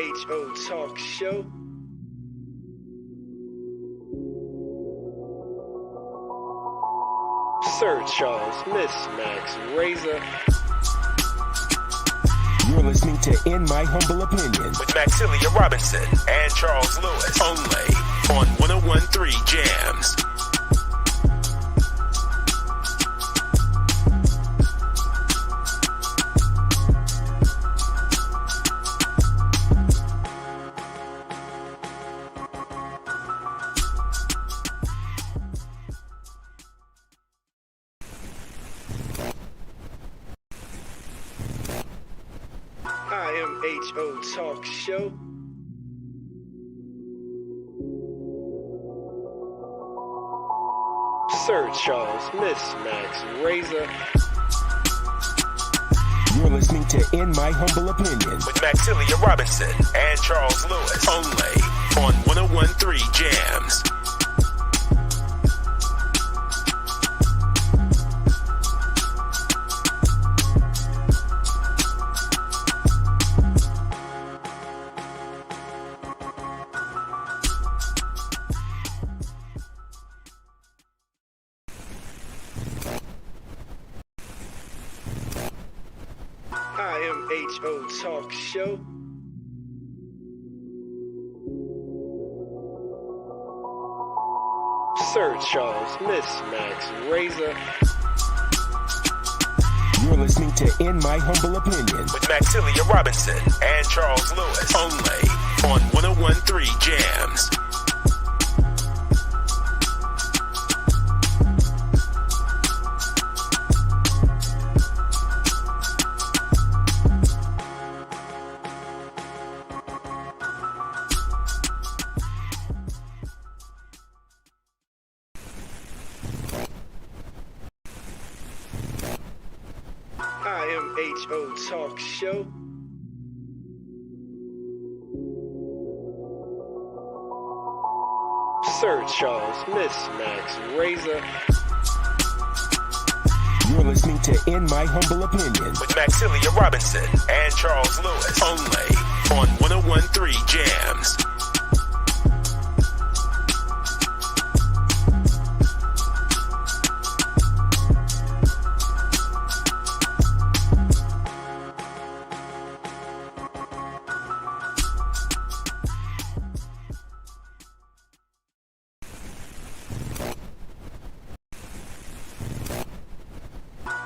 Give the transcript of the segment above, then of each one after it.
IMHO Talk Show. Sir Charles, Miss Max Razor. You're listening to In My Humble Opinion with Khalilah Robinson and Charles Lewis, only on 101.3 Jams. IMHO Talk Show. Sir Charles, Miss Max Razor. You're listening to In My Humble Opinion with Khalilah Robinson and Charles Lewis, only on 101.3 Jams. IMHO Talk Show. Sir Charles, Miss Max Razor. You're listening to In My Humble Opinion with Khalilah Robinson and Charles Lewis, only on 101.3 Jams. IMHO Talk Show. Sir Charles, Miss Max Razor. You're listening to In My Humble Opinion with Khalilah Robinson and Charles Lewis, only on 101.3 Jams.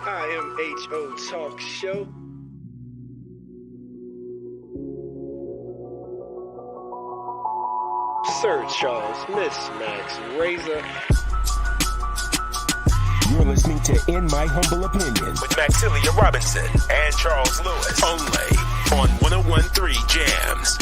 IMHO Talk Show. Sir Charles, Miss Max Razor. You're listening to In My Humble Opinion with Khalilah Robinson and Charles Lewis, only on 101.3 Jams.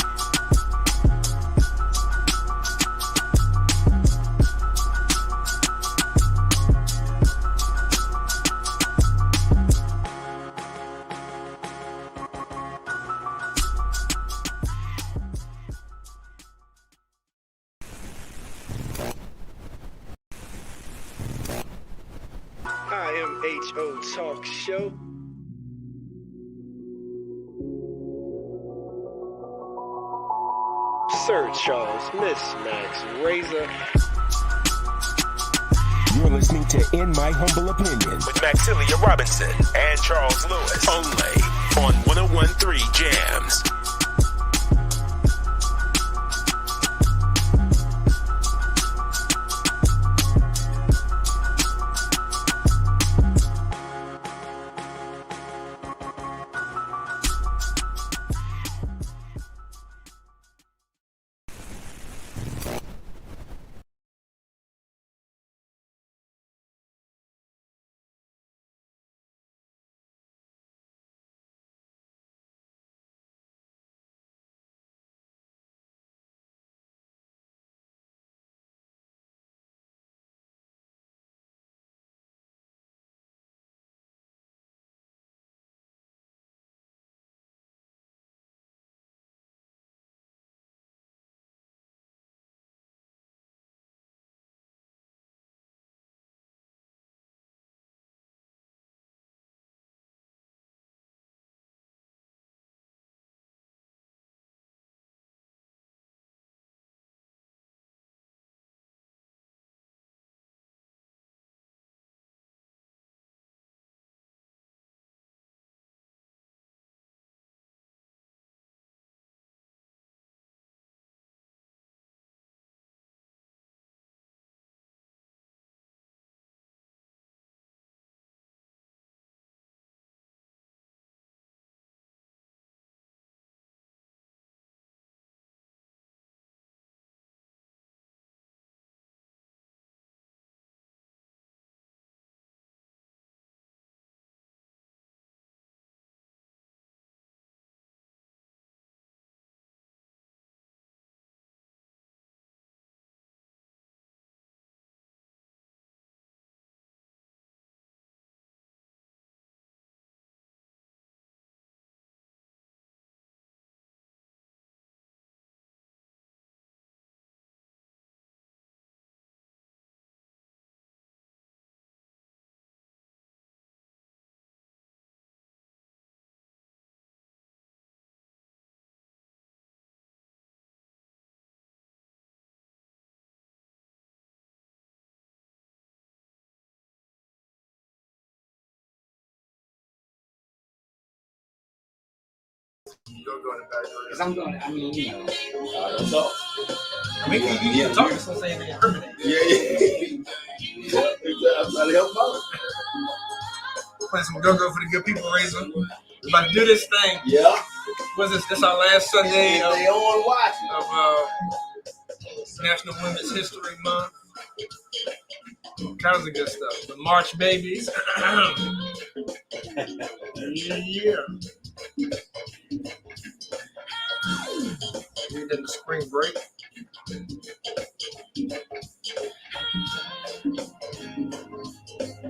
IMHO Talk Show. Sir Charles, Miss Max Razor. You're listening to In My Humble Opinion with Khalilah Robinson and Charles Lewis, only on 101.3 Jams. Don't go in the background. Because I'm going, I mean, you know. Don't talk. I mean, you can talk to someone saying they incriminate. Yeah. I'm trying to help out. Play some go-go for the good people, Razor. We're about to do this thing. Yeah. What's this? This our last Sunday They on watching. of National Women's History Month. All kinds of good stuff. The March babies. Yeah. We're in the spring break.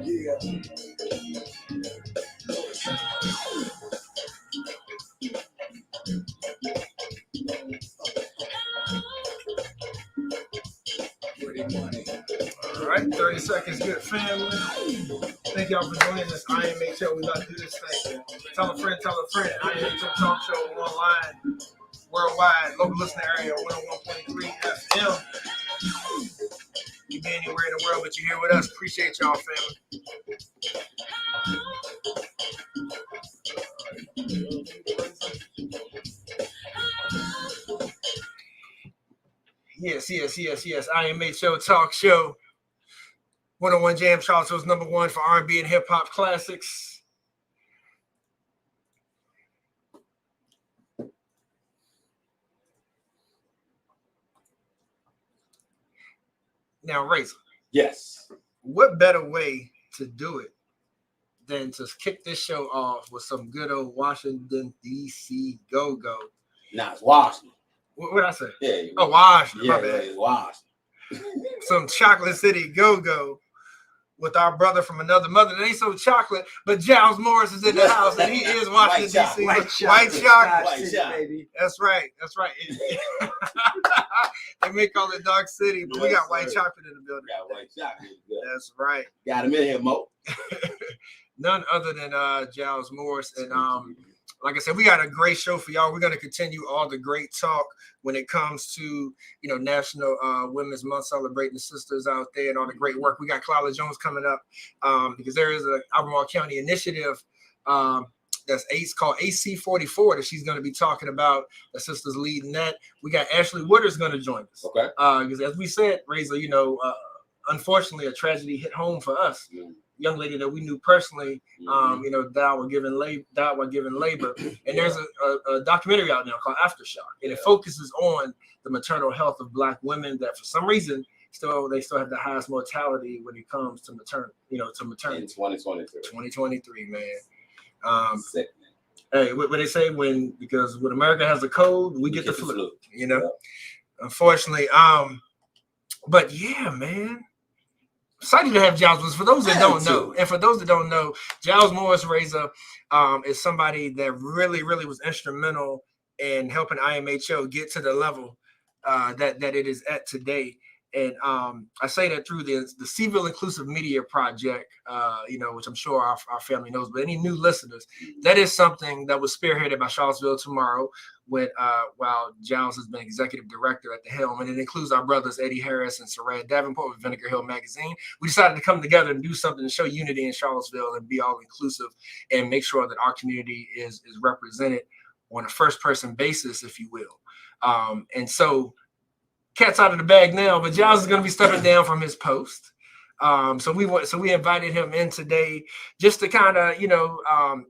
Yeah. All right, 30 seconds, good family. Thank y'all for joining us. IMHO, we about to do this thing. Tell a friend, IMHO Talk Show online, worldwide, local listening area, 101.3 FM. You be anywhere in the world, but you're here with us. Appreciate y'all, family. Yes. IMHO Talk Show. 101 Jam, Charlottesville's #1 for R&B and hip hop classics. Now, Razor. Yes. What better way to do it than to kick this show off with some good old Washington, D.C. go-go? Nah, it's Washington. What did I say? Yeah. Oh, Washington. Yeah, My bad. it's Washington. Some Chocolate City go-go with our brother from another mother. It ain't so chocolate, but Giles Morris is in the house, and he is Washington, D.C. White chocolate, baby. That's right. They may call it Dark City, but we got white chocolate in the building. We got white chocolate. That's right. Got him in here, Mo. None other than Giles Morris. And like I said, we got a great show for y'all. We're going to continue all the great talk when it comes to, National Women's Month, celebrating the sisters out there and all the great work. We got Khalilah Jones coming up because there is an Albemarle County initiative that's called AC44 that she's going to be talking about. The sisters leading that. We got Ashley Woodard's going to join us. Okay. Because as we said, Razor, unfortunately, a tragedy hit home for us. Young lady that we knew personally, died while giving labor. And there's a documentary out now called Aftershock, and it focuses on the maternal health of Black women that, for some reason, they still have the highest mortality when it comes to maternity. In 2023, man. Sick, man. Hey, what they say because when America has a cold, we get the flu. Yeah. Unfortunately, but yeah, man. Excited to have Giles Morris. For those that don't know, Giles Morris Razor is somebody that really, really was instrumental in helping IMHO get to the level that it is at today. And I say that through the Seville Inclusive Media Project, which I'm sure our family knows, but any new listeners, that is something that was spearheaded by Charlottesville Tomorrow while Giles has been executive director at the helm. And it includes our brothers Eddie Harris and Saran Davenport with Vinegar Hill Magazine. We decided to come together and do something to show unity in Charlottesville and be all inclusive and make sure that our community is represented on a first person basis, if you will. And so cat's out of the bag now, but Giles is going to be stepping down from his post. So we invited him in today just to kind of,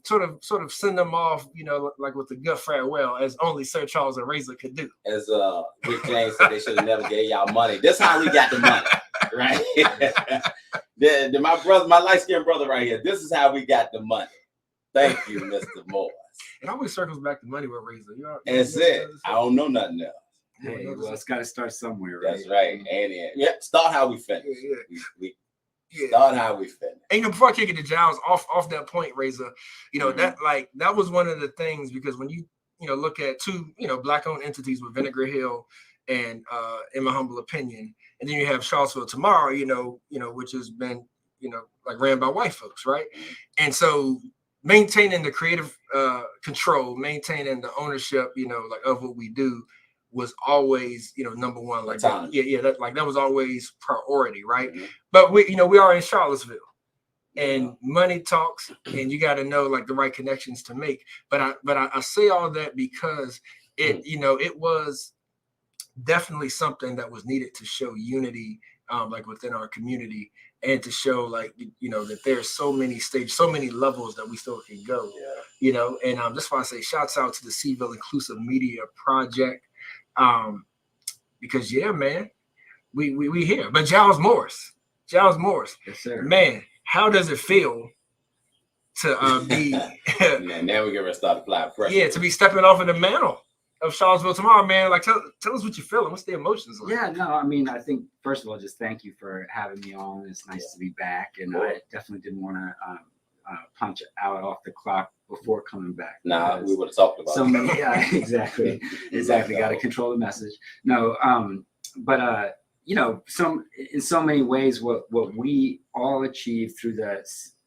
sort of send them off, like with a good farewell, as only Sir Charles and Razor could do. As Rick James said, they should have never gave y'all money. That's how we got the money, right? My light-skinned brother right here. This is how we got the money. Thank you, Mr. Morris. It always circles back to money with Razor. That's it. I don't know nothing else. Hey, well, it's got to start somewhere, right? That's right. And start how we finish. We start how we finish. And before I kick it to Giles, off that point, Razor, that was one of the things, because when you look at two Black-owned entities with Vinegar Hill and in my humble opinion, and then you have Charlottesville Tomorrow, which has been ran by white folks, right? And so maintaining the creative control, maintaining the ownership, of what we do was always, number one. That was always priority, right? Mm-hmm. But we are in Charlottesville, and money talks, and you got to know like the right connections to make. But I say all that because it, you know, it was definitely something that was needed to show unity, like within our community, and to show like, you know, that there's so many stages, so many levels that we still can go, you know. And that's why I say shouts out to the Seville Inclusive Media Project, because yeah, man, we here. But Giles Morris, Yes, sir. man, how does it feel to be Man, now we're gonna start applying pressure. yeah, to be stepping off of the mantle of Charlottesville Tomorrow, man? Like, tell us what you're feeling. What's the emotions like? Yeah, no, I mean, I think first of all, just thank you for having me on. It's nice to be back, and I definitely didn't want to punch out off the clock before coming back. Nah, we would have talked about so it. many, yeah, exactly. Got to control the message. No, but you know, in so many ways, what we all achieved through the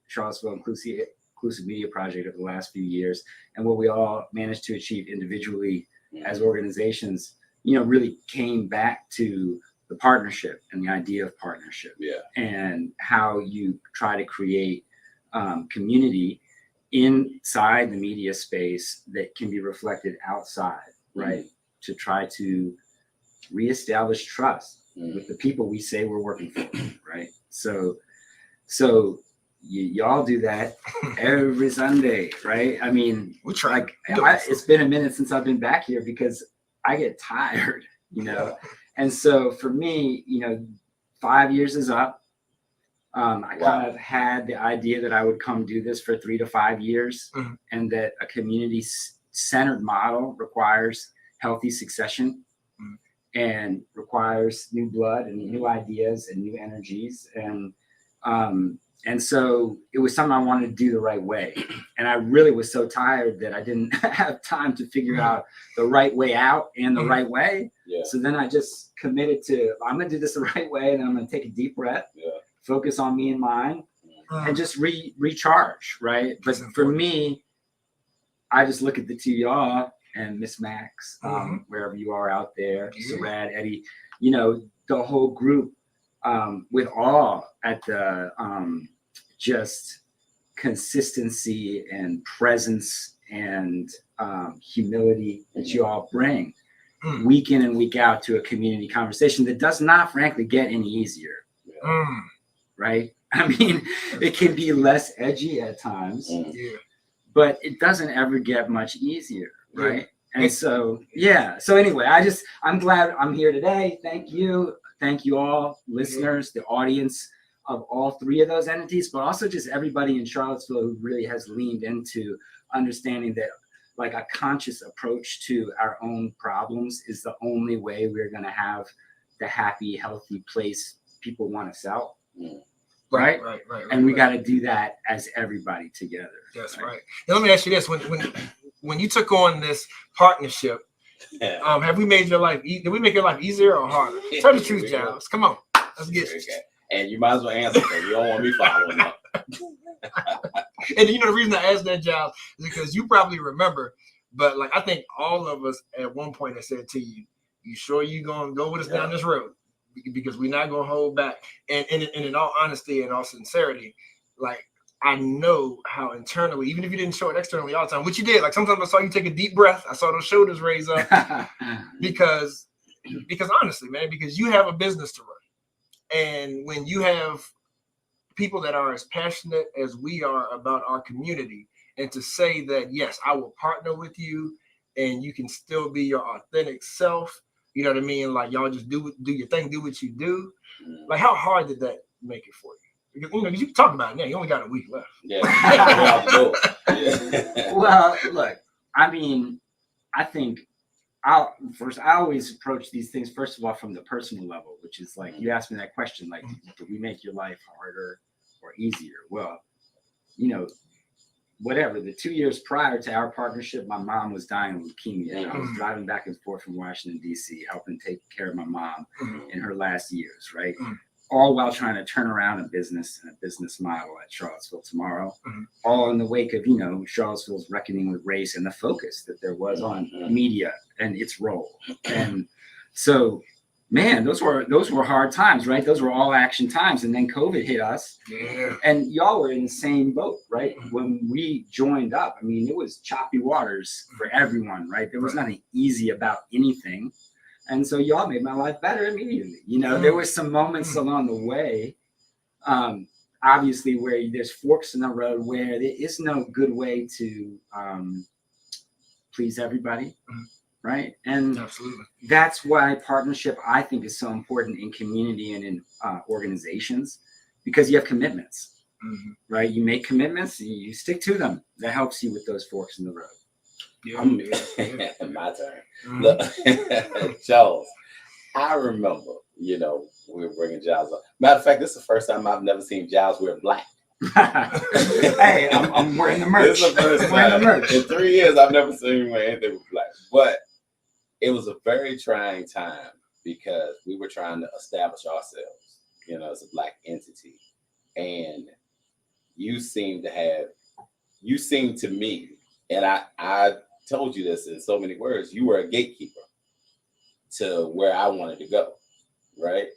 Charlottesville Inclusive Media Project over the last few years, and what we all managed to achieve individually as organizations, you know, really came back to the partnership and the idea of partnership, and how you try to create community inside the media space that can be reflected outside, right? To try to reestablish trust with the people we say we're working for, right? So y'all do that every Sunday, right? I mean, we try. Like, it's been a minute since I've been back here because I get tired, you know? And so for me, you know, 5 years is up. I kind of had the idea that I would come do this for 3 to 5 years, and that a community-centered model requires healthy succession and requires new blood and new ideas and new energies. And so it was something I wanted to do the right way. And I really was so tired that I didn't have time to figure out the right way out and the right way. So then I just committed to, I'm going to do this the right way, and I'm going to take a deep breath, focus on me and mine, and just recharge, right? But for me, I just look at the two of y'all and Miss Max, wherever you are out there, Sarad, Eddie, you know, the whole group, with awe at the just consistency and presence and humility that you all bring week in and week out to a community conversation that does not, frankly, get any easier. Right? I mean, it can be less edgy at times, but it doesn't ever get much easier, right? And so, so anyway, I'm glad I'm here today. Thank you all, listeners, the audience of all three of those entities, but also just everybody in Charlottesville who really has leaned into understanding that like a conscious approach to our own problems is the only way we're going to have the happy, healthy place people want to sell. Right. And we got to do that as everybody together. That's right. Now, let me ask you this: when you took on this partnership, have we made your life? Did we make your life easier or harder? Tell the truth, Giles. Come on, let's get it. And you might as well answer because you don't want me following up. And you know the reason I asked that, Giles, is because you probably remember, but like I think all of us at one point have said to you, "You sure you gonna go with us down this road?" Because we're not gonna hold back. And in all honesty and all sincerity, like I know how internally, even if you didn't show it externally all the time, which you did. Like sometimes I saw you take a deep breath. I saw those shoulders raise up because honestly, man, because you have a business to run. And when you have people that are as passionate as we are about our community, and to say that, yes, I will partner with you and you can still be your authentic self, you know what I mean? Like y'all just do your thing, do what you do. Like how hard did that make it for you? Because, you know, you can talk about it now. You only got a week left. Well, look, I mean, I think I always approach these things, first of all, from the personal level, which is like, you asked me that question, like, do we make your life harder or easier? Well, you know, whatever, the 2 years prior to our partnership, my mom was dying of leukemia. I was driving back and forth from Washington, D.C., helping take care of my mom in her last years, right? All while trying to turn around a business and a business model at Charlottesville Tomorrow, all in the wake of, you know, Charlottesville's reckoning with race and the focus that there was on media and its role. And so man, those were hard times, right? Those were all action times. And then COVID hit us. Yeah. And y'all were in the same boat, right? When we joined up, I mean, it was choppy waters for everyone, right? There was nothing easy about anything. And so y'all made my life better immediately. You know, there were some moments along the way, obviously, where there's forks in the road where there is no good way to please everybody, right? And Absolutely. that's why partnership, I think, is so important in community and in organizations, because you have commitments, right? You make commitments, you stick to them. That helps you with those forks in the road. Yeah. My turn. Look, Charles, I remember, you know, we were bringing Giles up. Matter of fact, this is the first time I've never seen Giles wear black. Hey, I'm wearing the merch. This is the first time. In 3 years, I've never seen him wear anything with black. But it was a very trying time because we were trying to establish ourselves, you know, as a black entity. And you seem to me, and I told you this in so many words, you were a gatekeeper to where I wanted to go, right?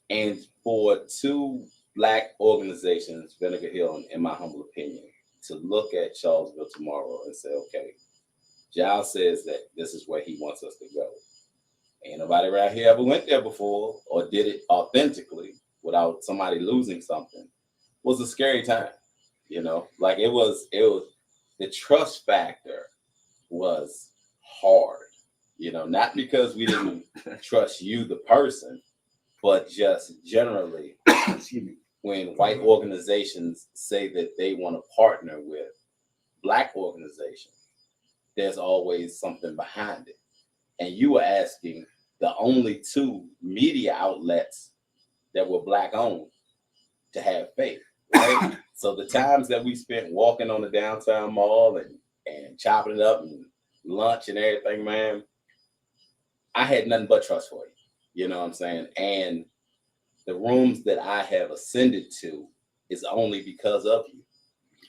And for two Black organizations, Vinegar Hill, in my humble opinion, to look at Charlottesville Tomorrow and say, okay, Giles says that this is where he wants us to go. Ain't nobody around here ever went there before or did it authentically without somebody losing something. It was a scary time, you know? Like it was the trust factor was hard, you know, not because we didn't trust you, the person, but just generally, excuse me, when white organizations say that they want to partner with Black organizations, there's always something behind it. And you were asking the only two media outlets that were Black owned to have faith, right? So the times that we spent walking on the downtown mall and chopping it up and lunch and everything, man, I had nothing but trust for you. You know what I'm saying? And the rooms that I have ascended to is only because of you,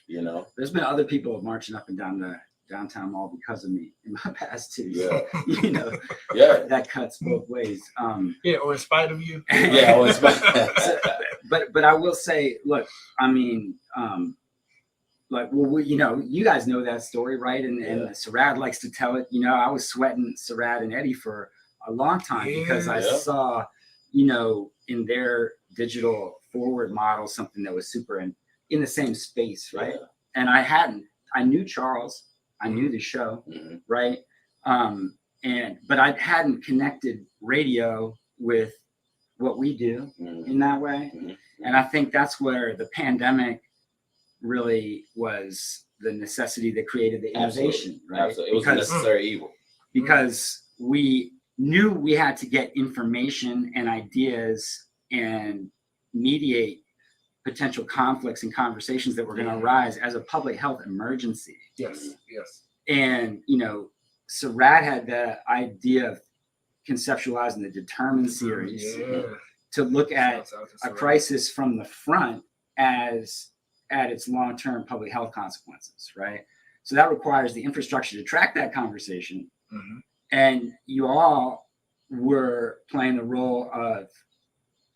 you know? There's been other people marching up and down the downtown mall because of me in my past too. Yeah. So, you know, that cuts both ways. Yeah, or in spite of you. Yeah, or in spite. But I will say, look, I mean, like, well, you know, you guys know that story, right? And Sarad likes to tell it. You know, I was sweating Sarad and Eddie for a long time because I saw, you know, in their digital forward model, something that was super in the same space, right? Yeah. And I knew Charles, I knew the show, right? But I hadn't connected radio with what we do in that way. And I think that's where the pandemic really was the necessity that created the innovation, right? Absolutely. It was a necessary evil. Because we knew we had to get information and ideas and mediate potential conflicts and conversations that were going to arise as a public health emergency. Yes. And, you know, Sarad had the idea of conceptualizing the Determined series to look at a crisis from the front as at its long-term public health consequences, right? So that requires the infrastructure to track that conversation. And you all were playing the role of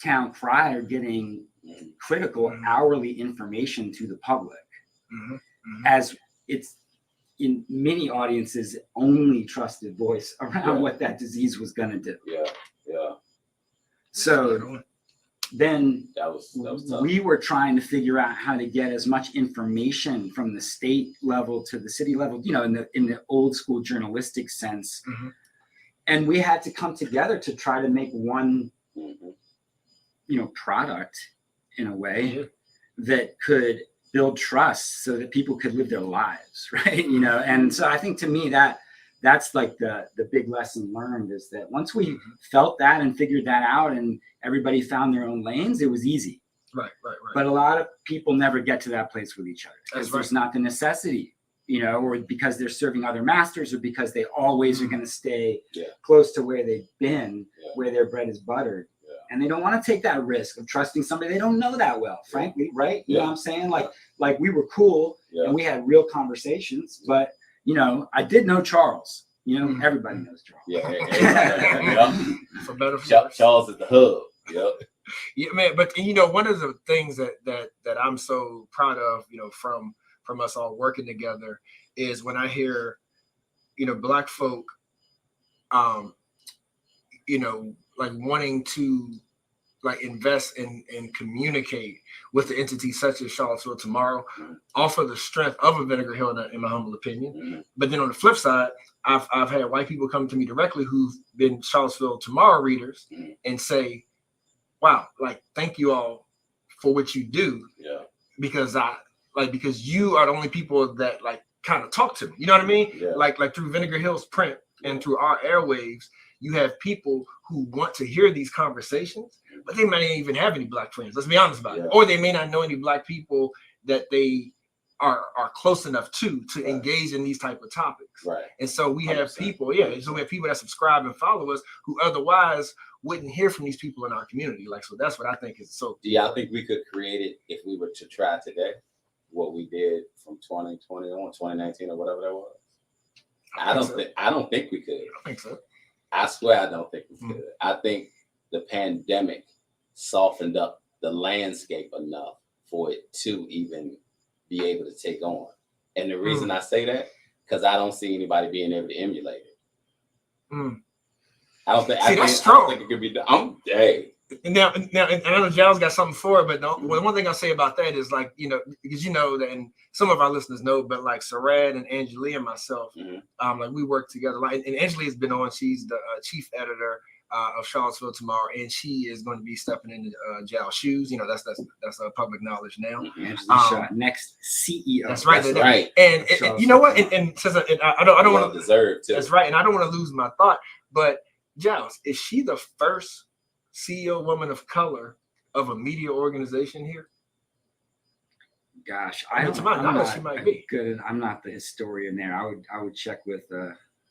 town crier, getting critical hourly information to the public, as it's in many audiences only trusted voice around what that disease was going to do. So then that was tough. We were trying to figure out how to get as much information from the state level to the city level, you know, in the old school journalistic sense. And we had to come together to try to make one, you know, product in a way that could build trust so that people could live their lives, right? You know, and so I think to me that's like the big lesson learned is that once we felt that and figured that out and everybody found their own lanes, it was easy. Right. But a lot of people never get to that place with each other because there's not the necessity, you know, or because they're serving other masters or because they always are going to stay close to where they've been, where their bread is buttered. And they don't want to take that risk of trusting somebody they don't know that well, frankly, right? You know what I'm saying? Like we were cool and we had real conversations, but you know, I did know Charles, You know, everybody knows Charles. Yeah, everybody. For better, for worse. Charles is the hub. Yep. Yeah, man. But you know, one of the things that I'm so proud of, you know, from us all working together, is when I hear, you know, Black folk, you know, like wanting to like invest and communicate with the entities such as Charlottesville Tomorrow, off of the strength of a Vinegar Hill, in my humble opinion. But then on the flip side, I've had white people come to me directly who've been Charlottesville Tomorrow readers and say, wow, like, thank you all for what you do. Yeah. Because you are the only people that like kind of talk to me. You know what I mean? Yeah. Like through Vinegar Hill's print and through our airwaves, you have people who want to hear these conversations, but they might not even have any Black friends. Let's be honest about it. Or they may not know any Black people that they are close enough to engage in these type of topics. Right. And so we have people, so we have people that subscribe and follow us who otherwise wouldn't hear from these people in our community. Like, so that's what I think is so. Do y'all think we could create it if we were to try today? What we did from 2020 on, 2019 or whatever that was? I don't think we could. I think so. I swear I don't think we could. I think the pandemic softened up the landscape enough for it to even be able to take on. And the reason I say that, because I don't see anybody being able to emulate it. I don't think. See, that's strong. I don't think it could be done. And now, and I know Giles got something for it, but one thing I'll say about that is, like, you know, because you know that, and some of our listeners know, but like Sarad and Angelia and myself, like we work together. Like, and Angelia has been on. She's the chief editor of Charlottesville Tomorrow, and she is going to be stepping into Giles' shoes. You know, that's public knowledge now. Next CEO. That's right. That's right. And you know what? And since I don't want to deserve to. That's right. And I don't want to lose my thought, but Giles, is she the first CEO woman of color of a media organization here? Gosh, she might be good. I'm not the historian there. I would check with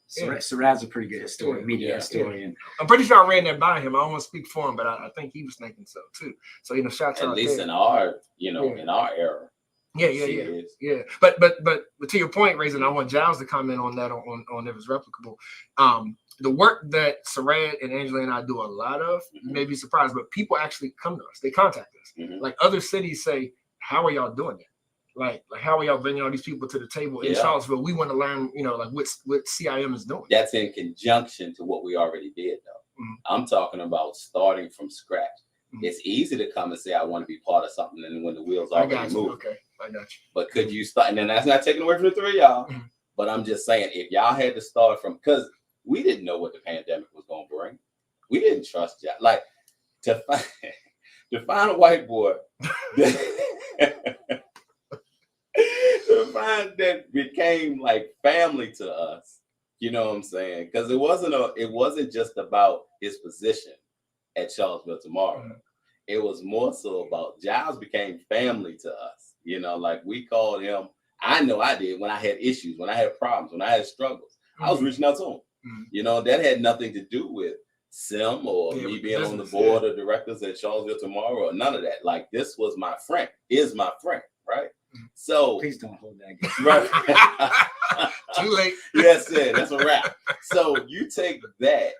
Sarad's a pretty good media historian. I'm pretty sure I ran that by him. I don't want to speak for him, but I think he was thinking so too. So, you know, shout out at least in our, in our era. Yeah. But to your point, Raisin, I want Giles to comment on that on if it's replicable. The work that Sarad and Angela and I do a lot of, you may be surprised, but people actually come to us. They contact us. Like, other cities say, how are y'all doing that? Like how are y'all bringing all these people to the table in Charlottesville? We want to learn, like what CIM is doing. That's in conjunction to what we already did, though. I'm talking about starting from scratch. It's easy to come and say, I want to be part of something, and when the wheels already move. Okay, I got you. But could you start? And then that's not taking away from the three of y'all. But I'm just saying, if y'all had to start from, because we didn't know what the pandemic was going to bring. We didn't trust y'all. Like, to find a white boy that became like family to us, you know what I'm saying? Because it wasn't just about his position at Charlottesville Tomorrow. It was more so about Giles became family to us. You know, like, we called him. I know I did when I had issues, when I had problems, when I had struggles. I was reaching out to him. You know, that had nothing to do with Sim or me being on the board of directors at Charlottesville Tomorrow or none of that. Like, this was my friend, is my friend, right? So please don't hold that against me. Right. Too late. Yes, that's a wrap. So you take that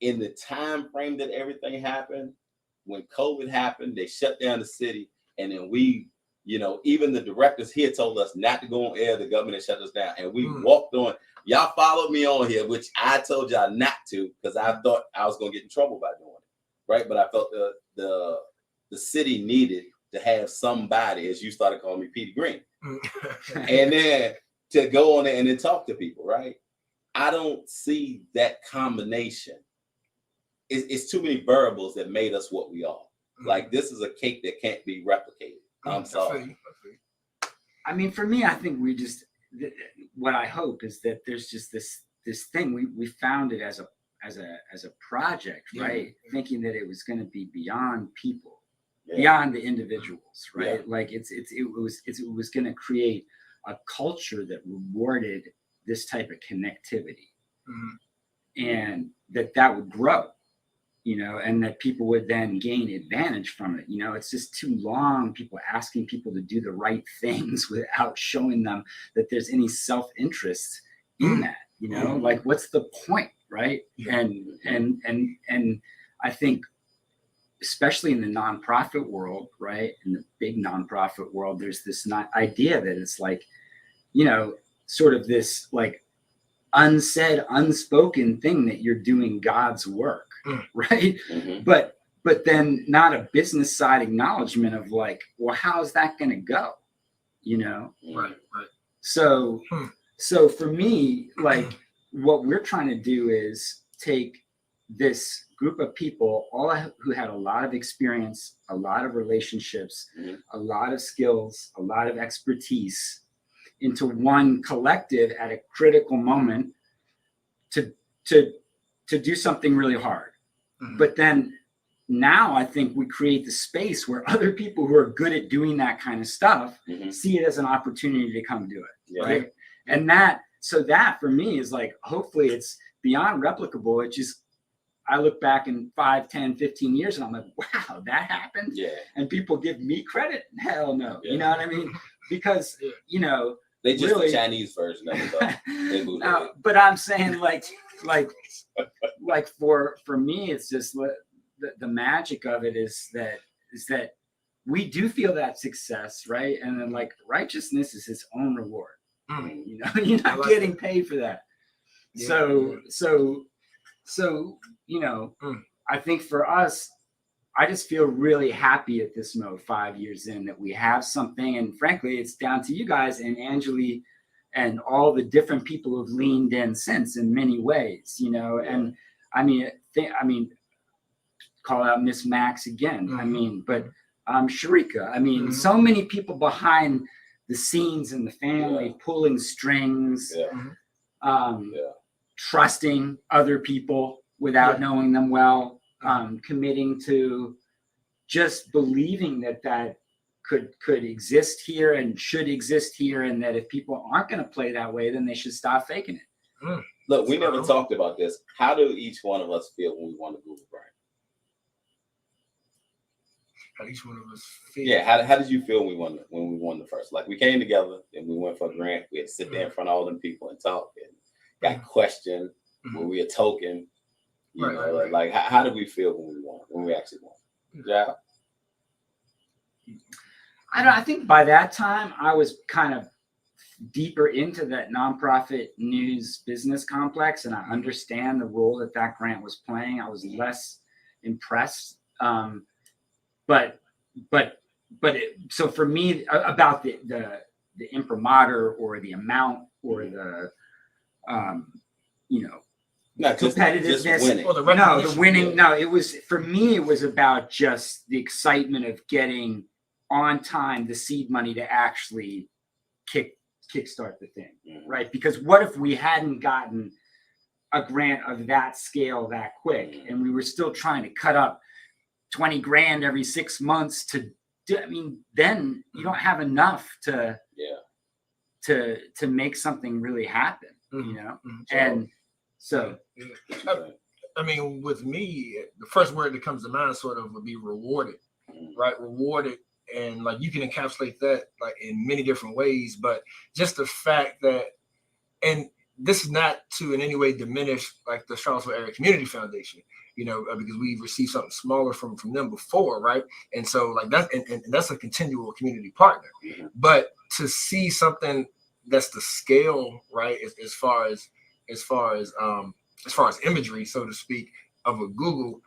in the time frame that everything happened. When COVID happened, they shut down the city, and then we, even the directors here told us not to go on air. The government shut us down, and we walked on. Y'all followed me on here, which I told y'all not to, because I thought I was going to get in trouble by doing it, right? But I felt the city needed to have somebody, as you started calling me, Petey Green, and then to go on there and then talk to people, right? I don't see that combination. It's too many variables that made us what we are. Like, this is a cake that can't be replicated. I'm sorry. I mean, for me, I think what I hope is that there's just this thing we found it as a project, right? Thinking that it was going to be beyond people, beyond the individuals, right? Like it was going to create a culture that rewarded this type of connectivity, and that would grow, and that people would then gain advantage from it. It's just too long, people asking people to do the right things without showing them that there's any self-interest in that. You know, like what's the point, right? And I think, especially in the nonprofit world, right, in the big nonprofit world, there's this idea that it's like, you know, sort of this like unsaid, unspoken thing that you're doing God's work, right? But then not a business side acknowledgement of like, well, how's that going to go? You know? Right. So for me, like what we're trying to do is take this group of people, all who had a lot of experience, a lot of relationships, a lot of skills, a lot of expertise, into one collective at a critical moment to do something really hard. But then now I think we create the space where other people who are good at doing that kind of stuff see it as an opportunity to come do it. Right. And that for me is like, hopefully it's beyond replicable. It just, I look back in 5, 10, 15 years and I'm like, wow, that happened. Yeah. And people give me credit. Hell no. Yeah. You know what I mean? Because, you know, they just really, the Chinese version of it. No, but I'm saying like for me, it's just the magic of it is that we do feel that success, right? And then like righteousness is its own reward. You know, you're not getting paid for that. Yeah. So, you know, I think for us, I just feel really happy at this mode 5 years in that we have something. And frankly, it's down to you guys and Angeli and all the different people who've leaned in since in many ways, you know. And I mean, call out Miss Max again. I mean, but Sharika, I mean, so many people behind the scenes in the family, pulling strings, trusting other people without knowing them well, committing to just believing that could exist here and should exist here, and that if people aren't going to play that way, then they should stop faking it. Look, we never talked about this. How do each one of us feel when we won the Google grant? How each one of us feel? Yeah, how did you feel when we won the first? Like we came together and we went for a grant. We had to sit there in front of all them people and talk and got questioned. Were we a token? You know, like how did we feel when we won? When we actually won? Yeah. I think by that time I was kind of deeper into that nonprofit news business complex, and I understand the role that grant was playing. I was less impressed, so for me about the imprimatur or the amount or the you know, competitiveness or the winning. No, it was, for me, it was about just the excitement of getting on time the seed money to actually kickstart the thing, right? Because what if we hadn't gotten a grant of that scale that quick, and we were still trying to cut up 20 grand every 6 months to do? I mean, then you don't have enough to make something really happen, you know. And so, I mean, with me, the first word that comes to mind sort of would be rewarded, right? Rewarded. And like you can encapsulate that like in many different ways, but just the fact that, and this is not to in any way diminish like the Charlottesville Area Community Foundation, you know, because we received something smaller from them before, right? And so like that, and that's a continual community partner. But to see something that's the scale, right, as far as imagery, so to speak, of a Google,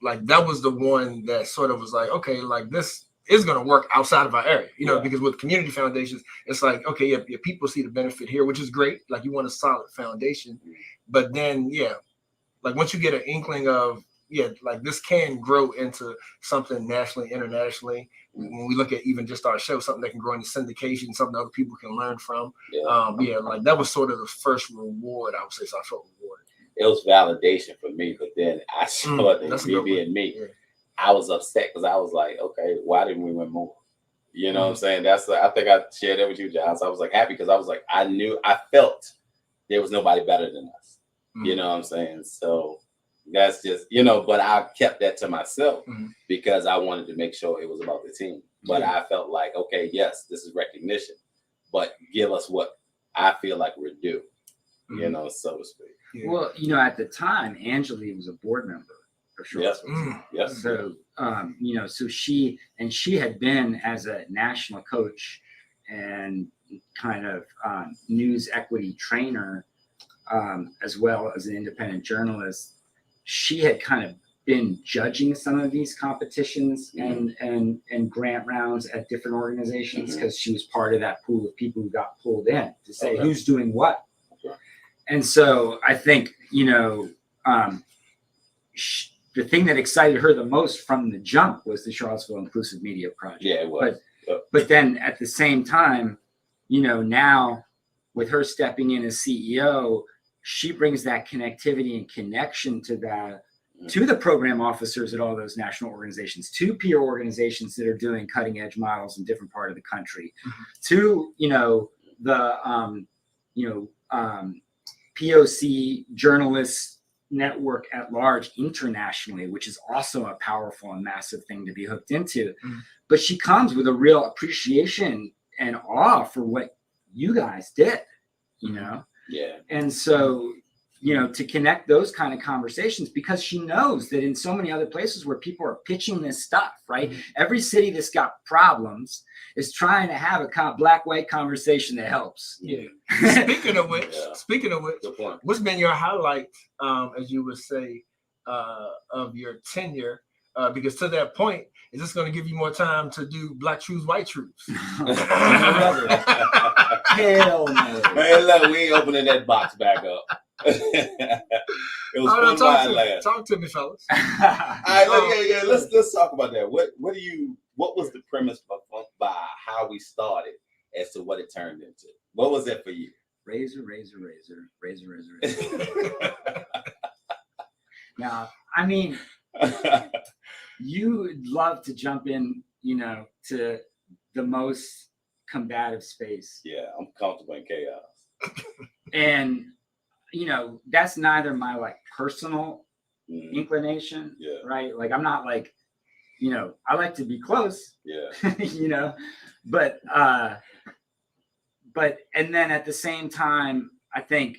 like that was the one that sort of was like, okay, like this is going to work outside of our area, you know, because with community foundations, it's like, okay, your people see the benefit here, which is great. Like you want a solid foundation, but then, like once you get an inkling of, like this can grow into something nationally, internationally. When we look at even just our show, something that can grow into syndication, something other people can learn from. Like that was sort of the first reward, I would say. So I felt rewarded. It was validation for me, but then I saw that me being me. I was upset because I was like, okay, why didn't we win more? You know what I'm saying? That's I think I shared that with you, Giles. I was like happy because I was like, I felt there was nobody better than us. You know what I'm saying? So that's just, you know, but I kept that to myself because I wanted to make sure it was about the team. But I felt like, okay, yes, this is recognition, but give us what I feel like we're due. you know, so to speak. Yeah. Well, you know, at the time, Angeli was a board member of Charlottesville. Yes. So, you know, so she had been as a national coach and kind of news equity trainer, as well as an independent journalist. She had kind of been judging some of these competitions and grant rounds at different organizations because she was part of that pool of people who got pulled in to say who's doing what. Okay. And so I think, you know, the thing that excited her the most from the jump was the Charlottesville Inclusive Media Project. Yeah, it was. But then at the same time, you know, now with her stepping in as CEO, she brings that connectivity and connection to the program officers at all those national organizations, to peer organizations that are doing cutting edge models in different part of the country, to, you know, the, POC journalists network at large internationally, which is also a powerful and massive thing to be hooked into. But she comes with a real appreciation and awe for what you guys did, you know? Yeah. And so, you know, to connect those kind of conversations, because she knows that in so many other places where people are pitching this stuff, right? Every city that's got problems is trying to have a black-white conversation that helps. Yeah. Speaking of which, Good point. what's been your highlight, as you would say, of your tenure? Because to that point, is this going to give you more time to do Black Truths, White Truths? Hell no. Hey, look, we ain't opening that box back up. It was fun last. Talk to me, fellas. All right, let's talk about that. What was the premise by how we started as to what it turned into? What was that for you? Razor. Now, I mean, you would love to jump in, you know, to the most combative space. Yeah, I'm comfortable in chaos. And, you know, that's neither my like personal inclination, right? Like, I'm not like, you know, I like to be close, you know, but and then at the same time, I think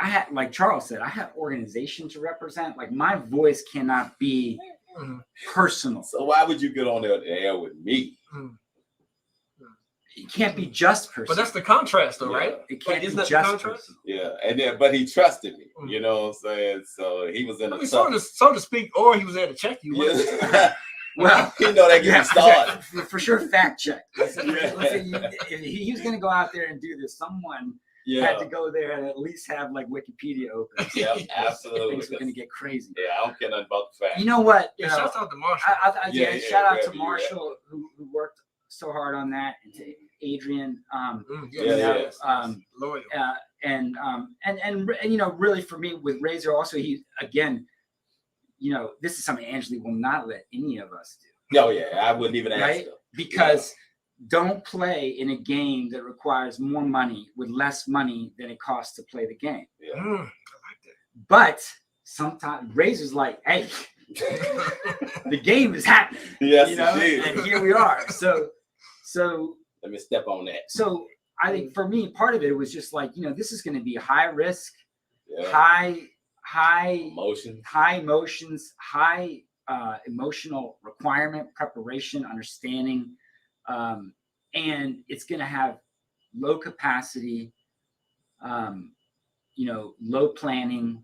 I had, like Charles said, I have organization to represent. Like, my voice cannot be personal. So why would you get on the air with me? It can't be just personal. But that's the contrast, though, right? It can't be isn't that just the contrast? personal. Yeah, and then but he trusted me. You know what I'm saying? So he was in a so to speak, or he was there to check you. Well, you know that gets started. For sure, fact check. Listen, if he was going to go out there and do this, someone had to go there and at least have like Wikipedia open. Yeah, absolutely. Things were going to get crazy. Yeah, I don't care nothing about the facts. You know what? Shout out to Marshall. Shout out to Marshall who worked so hard on that, and to Adrian. Loyal. And you know, really for me with Razor, also he again. You know, this is something Angeli will not let any of us do. No, I wouldn't even ask them. Because don't play in a game that requires more money with less money than it costs to play the game. Yeah. I like that. But sometimes Razor's like, hey, the game is happening. Yes, you know, and here we are. So let me step on that. So I think for me, part of it was just like, you know, this is going to be high risk, high emotions, high emotional requirement, preparation, understanding, and it's going to have low capacity, you know, low planning,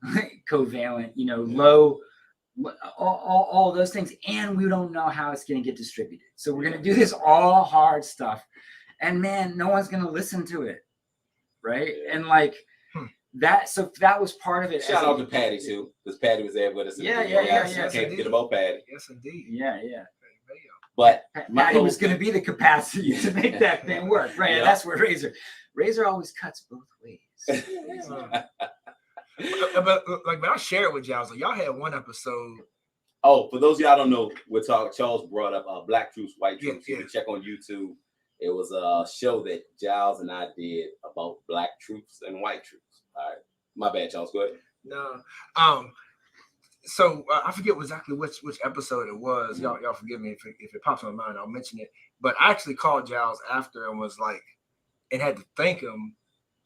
covalent, you know, low, all those things, and we don't know how it's going to get distributed. So we're going to do this all hard stuff, and man, no one's going to listen to it, right? And like. So that was part of it. Shout out to Patty too, because Patty was there with us. Yeah. Can't forget about Patty. Yes, indeed. Yeah. But Patty was going to be the capacity to make that thing work, right? And that's where Razor always cuts both ways. But I'll share it with y'all. So y'all had one episode. Oh, for those of y'all don't know, we're talking. Charles brought up Black Truths, White Truths. You can check on YouTube. It was a show that Giles and I did about Black Truths and White Truths. All right, my bad, Charles. Go ahead. No, so I forget exactly which episode it was. Y'all forgive me if it pops in my mind. I'll mention it. But I actually called Giles after and was like, and had to thank him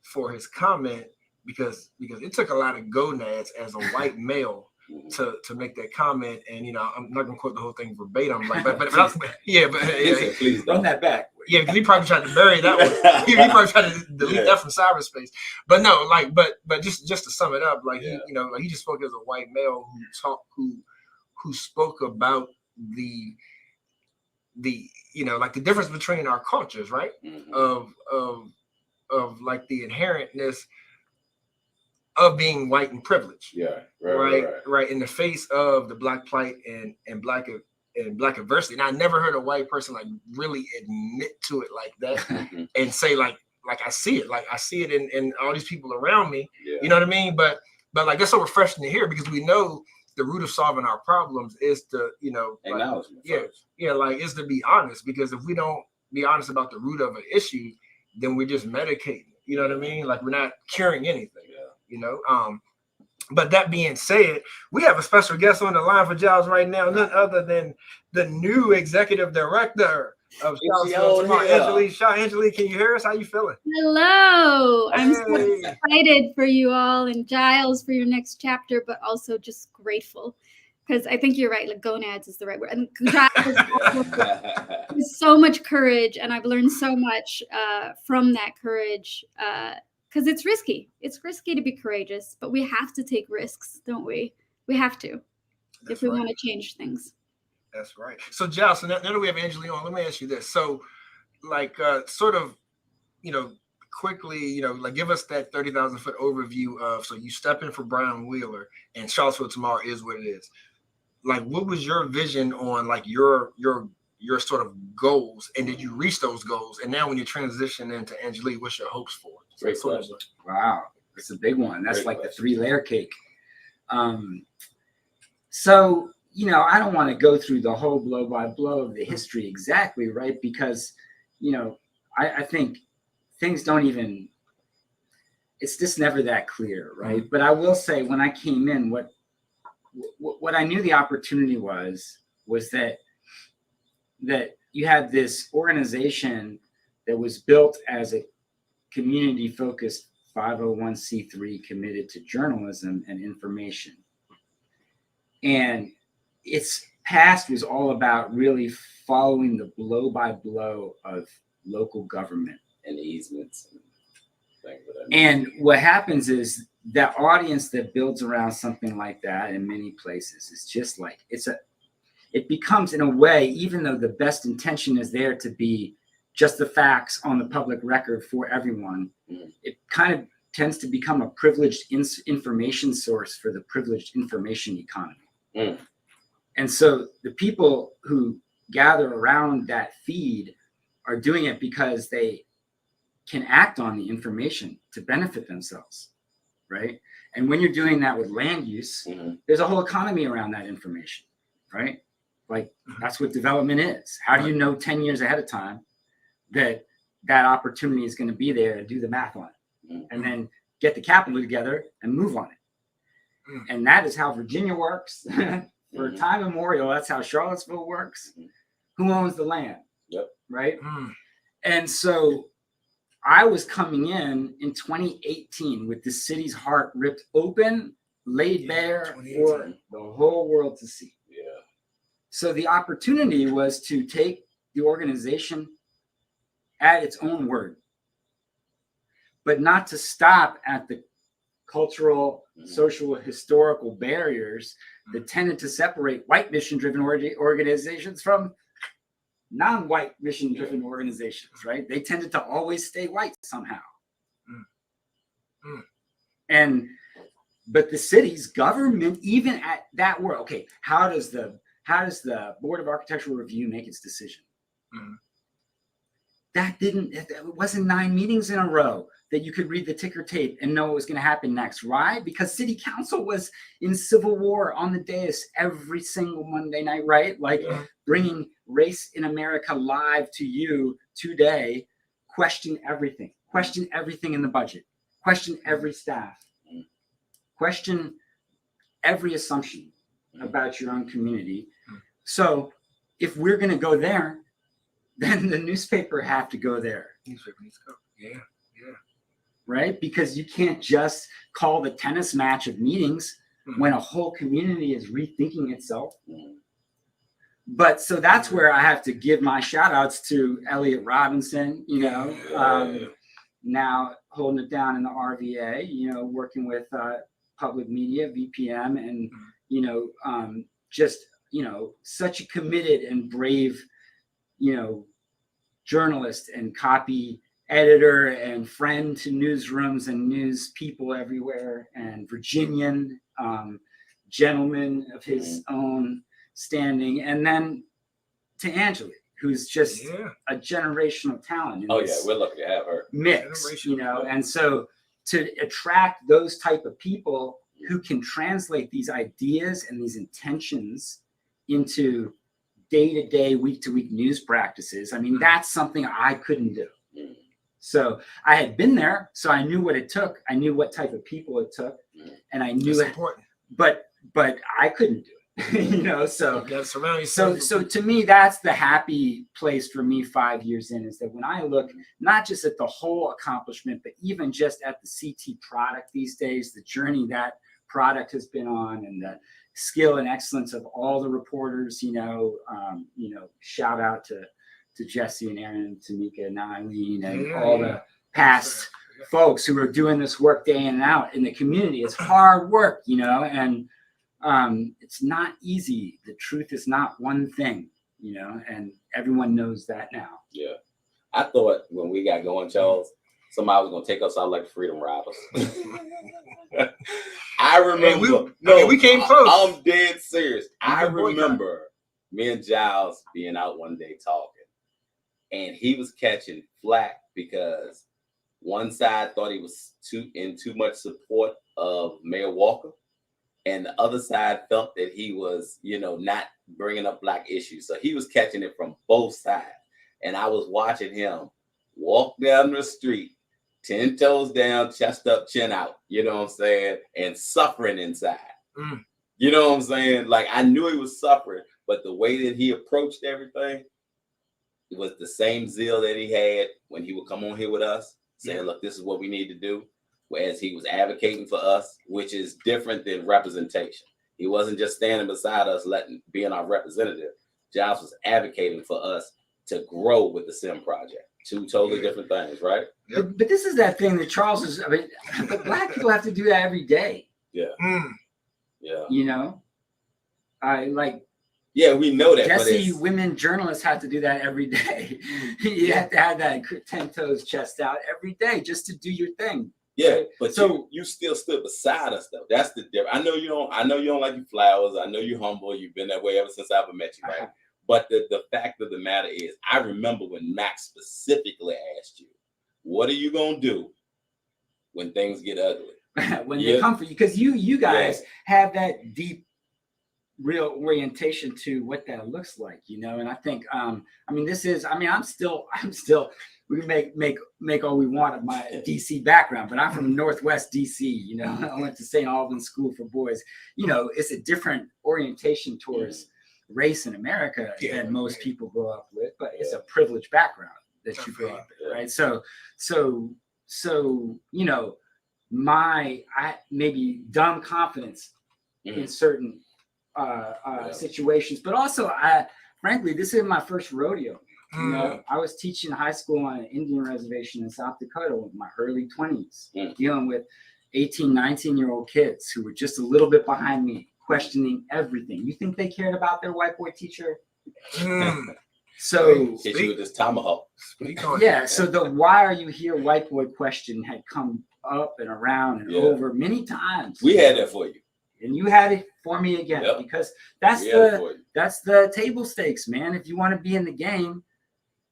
for his comment because it took a lot of gonads as a white male to make that comment. And I'm not gonna quote the whole thing verbatim, like, but Please run that back. Yeah, because he probably tried to bury that one. He probably tried to delete that from cyberspace. But no, like, but just to sum it up, like he just spoke as a white male who spoke about the like the difference between our cultures, right? Of like the inherentness of being white and privileged. Yeah, right. In the face of the Black plight and Black adversity. And I never heard a white person like really admit to it like that and say like I see it in all these people around me. Yeah. You know what I mean? But like that's so refreshing to hear, because we know the root of solving our problems is to acknowledgement. Like is to be honest, because if we don't be honest about the root of an issue, then we're just medicating. You know what I mean? Like we're not curing anything. But that being said, we have a special guest on the line for Giles right now, none other than the new executive director of Charlottesville Tomorrow, Angelique Shaw. Angelique, can you hear us? How you feeling? Hello. I'm so excited for you all and Giles for your next chapter, but also just grateful, because I think you're right. Like gonads is the right word. And there's so much courage, and I've learned so much from that courage. Because it's risky. It's risky to be courageous, but we have to take risks, don't we? We have to, if we want to change things. That's right. So, Giles, so now that we have Angelique on, let me ask you this. So, like, sort of, quickly, like, give us that 30,000-foot overview of, so you step in for Brian Wheeler, and Charlottesville Tomorrow is what it is. Like, what was your vision on, like, your sort of goals, and did you reach those goals? And now when you transition into Angelique, what's your hopes for it? Great question. Wow, it's a big one. That's like the 3-layer cake. So, I don't want to go through the whole blow by blow of the history exactly, right? Because, I think things don't even, it's just never that clear, right? But I will say, when I came in, what I knew the opportunity was that you had this organization that was built as a community-focused 501c3 committed to journalism and information. And its past was all about really following the blow-by-blow of local government. And easements. And what happens is that audience that builds around something like that in many places is just like, it becomes, in a way, even though the best intention is there to be just the facts on the public record for everyone, it kind of tends to become a privileged information source for the privileged information economy. And so the people who gather around that feed are doing it because they can act on the information to benefit themselves, right? And when you're doing that with land use, there's a whole economy around that information, right? Like, that's what development is. How do you know 10 years ahead of time that opportunity is going to be there, and do the math on it, and then get the capital together and move on it? And that is how Virginia works. For time immemorial, that's how Charlottesville works. Who owns the land? Yep. Right? And so I was coming in 2018 with the city's heart ripped open, laid bare for the whole world to see. Yeah. So the opportunity was to take the organization at its own word, but not to stop at the cultural, social, historical barriers that tended to separate white mission-driven organizations from non-white mission-driven organizations, right? They tended to always stay white somehow. But the city's government, even at that world, okay, how does the Board of Architectural Review make its decision? It wasn't 9 meetings in a row that you could read the ticker tape and know what was going to happen next. Why? Because city council was in civil war on the dais every single Monday night, right? Like bringing Race in America live to you today. Question everything in the budget, question every staff, question every assumption about your own community. So if we're going to go there, then the newspaper have to go there. Newspaper needs to go. Yeah. right? Because you can't just call the tennis match of meetings when a whole community is rethinking itself. But so that's where I have to give my shout outs to Elliot Robinson, now holding it down in the RVA, working with public media, VPM, and, such a committed and brave, journalist and copy editor and friend to newsrooms and news people everywhere, and Virginian, gentleman of his own standing. And then to Angela, who's just a generational talent. We're lucky to have her. Mix, and so to attract those type of people who can translate these ideas and these intentions into day-to-day, week-to-week news practices. I mean, that's something I couldn't do. So I had been there, so I knew what it took. I knew what type of people it took, and I knew it's important. But I couldn't do it, So you gotta surround yourself. So to me, that's the happy place for me 5 years in, is that when I look not just at the whole accomplishment, but even just at the CT product these days, the journey that product has been on, and the skill and excellence of all the reporters, shout out to Jesse and Aaron, Tamika and Eileen, and all the past folks who are doing this work day in and out in the community. It's hard work, and it's not easy. The truth is not one thing, and everyone knows that now. Yeah. I thought when we got going, Charles, somebody was going to take us out like Freedom Riders. I remember. We came close. I'm dead serious. I remember me and Giles being out one day talking, and he was catching flack because one side thought he was too much support of Mayor Walker, and the other side felt that he was, not bringing up Black issues. So he was catching it from both sides. And I was watching him walk down the street, 10 toes down, chest up, chin out, and suffering inside. You know what I'm saying? Like, I knew he was suffering, but the way that he approached everything, it was the same zeal that he had when he would come on here with us, saying, look, this is what we need to do. Whereas he was advocating for us, which is different than representation. He wasn't just standing beside us, being our representative. Giles was advocating for us to grow with the SIM project. Two totally different things, right? But this is that thing that Charles is, but Black people have to do that every day. Yeah. Yeah. We know that. Jesse, women journalists have to do that every day. You have to have that 10 toes chest out every day just to do your thing. Yeah, but you still stood beside us though. That's the difference. I know you don't like your flowers. I know you're humble. You've been that way ever since I ever met you, right? But the fact of the matter is, I remember when Max specifically asked you, what are you gonna do when things get ugly? When they come for you, because you guys have that deep, real orientation to what that looks like, and I think I'm still we can make all we want of my DC background, but I'm from Northwest DC, I went to St. Albans School for Boys. It's a different orientation towards race in America than most people grow up with, but it's a privileged background that you grow up in, right? So my maybe dumb confidence in certain situations, but also frankly, this is my first rodeo. I was teaching high school on an Indian reservation in South Dakota in my early 20s, dealing with 18, 19-year-old kids who were just a little bit behind me, questioning everything. You think they cared about their white boy teacher? So hit you with this tomahawk. So the "why are you here" white boy question had come up and around and over many times. We had that for you. And you had it for me again, because that's the table stakes, man. If you want to be in the game,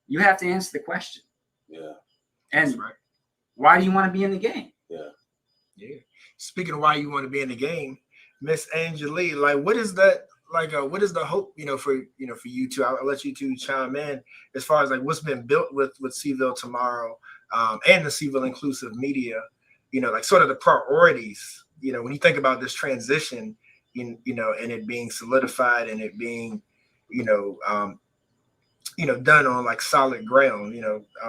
you have to answer the question. Yeah. And why do you want to be in the game? Yeah. Speaking of why you want to be in the game, Miss Angela, like, what is that? Like, what is the hope, for you two? I'll let you two chime in as far as like what's been built with Seville Tomorrow, and the Seville Inclusive Media, like sort of the priorities, when you think about this transition, and it being solidified and it being, done on like solid ground.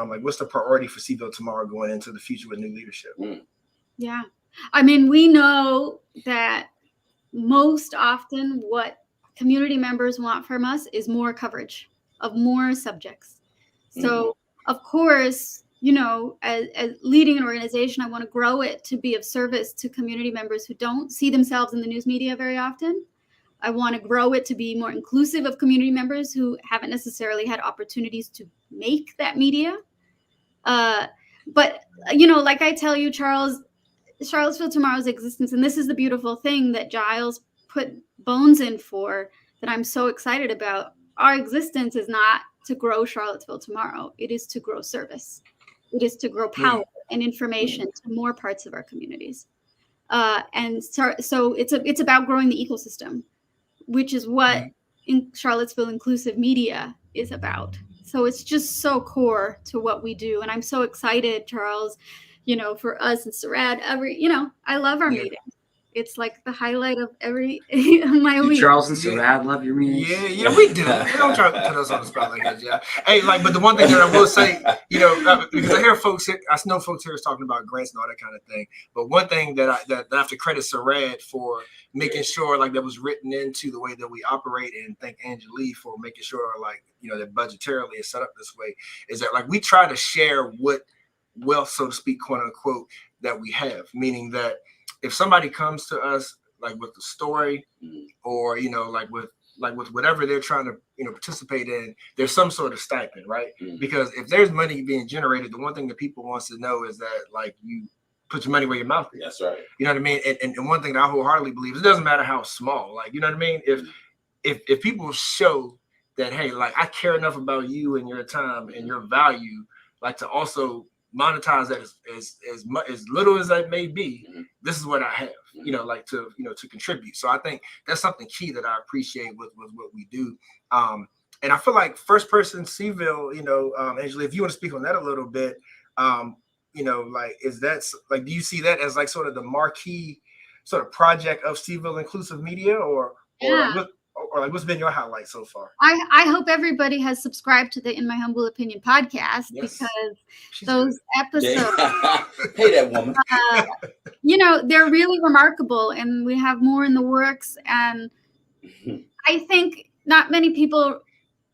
Like what's the priority for Seville Tomorrow going into the future with new leadership? Yeah, I mean, we know that most often what community members want from us is more coverage of more subjects. So of course, as leading an organization, I want to grow it to be of service to community members who don't see themselves in the news media very often. I want to grow it to be more inclusive of community members who haven't necessarily had opportunities to make that media. But like I tell you, Charles, Charlottesville Tomorrow's existence, and this is the beautiful thing that Giles put bones in for, that I'm so excited about. Our existence is not to grow Charlottesville Tomorrow. It is to grow service. It is to grow power and information to more parts of our communities. And so it's about growing the ecosystem, which is what in Charlottesville inclusive media is about. So it's just so core to what we do. And I'm so excited, Charles, for us and Sarad, I love our meetings. It's like the highlight of every my week. Charles and Sarad love your meetings. Yeah, we do. We don't try to put us on the spot like that, yeah. Hey, but the one thing that I will say, because I hear folks here, I know folks here is talking about grants and all that kind of thing. But one thing that I have to credit Sarad for making sure that was written into the way that we operate, and thank Angelie for making sure that budgetarily is set up this way, is that we try to share what wealth, so to speak, quote unquote, that we have, meaning that if somebody comes to us with a story or with whatever they're trying to participate in, there's some sort of stipend, right? Because if there's money being generated, the one thing that people wants to know is that you put your money where your mouth is. That's right. You know what I mean? And one thing that I wholeheartedly believe is it doesn't matter how small, you know what I mean? If people show that, hey, I care enough about you and your time and your value, to also monetize that as little as that may be, this is what I have, to contribute. So I think that's something key that I appreciate with what we do. And I feel like first person Seville, Angelie, if you want to speak on that a little bit, is that do you see that as sort of the marquee sort of project of Seville inclusive media, or what's been your highlight so far? I hope everybody has subscribed to the In My Humble Opinion podcast, because those episodes, hey, that woman, they're really remarkable, and we have more in the works. And I think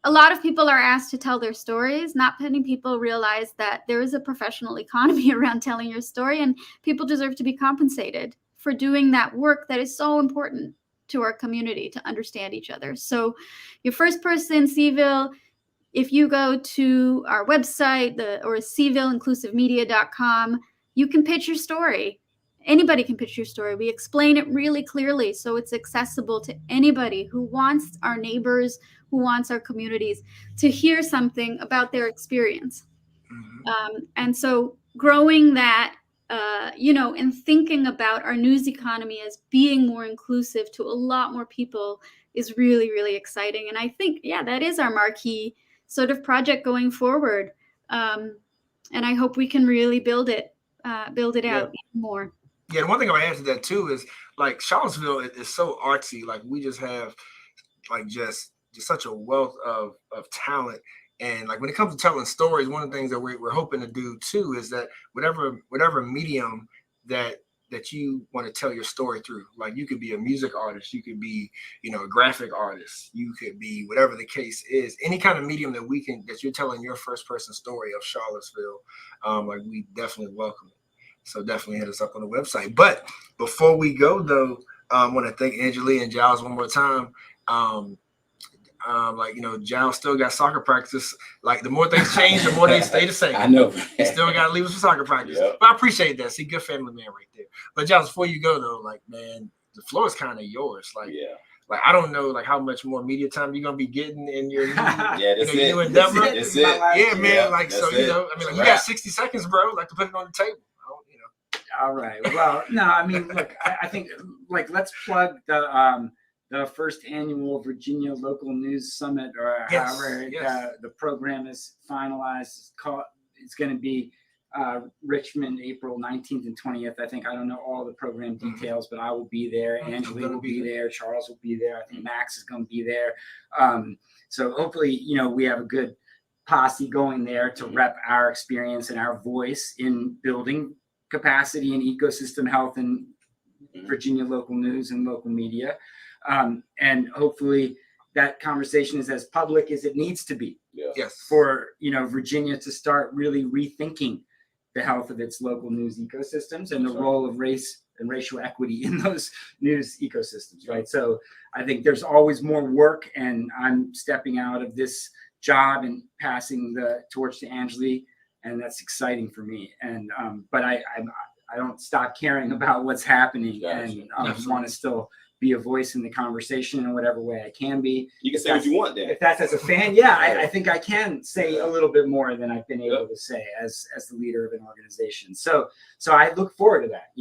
a lot of people are asked to tell their stories. Not many people realize that there is a professional economy around telling your story, and people deserve to be compensated for doing that work that is so important to our community to understand each other. So your first person, Seville, if you go to our website or sevilleinclusivemedia.com, you can pitch your story. Anybody can pitch your story. We explain it really clearly so it's accessible to anybody who wants our neighbors, who wants our communities to hear something about their experience. And so growing that, and thinking about our news economy as being more inclusive to a lot more people is really, really exciting. And I think, that is our marquee sort of project going forward. And I hope we can really build it out even more. Yeah, and one thing I would add to that too is Charlottesville is so artsy. We just have just such a wealth of talent. And when it comes to telling stories, one of the things that we're hoping to do too is that whatever medium that you want to tell your story through, you could be a music artist, you could be, a graphic artist, you could be whatever the case is, any kind of medium that you're telling your first person story of Charlottesville, we definitely welcome it. So definitely hit us up on the website. But before we go though, I want to thank Angelie and Giles one more time. Giles still got soccer practice. The more things change, the more they stay the same. I know. He still got to leave us for soccer practice. Yep. But I appreciate that. See, good family man right there. But Giles, before you go though, man, the floor is kind of yours. I don't know how much more media time you're gonna be getting in your new endeavor. That's it. Yeah, man. You got 60 seconds, bro. To put it on the table. All right. Well, no, I mean, look, I think let's plug the first annual Virginia Local News Summit, or however the program is finalized. It's going to be Richmond, April 19th and 20th. I think I don't know all the program details, but I will be there. Angela will be there. Charles will be there. I think Max is going to be there. So hopefully, we have a good posse going there to rep our experience and our voice in building capacity and ecosystem health in Virginia local news and local media. And hopefully that conversation is as public as it needs to be. Yes. For, Virginia to start really rethinking the health of its local news ecosystems and the role of race and racial equity in those news ecosystems, right? So I think there's always more work, and I'm stepping out of this job and passing the torch to Angeli, and that's exciting for me. And but I don't stop caring about what's happening, and want to still be a voice in the conversation in whatever way I can be. You can say what you want, Dan. If that's as a fan, I think I can say a little bit more than I've been able to say as the leader of an organization. So I look forward to that.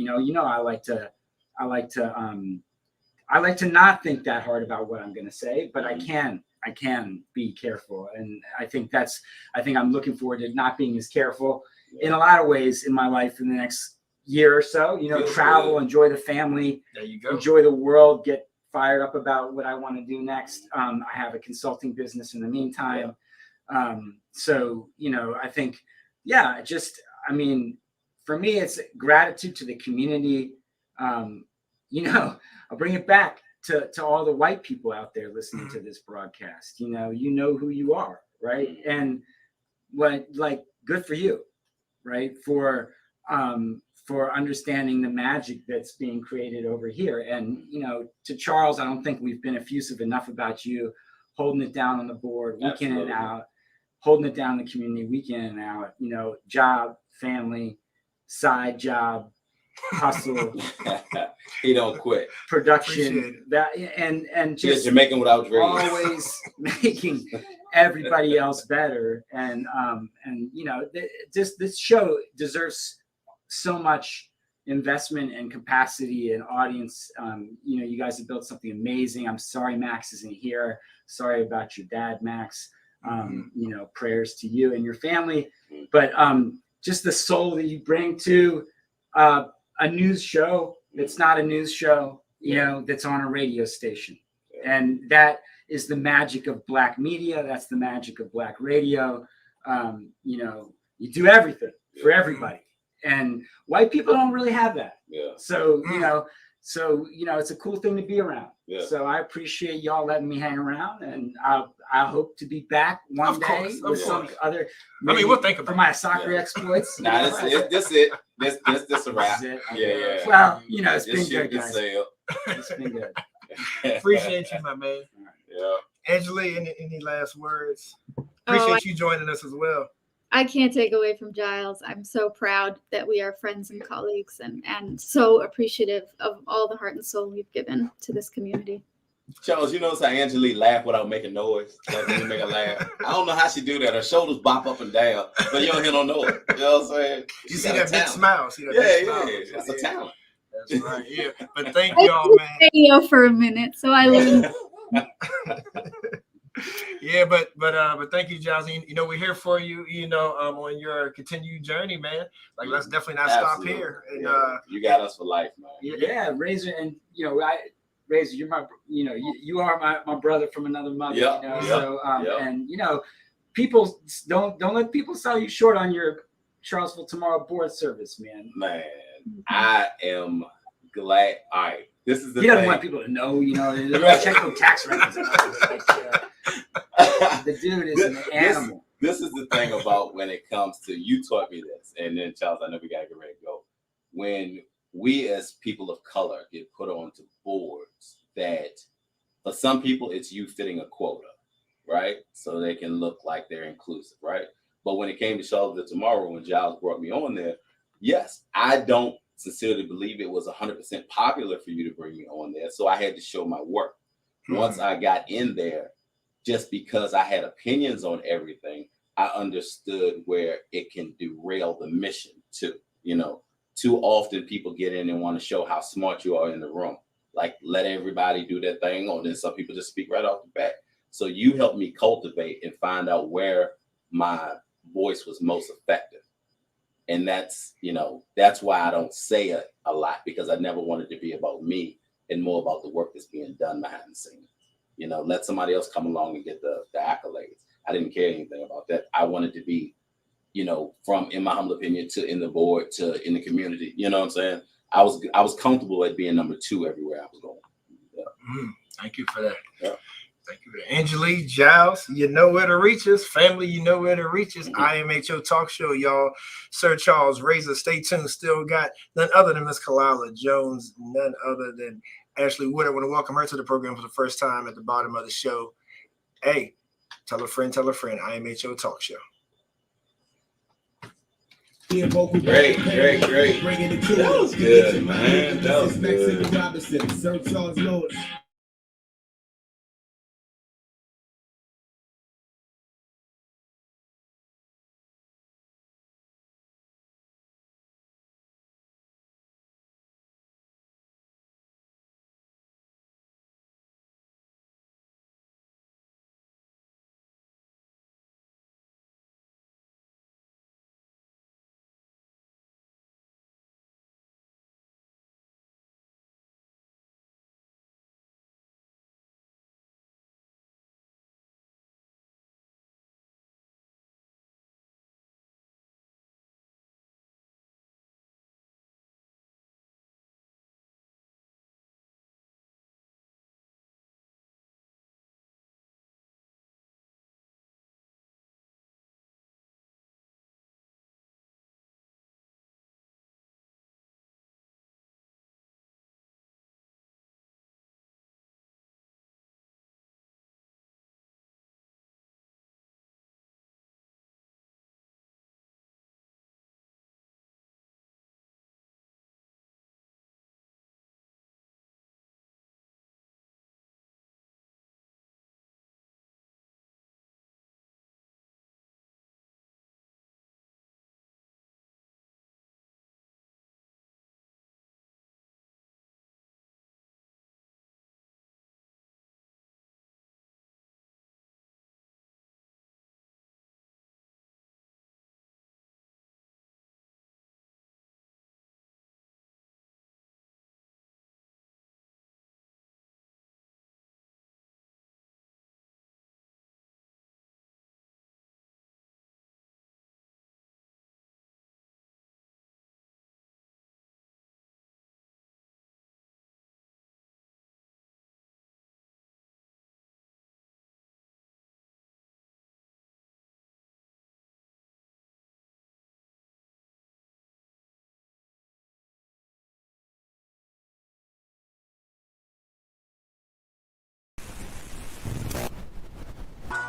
I like to not think that hard about what I'm going to say, but I can be careful. And I think I'm looking forward to not being as careful in a lot of ways in my life in the next year or so, travel, enjoy the family, there you go, enjoy the world, get fired up about what I want to do next. I have a consulting business in the meantime. So, I think, for me, it's gratitude to the community. I'll bring it back to all the white people out there listening to this broadcast. You know who you are, right? And good for you, right? For understanding the magic that's being created over here. And, to Charles, I don't think we've been effusive enough about you holding it down on the board week in and out, holding it down in the community week in and out, job, family, side job, hustle. He don't quit. Production, that and just Jamaican without dreams. Always making everybody else better. And this show deserves so much investment and capacity and audience. You guys have built something amazing. I'm sorry Max isn't here. Sorry about your dad, Max. Prayers to you and your family. But just the soul that you bring to a news show that's not a news show, that's on a radio station. And that is the magic of Black media. That's the magic of Black radio. You do everything for everybody. And white people don't really have that. So, it's a cool thing to be around. So I appreciate y'all letting me hang around, and I hope to be back one day with some other. We'll think about for my soccer exploits. Nah, this it. This a wrap. Yeah. Well, it's been good, guys. It's been good. Appreciate you, my man. Yeah. Angeli, any last words? Appreciate you joining us as well. I can't take away from Giles. I'm so proud that we are friends and colleagues, and so appreciative of all the heart and soul you've given to this community. Charles, you notice how Angeli laugh without making noise? Like when you make her laugh. I don't know how she do that. Her shoulders bop up and down, but you don't hear no noise. You know what I'm saying? You see that big smile. That's a talent. That's right. Yeah. But thank y'all, man. Radio for a minute, so I learned. Yeah, but thank you, Giles. We're here for you. On your continued journey, man. Let's definitely not stop here. And you got us for life, man. Yeah, Razor, and Razor, you're my, you are my brother from another mother. So and people don't let people sell you short on your Charlottesville Tomorrow board service, man. Man, I am glad. All right, this is the. He doesn't want people to know, check the tax records. The dude is an animal. This is the thing about when it comes to, you taught me this, and then Charles, I know we gotta get ready to go. When we as people of color get put onto boards, that for some people it's you fitting a quota, right? So they can look like they're inclusive, right? But when it came to Charlottesville Tomorrow, when Giles brought me on there, yes, I don't sincerely believe it was 100% popular for you to bring me on there. So I had to show my work. Once I got in there, just because I had opinions on everything, I understood where it can derail the mission too. Too often people get in and want to show how smart you are in the room. Like, let everybody do their thing, or then some people just speak right off the bat. So you helped me cultivate and find out where my voice was most effective. And that's, that's why I don't say it a lot, because I never wanted to be about me and more about the work that's being done behind the scenes. Let somebody else come along and get the accolades. I didn't care anything about that. I wanted to be, from, in my humble opinion, to in the board, to in the community. You know what I'm saying? I was comfortable at being number 2 everywhere I was going. Yeah. Thank you for that. Yeah. Thank you for that. Angelique, Giles, you know where to reach us. Family, you know where to reach us. IMHO Talk Show, y'all. Sir Charles Razor, stay tuned. Still got none other than Miss Khalilah Jones, none other than Ashley Woodard. I want to welcome her to the program for the first time at the bottom of the show. Hey, tell a friend, IMHO Talk Show. Great. That was good, man. That was good. Robinson, Sir Charles Lewis.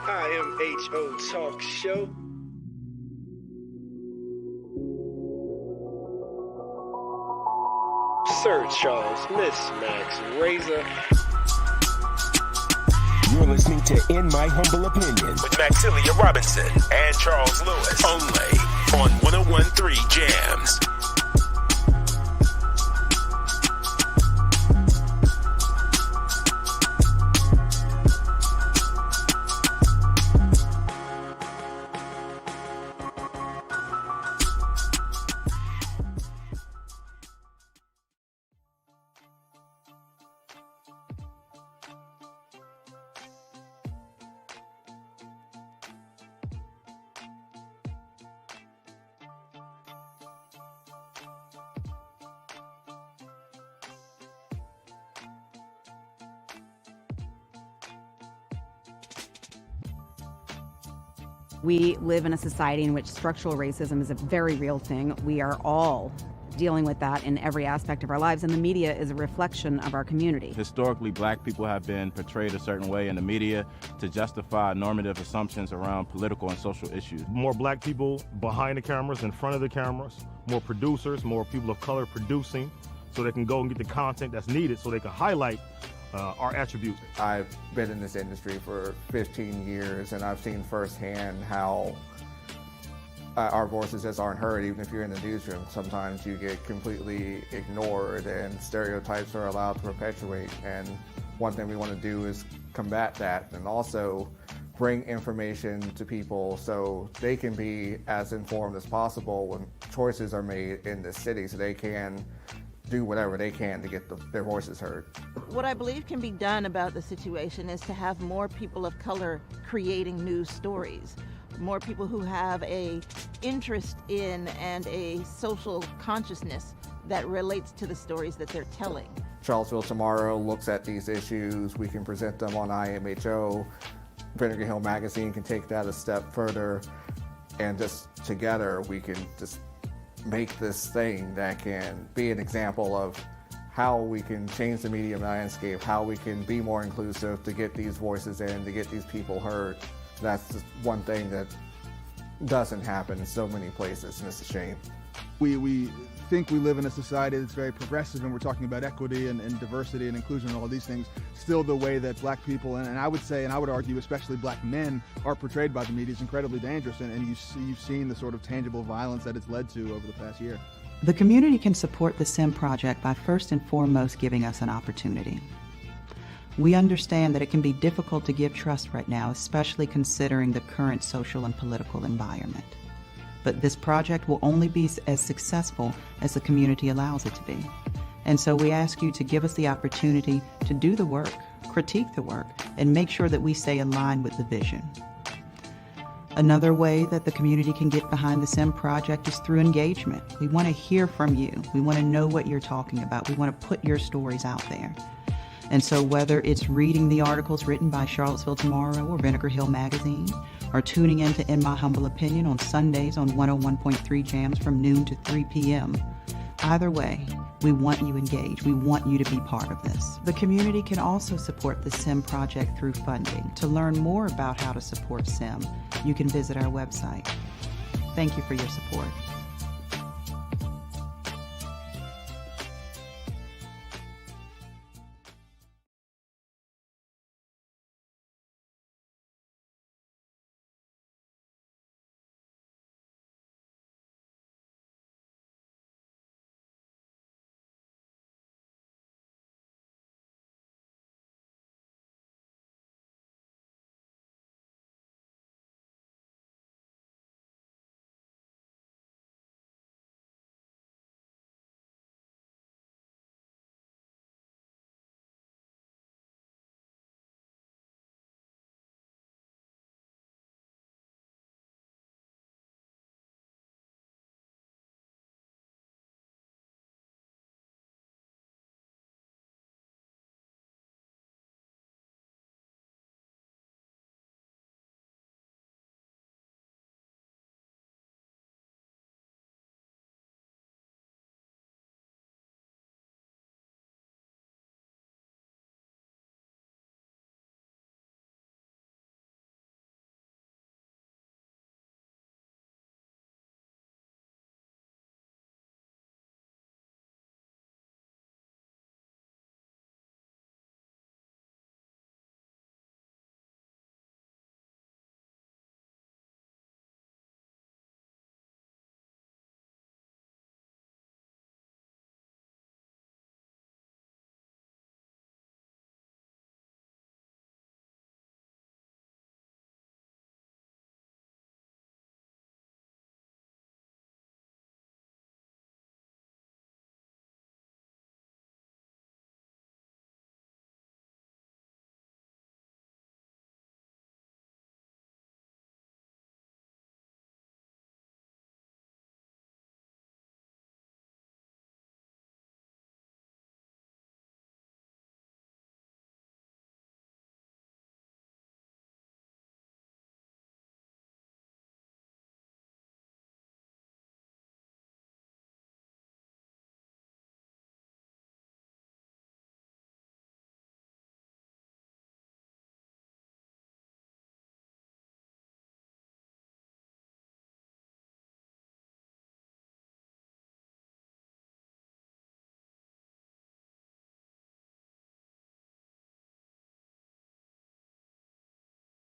IMHO Talk Show. Sir Charles, Miss Max Razor. You're listening to In My Humble Opinion with Maxilia Robinson and Charles Lewis, only on 101.3 Jams. We live in a society in which structural racism is a very real thing. We are all dealing with that in every aspect of our lives, and the media is a reflection of our community. Historically, black people have been portrayed a certain way in the media to justify normative assumptions around political and social issues. More black people behind the cameras, in front of the cameras, more producers, more people of color producing, so they can go and get the content that's needed so they can highlight our attributes. I've been in this industry for 15 years, and I've seen firsthand how our voices just aren't heard. Even if you're in the newsroom, sometimes you get completely ignored and stereotypes are allowed to perpetuate. And one thing we want to do is combat that, and also bring information to people so they can be as informed as possible when choices are made in the city, so they can do whatever they can to get their voices heard. What I believe can be done about the situation is to have more people of color creating news stories, more people who have a interest in and a social consciousness that relates to the stories that they're telling. Charlottesville Tomorrow looks at these issues. We can present them on IMHO. Vinegar Hill Magazine can take that a step further, and just together we can just make this thing that can be an example of how we can change the media landscape, how we can be more inclusive to get these voices in, to get these people heard. That's just one thing that doesn't happen in so many places, and it's a shame. We think we live in a society that's very progressive, and we're talking about equity and diversity and inclusion and all of these things. Still, the way that black people, and I would say, and I would argue especially black men, are portrayed by the media is incredibly dangerous, and you've seen the sort of tangible violence that it's led to over the past year. The community can support the SIM project by first and foremost giving us an opportunity. We understand that it can be difficult to give trust right now, especially considering the current social and political environment. But this project will only be as successful as the community allows it to be. And so we ask you to give us the opportunity to do the work, critique the work, and make sure that we stay in line with the vision. Another way that the community can get behind the SIM project is through engagement. We want to hear from you. We want to know what you're talking about. We want to put your stories out there. And so whether it's reading the articles written by Charlottesville Tomorrow or Vinegar Hill Magazine, or tuning in to In My Humble Opinion on Sundays on 101.3 Jams from noon to 3 p.m., either way, we want you engaged. We want you to be part of this. The community can also support the SIM project through funding. To learn more about how to support SIM, you can visit our website. Thank you for your support.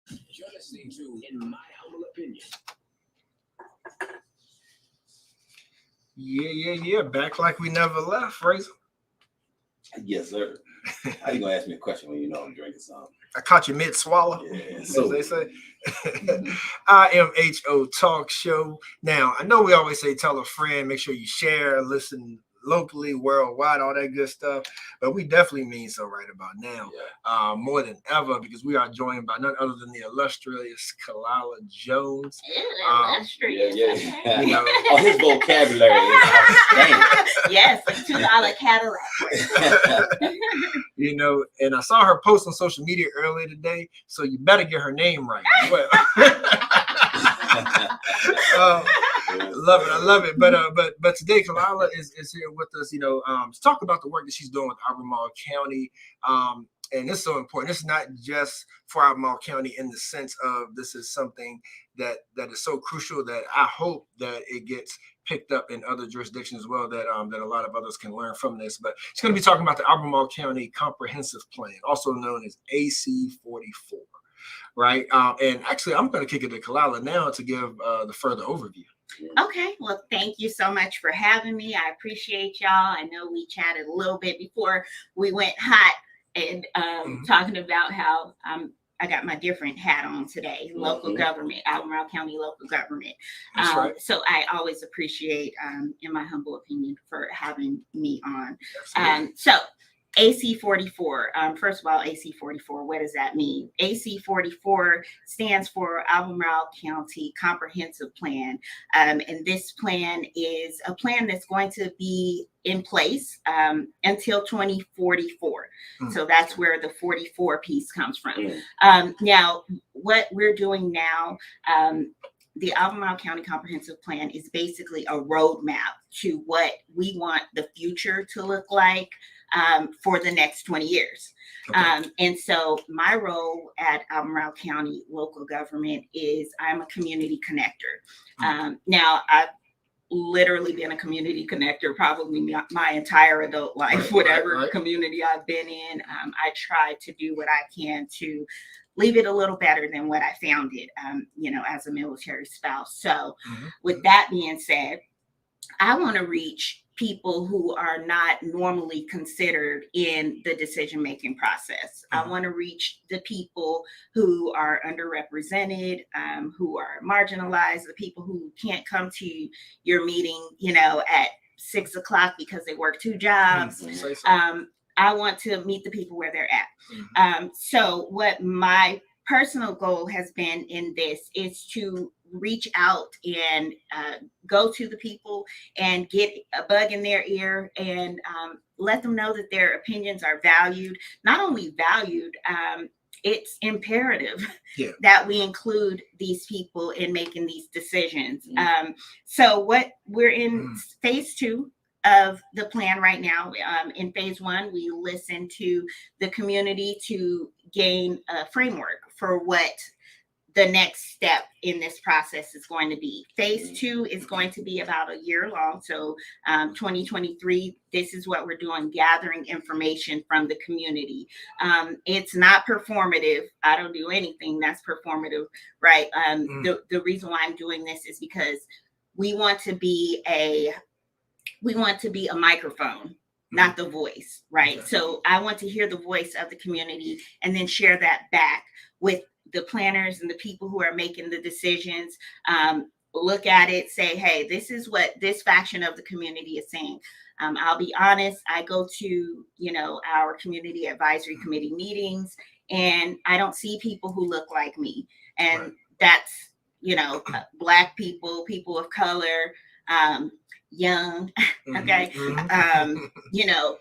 You're listening to In My Humble Opinion. Yeah. Back like we never left, Razor. Yes, sir. How you gonna ask me a question when you know I'm drinking something? I caught you mid swallow. Yeah, So they say. IMHO Talk Show. Now, I know we always say tell a friend, make sure you share, listen locally, worldwide, all that good stuff. But we definitely mean so right about now, more than ever, because we are joined by none other than the illustrious Khalilah Jones. Illustrious. Yeah. You know, Oh, his vocabulary is outstanding. Yes, a $2 Cadillac. You know, and I saw her post on social media earlier today, so you better get her name right as well. I love it. But today Khalilah is here with us, you know, to talk about the work that she's doing with Albemarle County. And it's so important. It's not just for Albemarle County in the sense of this is something that is so crucial that I hope that it gets picked up in other jurisdictions as well, that a lot of others can learn from this. But she's going to be talking about the Albemarle County Comprehensive Plan, also known as AC44. Right. And actually, I'm going to kick it to Khalilah now to give the further overview. Okay. Well, thank you so much for having me. I appreciate y'all. I know we chatted a little bit before we went hot and talking about how I got my different hat on today, local government, Albemarle County local government. That's right. So I always appreciate, in my humble opinion, for having me on. So AC44, first of all, AC44, what does that mean? AC44 stands for Albemarle County Comprehensive Plan. And this plan is a plan that's going to be in place until 2044. So that's where the 44 piece comes from. Now, what we're doing now, the Albemarle County Comprehensive Plan is basically a roadmap to what we want the future to look like for the next 20 years. And so my role at Albemarle County local government is I'm a community connector. Now, I've literally been a community connector probably my entire adult life, whatever community I've been in. I try to do what I can to leave it a little better than what I found it, you know, as a military spouse. So with that being said, I want to reach people who are not normally considered in the decision-making process. I want to reach the people who are underrepresented, who are marginalized, the people who can't come to your meeting, you know, at 6 o'clock because they work 2 jobs. I want to meet the people where they're at. So what my personal goal has been in this is to reach out and go to the people and get a bug in their ear and let them know that their opinions are valued. Not only valued, it's imperative that we include these people in making these decisions. So what we're in phase 2 of the plan right now. In phase 1, we listen to the community to gain a framework for what the next step in this process is going to be. Phase 2 is going to be about a year long. So 2023, this is what we're doing, gathering information from the community. It's not performative. I don't do anything that's performative, right? The reason why I'm doing this is because we want to be a microphone, not the voice, right? So I want to hear the voice of the community and then share that back with the planners and the people who are making the decisions. Look at it, say, hey, this is what this faction of the community is saying. I'll be honest, I go to, you know, our community advisory committee meetings and I don't see people who look like me. And that's, you know, Black people, people of color, young, okay, you know,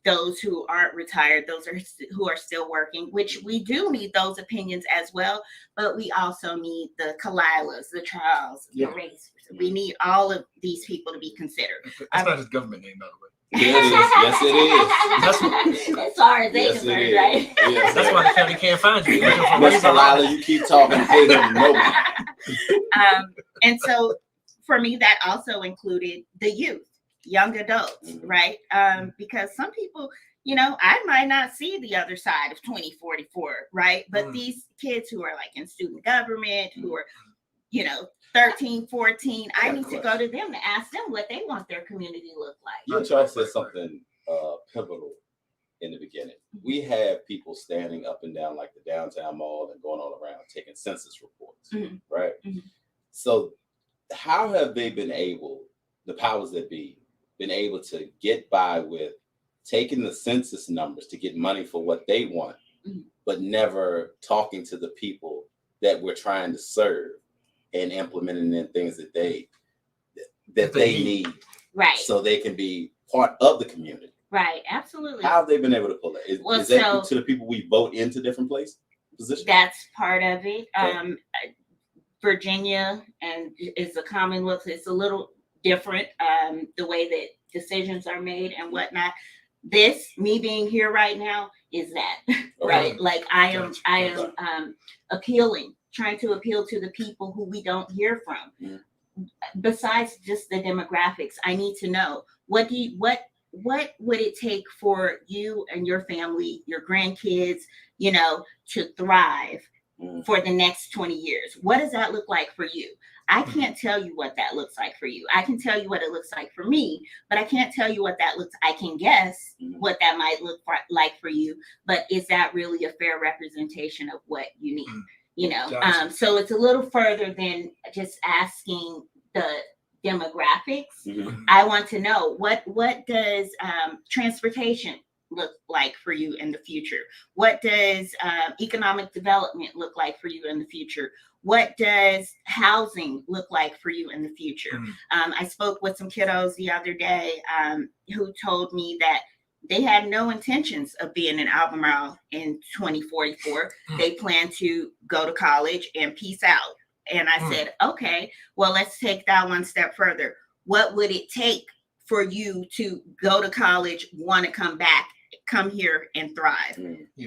those who aren't retired, those who are still working, which we do need those opinions as well, but we also need the Khalilahs, the Charles, the race. We need all of these people to be considered. That's not his government name, by the way. Yeah, it is. Yes, it is. As far as they're concerned, right? Yes, that's why the county can't find you. Miss Khalilah, you keep talking, they don't know me. And so for me, that also included the youth, young adults, right? Because some people, you know, I might not see the other side of 2044, right? But these kids who are like in student government, who are, you know, 13, 14, I need to go to them to ask them what they want their community to look like. You Charles said something pivotal in the beginning. We have people standing up and down like the downtown mall and going all around taking census reports, right? So how have they been able, the powers that be, been able to get by with taking the census numbers to get money for what they want, but never talking to the people that we're trying to serve and implementing in things that they need, right? So they can be part of the community. Right, absolutely. How have they been able to pull it? Is that to the people we vote into different positions? That's part of it. Virginia and is a Commonwealth. It's a little different, the way that decisions are made and whatnot. Me being here right now is that, right? Like I am trying to appeal to the people who we don't hear from. Besides just the demographics, I need to know what would it take for you and your family, your grandkids, to thrive for the next 20 years? What does that look like for you? I can't tell you what that looks like for you. I can tell you what it looks like for me, but I can't tell you what that looks. I can guess what that might look like for you, but is that really a fair representation of what you need? Gotcha. So it's a little further than just asking the demographics. I want to know what does transportation look like for you in the future? What does economic development look like for you in the future? What does housing look like for you in the future? I spoke with some kiddos the other day who told me that they had no intentions of being in Albemarle in 2044. They plan to go to college and peace out. And I said, okay, well, let's take that one step further. What would it take for you to go to college, want to come back, come here and thrive,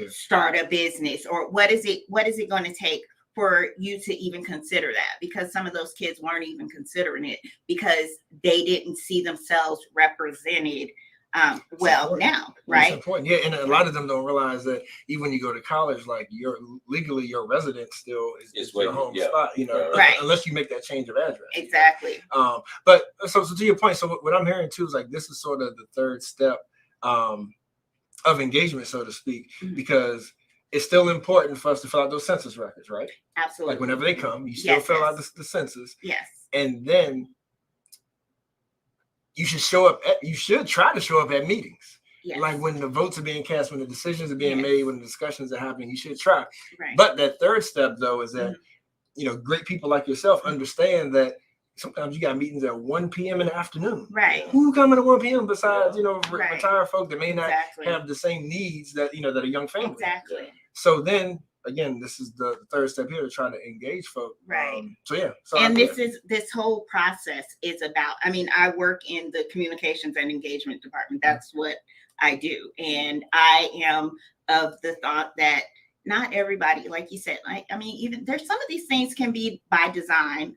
start a business? Or what is it going to take for you to even consider that? Because some of those kids weren't even considering it because they didn't see themselves represented now, right? It's important. Yeah, and a lot of them don't realize that even when you go to college, like your residence still is your home spot, right? Unless you make that change of address. Exactly. But so to your point, so what I'm hearing too is like this is sort of the third step of engagement, so to speak, because it's still important for us to fill out those census records, right? Absolutely. Like whenever they come, you still fill out the census. Yes. And then you should try to show up at meetings. Yes. Like when the votes are being cast, when the decisions are being made, when the discussions are happening, you should try. Right. But that third step though is that, great people like yourself understand that sometimes you got meetings at 1 p.m. in the afternoon. Right. Who coming at 1 p.m. besides, retired folk that may not have the same needs that, that a young family. Exactly. So then again, this is the third step here to try to engage folk. Right. This whole process is about, I work in the communications and engagement department. That's what I do. And I am of the thought that not everybody, like you said, even there's some of these things can be by design.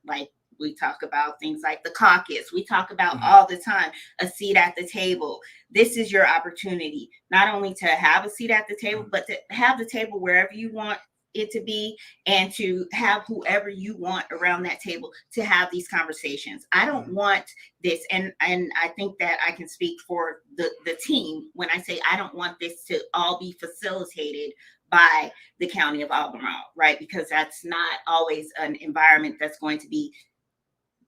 Like we talk about things like the caucus. We talk about all the time, a seat at the table. This is your opportunity, not only to have a seat at the table, but to have the table wherever you want it to be and to have whoever you want around that table to have these conversations. I don't want this. And I think that I can speak for the team when I say I don't want this to all be facilitated by the county of Albemarle, right? Because that's not always an environment that's going to be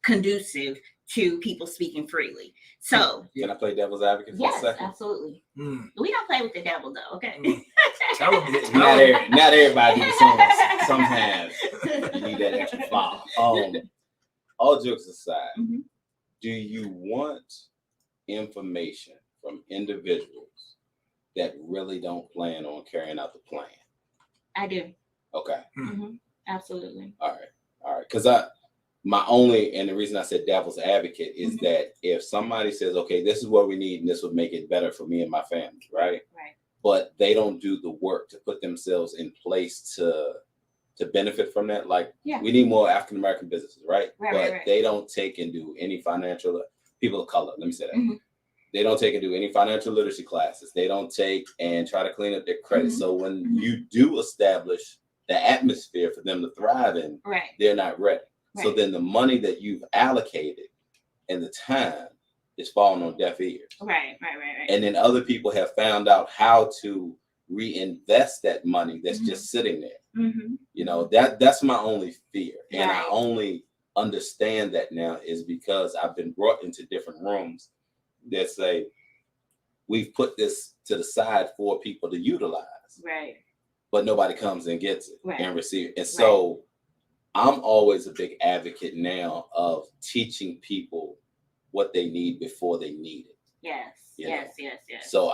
conducive to people speaking freely. So can I play devil's advocate for a second? Absolutely. We don't play with the devil though, okay? Not everybody do the same. Sometimes you need that extra file. All jokes aside, do you want information from individuals that really don't plan on carrying out the plan? I do. Okay. Absolutely. All right. Because the reason I said devil's advocate is that if somebody says, okay, this is what we need and this would make it better for me and my family, right? Right. But they don't do the work to put themselves in place to benefit from that. Like we need more African American businesses, right? But they don't take and do any financial, people of color, let me say that. They don't take and do any financial literacy classes. They don't take and try to clean up their credit. So when you do establish the atmosphere for them to thrive in, they're not ready. So then the money that you've allocated and the time is falling on deaf ears. Right. And then other people have found out how to reinvest that money that's just sitting there. You know, that's my only fear. And I only understand that now is because I've been brought into different rooms that say, we've put this to the side for people to utilize. Right. But nobody comes and gets it Right. and receives it. And so I'm always a big advocate now of teaching people what they need before they need it. Yes. You know? Yes. So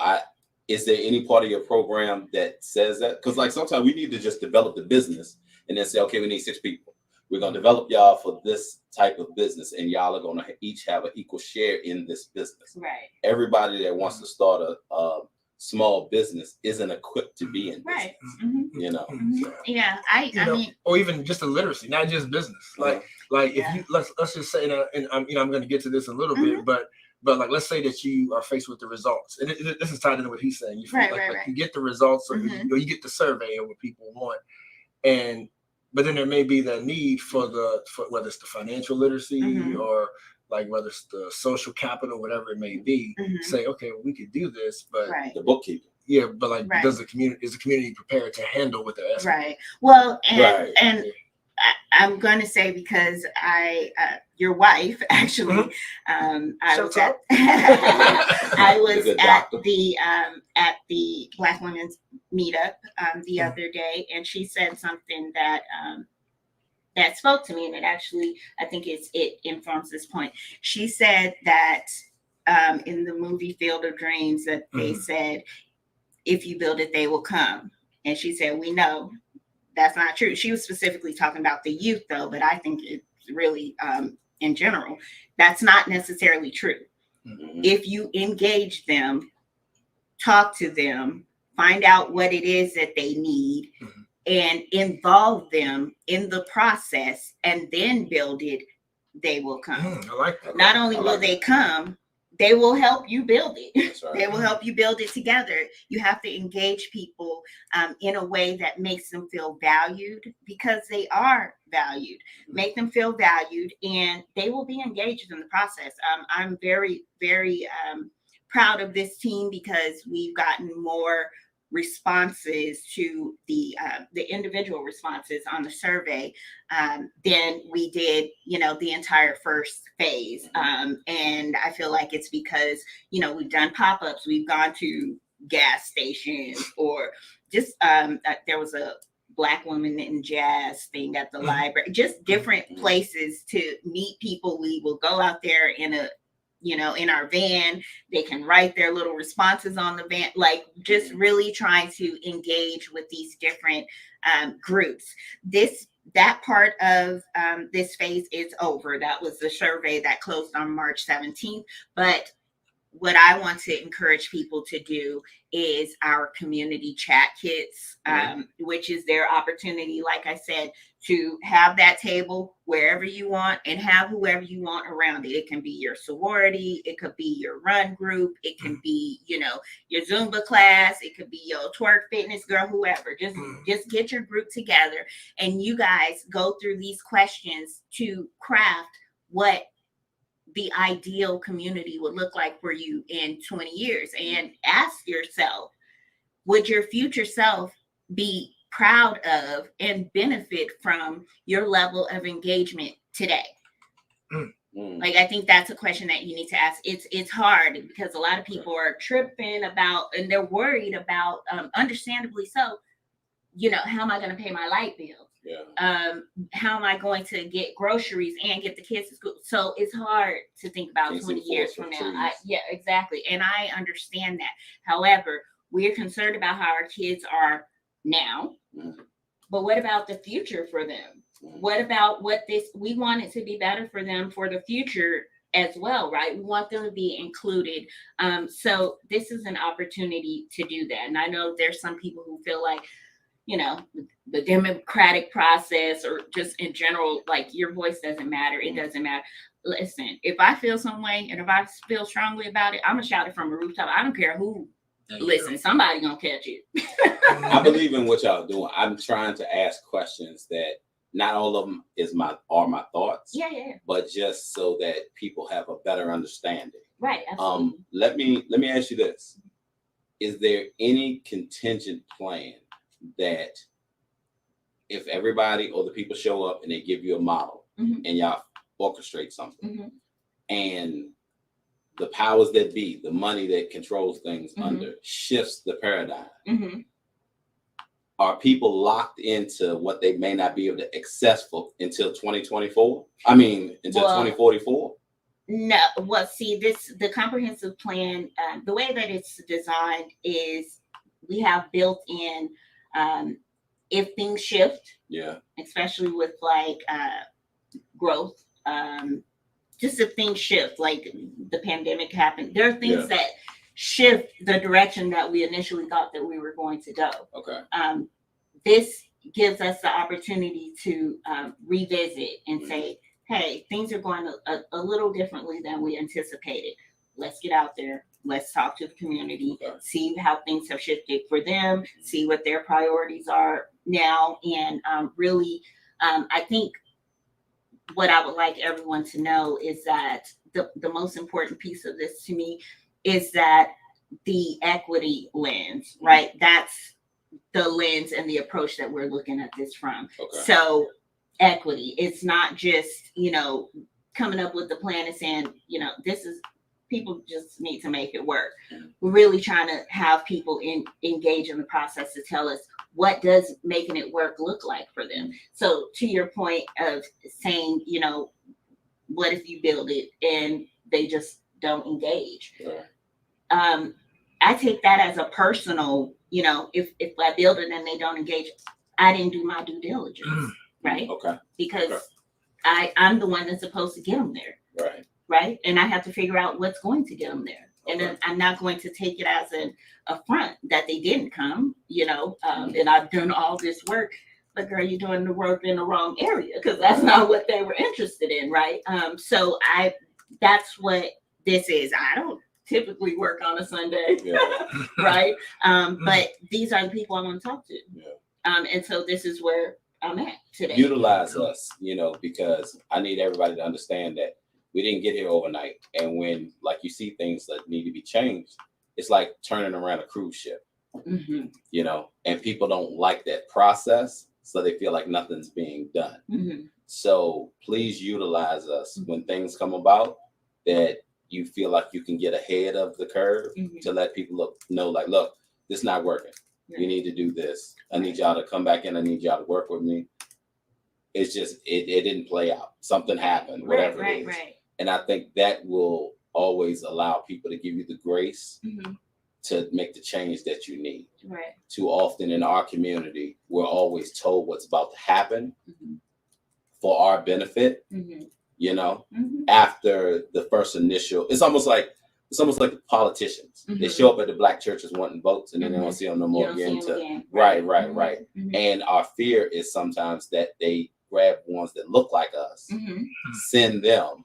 is there any part of your program that says that? Because like sometimes we need to just develop the business and then say, okay, we need 6 people. We're going to develop y'all for this type of business, and y'all are going to each have an equal share in this business. Right. Everybody that wants to start a small business isn't equipped to be in business. Right. You know. Yeah, I mean, or even just the literacy, not just business. Like if you let's just say, and I'm going to get to this a little bit, but like let's say that you are faced with the results, and this is tied into what he's saying. You feel like you get the results, or you get the survey of what people want, but then there may be the need for whether it's the financial literacy or like whether it's the social capital, whatever it may be. Say, okay, well, we could do this, but the bookkeeping. Yeah, but like, is the community prepared to handle what they're asking? Right. Well, and I'm going to say, because your wife actually, I was at the Black Women's Meetup the other day, and she said something that spoke to me, and it actually, I think it informs this point. She said that in the movie Field of Dreams that they said, if you build it, they will come. And she said, we know that's not true. She was specifically talking about the youth, though, but I think it's really, in general, that's not necessarily true. If you engage them, talk to them, find out what it is that they need, and involve them in the process, and then build it, they will come. I like that. Not only will they come, they will help you build it. They will help you build it together. You have to engage people in a way that makes them feel valued, because they are valued. Make them feel valued, and they will be engaged in the process. I'm very, very proud of this team, because we've gotten more responses to the individual responses on the survey than we did, the entire first phase. And I feel like it's because, we've done pop-ups, we've gone to gas stations, or just there was a Black woman in jazz thing at the library, just different places to meet people. We will go out there in our van. They can write their little responses on the van, like just really trying to engage with these different groups. That part of this phase is over. That was the survey that closed on March 17th. But what I want to encourage people to do is our community chat kits, which is their opportunity, like I said, to have that table wherever you want and have whoever you want around it. It can be your sorority, it could be your run group, it can be, your Zumba class, it could be your twerk fitness girl, whoever. Just get your group together, and you guys go through these questions to craft what the ideal community would look like for you in 20 years. And ask yourself, would your future self be proud of and benefit from your level of engagement today? Like, I think that's a question that you need to ask. It's hard, because a lot of people are tripping about, and they're worried about, understandably so, how am I going to pay my light bill? How am I going to get groceries and get the kids to school? So it's hard to think about 20 years from now. Exactly. And I understand that. However, we're concerned about how our kids are now, but what about the future for them? What about we want it to be better for them for the future as well, right? We want them to be included. So this is an opportunity to do that. And I know there's some people who feel like, the democratic process, or just in general, like, your voice doesn't matter. It doesn't matter. Listen, if I feel some way and if I feel strongly about it, I'm gonna shout it from a rooftop. I don't care who. Listen, somebody gonna catch it. I believe in what y'all doing. I'm trying to ask questions that not all of them are my thoughts. Yeah. But just so that people have a better understanding. Right. Absolutely. Let me ask you this: is there any contingent plan that if everybody or the people show up and they give you a model and y'all orchestrate something and the powers that be, the money that controls things under shifts the paradigm, are people locked into what they may not be able to access for until 2024? I mean, until 2044? No, well, see, the comprehensive plan, the way that it's designed is we have built in, if things shift, especially with like growth, just if things shift, like the pandemic happened, there are things that shift the direction that we initially thought that we were going to go. Okay. This gives us the opportunity to revisit and say, hey, things are going a little differently than we anticipated. Let's get out there. Let's talk to the community, see how things have shifted for them, see what their priorities are now. And really, I think what I would like everyone to know is that the most important piece of this to me is that the equity lens, right? That's the lens and the approach that we're looking at this from. Okay. So equity, it's not just, coming up with the plan and saying, this is, people just need to make it work. We're really trying to have people engage in the process to tell us what does making it work look like for them. So to your point of saying, what if you build it and they just don't engage? I take that as a personal, if I build it and they don't engage, I didn't do my due diligence, right? Okay. Because I'm the one that's supposed to get them there. Right. Right. And I have to figure out what's going to get them there. And then I'm not going to take it as an affront that they didn't come, and I've done all this work, but girl, you're doing the work in the wrong area because that's not what they were interested in. Right. So that's what this is. I don't typically work on a Sunday. Right. But these are the people I want to talk to. And so this is where I'm at today. Utilize us, because I need everybody to understand that we didn't get here overnight. And when you see things that need to be changed, it's like turning around a cruise ship, and people don't like that process. So they feel like nothing's being done. So please utilize us when things come about that you feel like you can get ahead of the curve to let people know, look, this is not working. You need to do this. I need y'all to come back in. I need y'all to work with me. It's just, it didn't play out. Something happened, whatever it is. Right. And I think that will always allow people to give you the grace to make the change that you need. Right. Too often in our community, we're always told what's about to happen for our benefit, after the first initial, it's almost like politicians. They show up at the black churches wanting votes and then they don't see them no more again. Right. And our fear is sometimes that they grab ones that look like us, send them,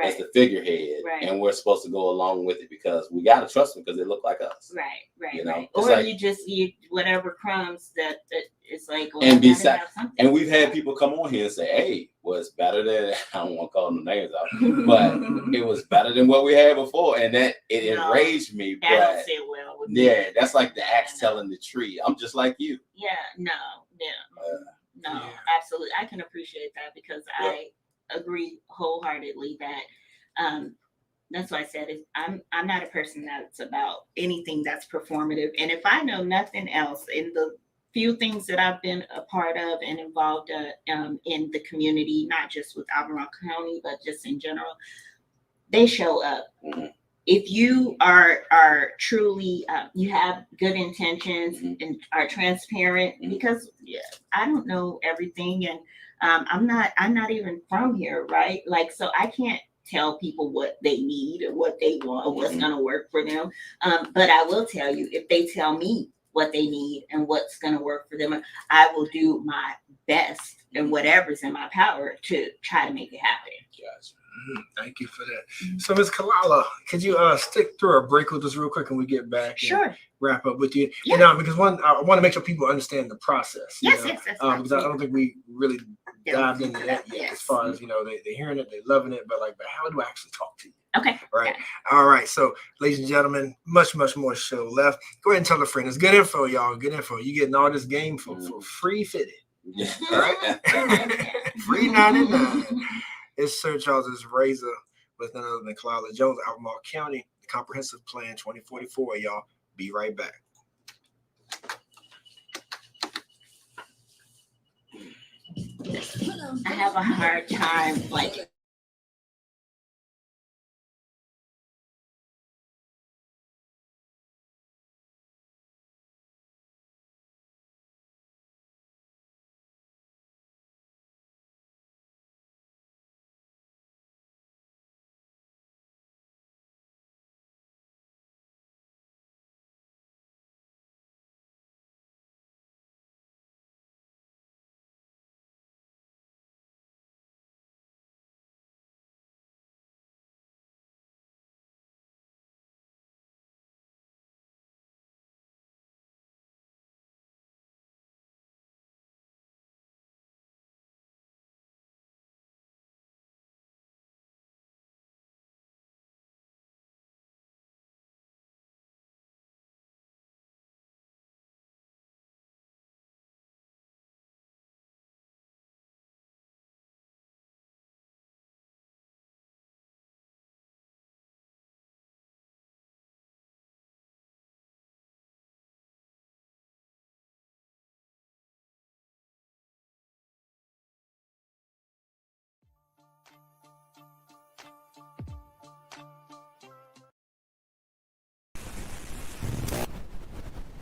as the figurehead, and we're supposed to go along with it because we got to trust them because they look like us. Right. Or you just eat whatever crumbs that it's like, well, and be sad. And we've had people come on here and say, hey, it's better than, I don't want to call them names out, but it was better than what we had before. And that it enraged me. That don't sit well with me. Yeah, that's like the axe telling the tree, I'm just like you. Yeah, no, absolutely. I can appreciate that because I agree wholeheartedly that that's why I said I'm not a person that's about anything that's performative. And if I know nothing else, in the few things that I've been a part of and involved in the community, not just with Albemarle County, but just in general, they show up. If you are truly, you have good intentions and are transparent, because I don't know everything, and I'm not even from here, right? So I can't tell people what they need or what they want or what's going to work for them. But I will tell you, if they tell me what they need and what's going to work for them, I will do my best and whatever's in my power to try to make it happen. Gotcha. Thank you for that. So, Ms. Khalilah, could you stick through a break with us real quick and we get back? Sure. Wrap up with you. Yeah. Because I want to make sure people understand the process. Yes. Because I don't think we really dived into that yet. As far as they're hearing it, they're loving it, but how do I actually talk to you? Okay. Right. All right. So, ladies and gentlemen, much more show left. Go ahead and tell a friend. It's good info, y'all. Good info. You getting all this game for free fitted. Yeah. All right. Free 99. It's Sir Charles's razor with none other than Khalilah Jones, Albemarle County, the Comprehensive Plan 2044. Y'all be right back. I have a hard time, like.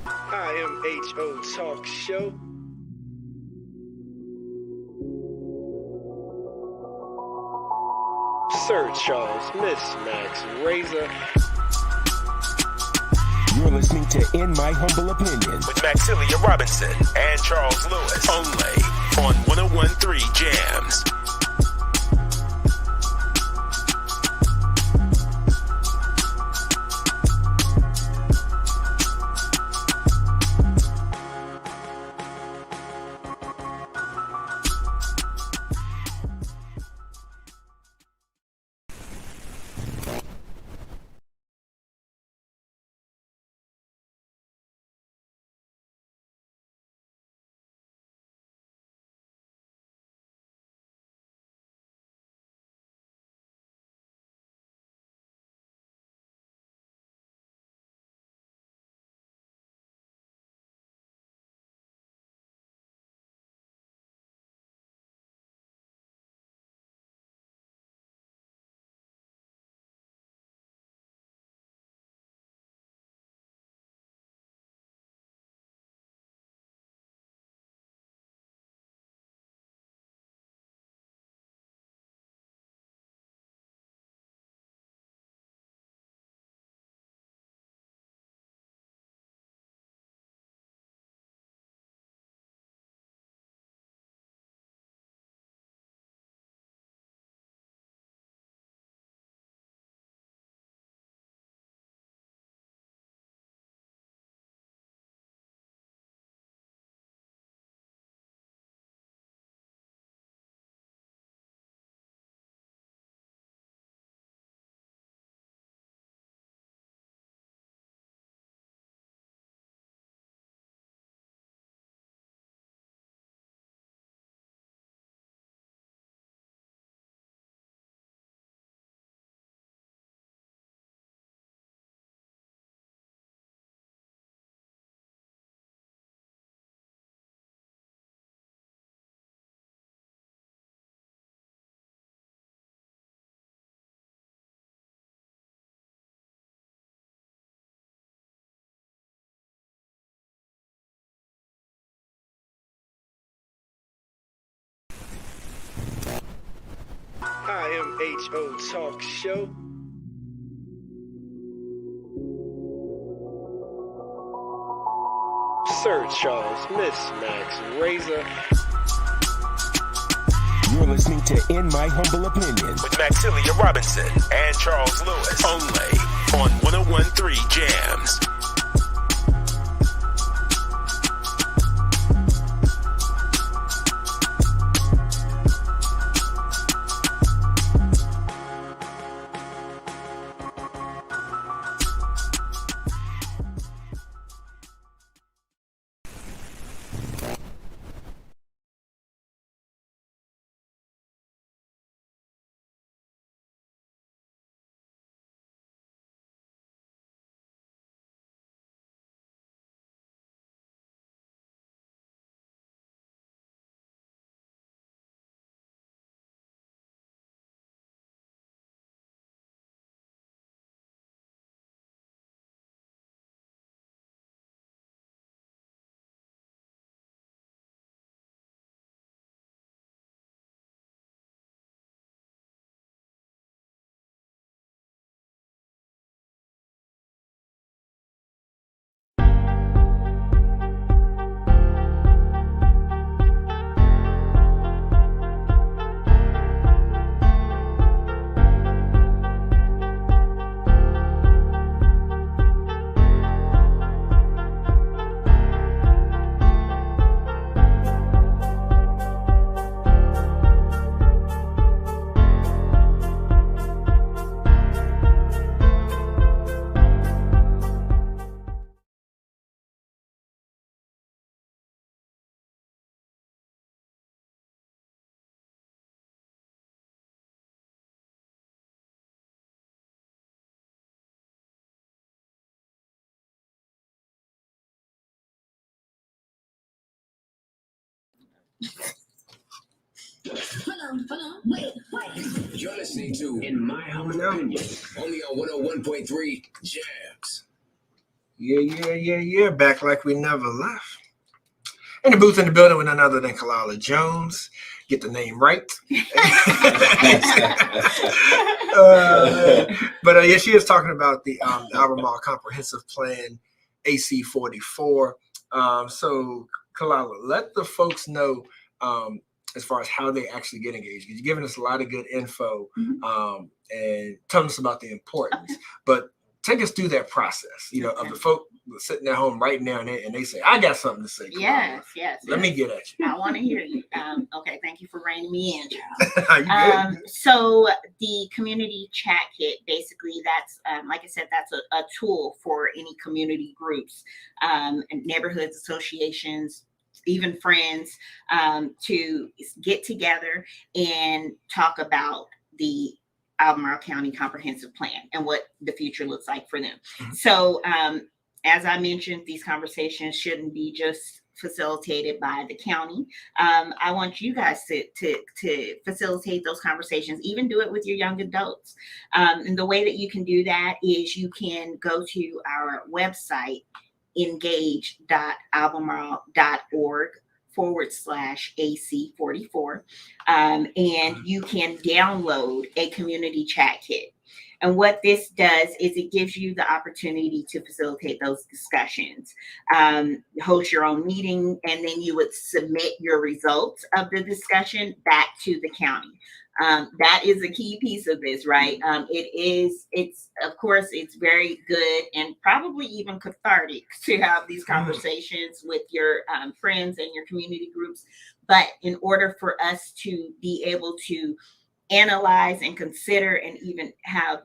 IMHO Talk Show. Sir Charles, Miss Max Razor. You're listening to In My Humble Opinion with Maxilia Robinson and Charles Lewis, only on 101.3 Jams. IMHO Talk Show. Sir Charles, Miss Max Razor. You're listening to In My Humble Opinion with Maxilia Robinson and Charles Lewis, only on 101.3 Jams. You're listening to In My Humble Opinion, only on 101.3 Jams. Yeah. Back like we never left. In the booth in the building with none other than Khalilah Jones. Get the name right. Yeah, she is talking about the Albemarle Comprehensive Plan, AC 44. So, Khalilah, let the folks know as far as how they actually get engaged. You're giving us a lot of good info and telling us about the importance. But take us through that process, of the folk sitting at home right now and they say, I got something to say. Yes. Let me get at you. I want to hear you. Okay, thank you for reining me in, Charles. So the community chat kit, basically that's, like I said, that's a tool for any community groups, and neighborhoods, associations, even friends, to get together and talk about the Albemarle County Comprehensive Plan and what the future looks like for them. So, as I mentioned, these conversations shouldn't be just facilitated by the county. I want you guys to facilitate those conversations, even do it with your young adults. And the way that you can do that is you can go to our website, engage.albemarle.org/AC44. And you can download a community chat kit. And what this does is it gives you the opportunity to facilitate those discussions, host your own meeting, and then you would submit your results of the discussion back to the county. That is a key piece of this, right? It's of course, it's very good and probably even cathartic to have these conversations with your friends and your community groups. But in order for us to be able to analyze and consider and even have,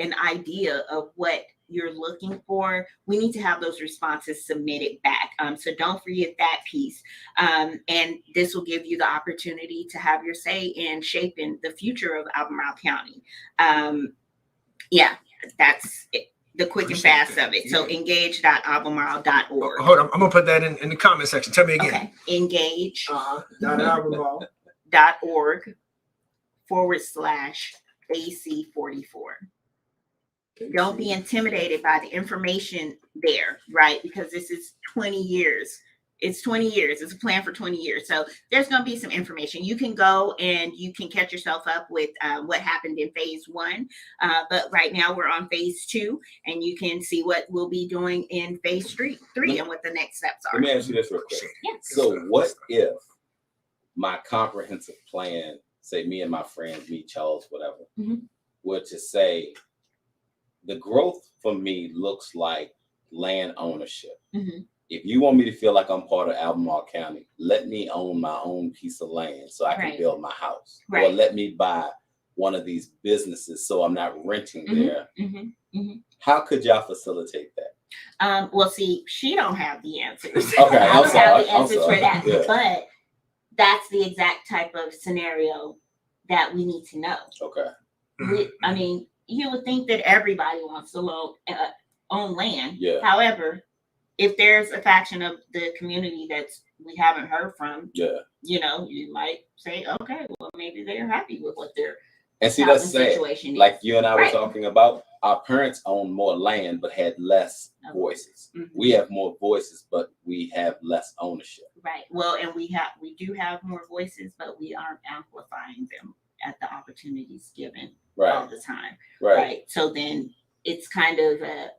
an idea of what you're looking for, we need to have those responses submitted back. So don't forget that piece. And this will give you the opportunity to have your say in shaping the future of Albemarle County. That's it, the quick and fast of it. So engage.albemarle.org. Hold on, I'm gonna put that in the comment section. Tell me again. Okay. Engage.albemarle.org/AC44. Don't be intimidated by the information there, right? Because this is 20 years. It's 20 years. It's a plan for 20 years. So there's going to be some information. You can go and you can catch yourself up with what happened in phase 1. But right now we're on phase 2, and you can see what we'll be doing in phase 3 and what the next steps are. Let me ask you this real quick. Yes. So what if my comprehensive plan, say me and my friends, me, Charles, whatever, were to say, the growth for me looks like land ownership. If you want me to feel like I'm part of Albemarle County, let me own my own piece of land so I can build my house. Or let me buy one of these businesses so I'm not renting there. How could y'all facilitate that? Well, see, she don't have the answers. Okay, I don't have the answers sorry. for that. Yeah. But that's the exact type of scenario that we need to know. Okay. I mean, you would think that everybody wants to own land. Yeah. However, if there's a faction of the community that's we haven't heard from, you might say, okay, well, maybe they're happy with what they're And see, that's sad. situation is. Like you and I were talking about, our parents owned more land but had less voices. We have more voices, but we have less ownership. Right. Well, and we do have more voices, but we aren't amplifying them at the opportunities given all the time. Right. So then it's kind of a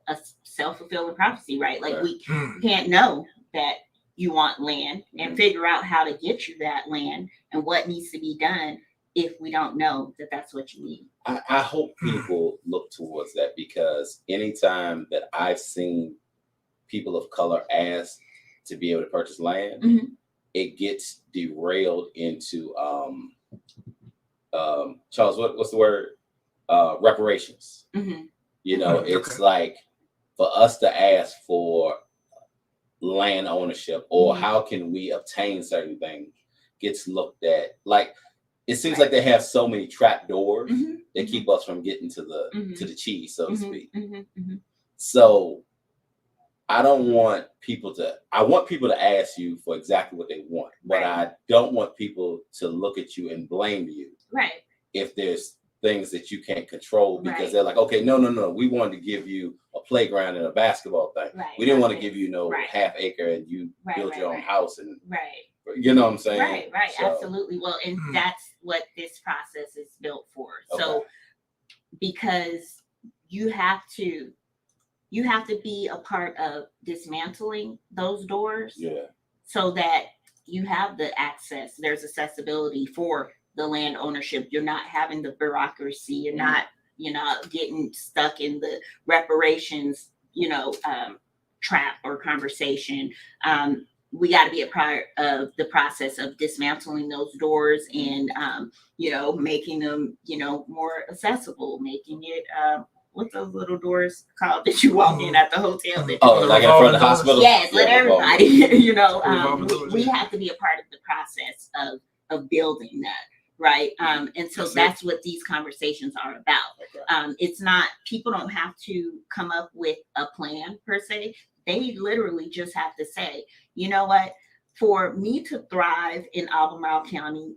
self-fulfilling prophecy, right? Like we can't know that you want land and figure out how to get you that land and what needs to be done if we don't know that that's what you need. I hope people look towards that, because anytime that I've seen people of color ask to be able to purchase land, it gets derailed into Charles, what's the word? Reparations. It's like for us to ask for land ownership or how can we obtain certain things gets looked at like it seems like they have so many trap doors that keep us from getting to the cheese, so to speak. So I want people to ask you for exactly what they want, but I don't want people to look at you and blame you. Right. If there's things that you can't control, because they're like, okay, no, we wanted to give you a playground and a basketball thing. Right. We didn't want to give you half acre and you build your own house and you know what I'm saying? Right. So, Absolutely. Well, and that's what this process is built for. So because you have to be a part of dismantling those doors so that you have the access. There's accessibility for the land ownership. You're not having the bureaucracy. You're not getting stuck in the reparations, trap or conversation. We got to be a part of the process of dismantling those doors and, making them, more accessible, making it, what's those little doors called that you walk in at the hotel? like in front of the hospital? Yes, let everybody, we have to be a part of the process of building that. Right. And so that's what these conversations are about. It's not, people don't have to come up with a plan per se. They literally just have to say, you know what, for me to thrive in Albemarle County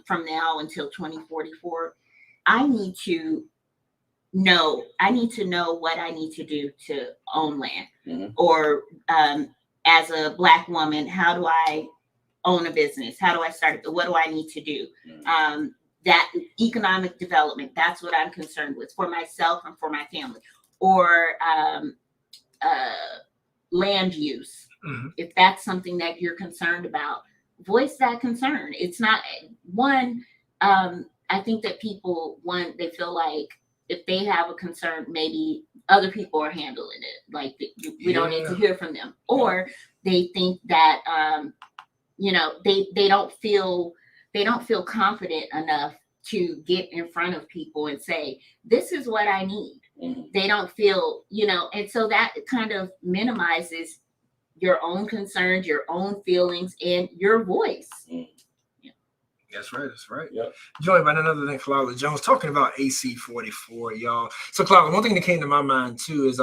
from now until 2044, I need to know what I need to do to own land. Or as a Black woman, how do I own a business? How do I start it? What do I need to do? That economic development, that's what I'm concerned with for myself and for my family. Or land use. If that's something that you're concerned about, voice that concern. It's not one, I think that people, they feel like if they have a concern, maybe other people are handling it. Like we don't need to hear from them. Or they think that, they don't feel confident enough to get in front of people and say, this is what I need. They don't feel, and so that kind of minimizes your own concerns, your own feelings, and your voice. That's right. Yep. Joined by none other than Khalilah Jones, talking about AC 44, y'all. So Khalilah, one thing that came to my mind too is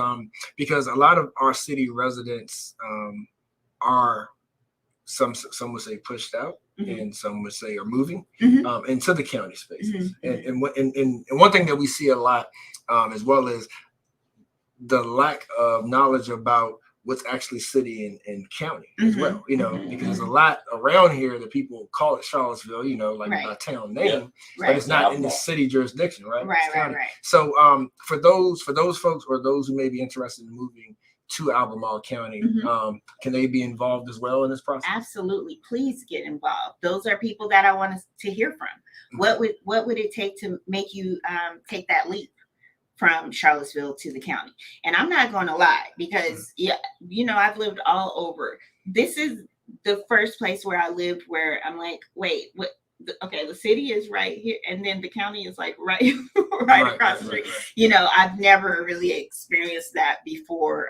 because a lot of our city residents are some would say pushed out, and some would say are moving into the county spaces. And one thing that we see a lot, as well as the lack of knowledge about what's actually city and county as well, because there's a lot around here that people call it Charlottesville, like a town name, but it's not in the city jurisdiction, right? Right. So for those folks or those who may be interested in moving to Albemarle County, can they be involved as well in this process? Absolutely. Please get involved. Those are people that I want to hear from. What would it take to make you take that leap from Charlottesville to the county? And I'm not going to lie, because I've lived all over. This is the first place where I lived where I'm like, wait, what? Okay, the city is right here, and then the county is like right across the street. I've never really experienced that before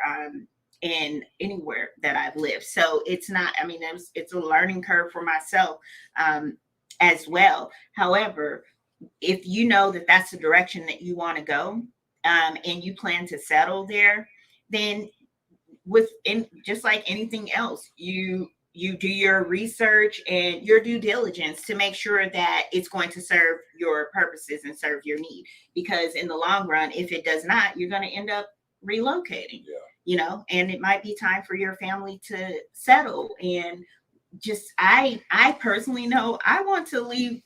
in anywhere that I've lived. So it's not, it's a learning curve for myself as well. However, if you know that that's the direction that you want to go, and you plan to settle there, then just like anything else, you do your research and your due diligence to make sure that it's going to serve your purposes and serve your need. Because in the long run, if it does not, you're going to end up relocating, and it might be time for your family to settle. And just, I personally know I want to leave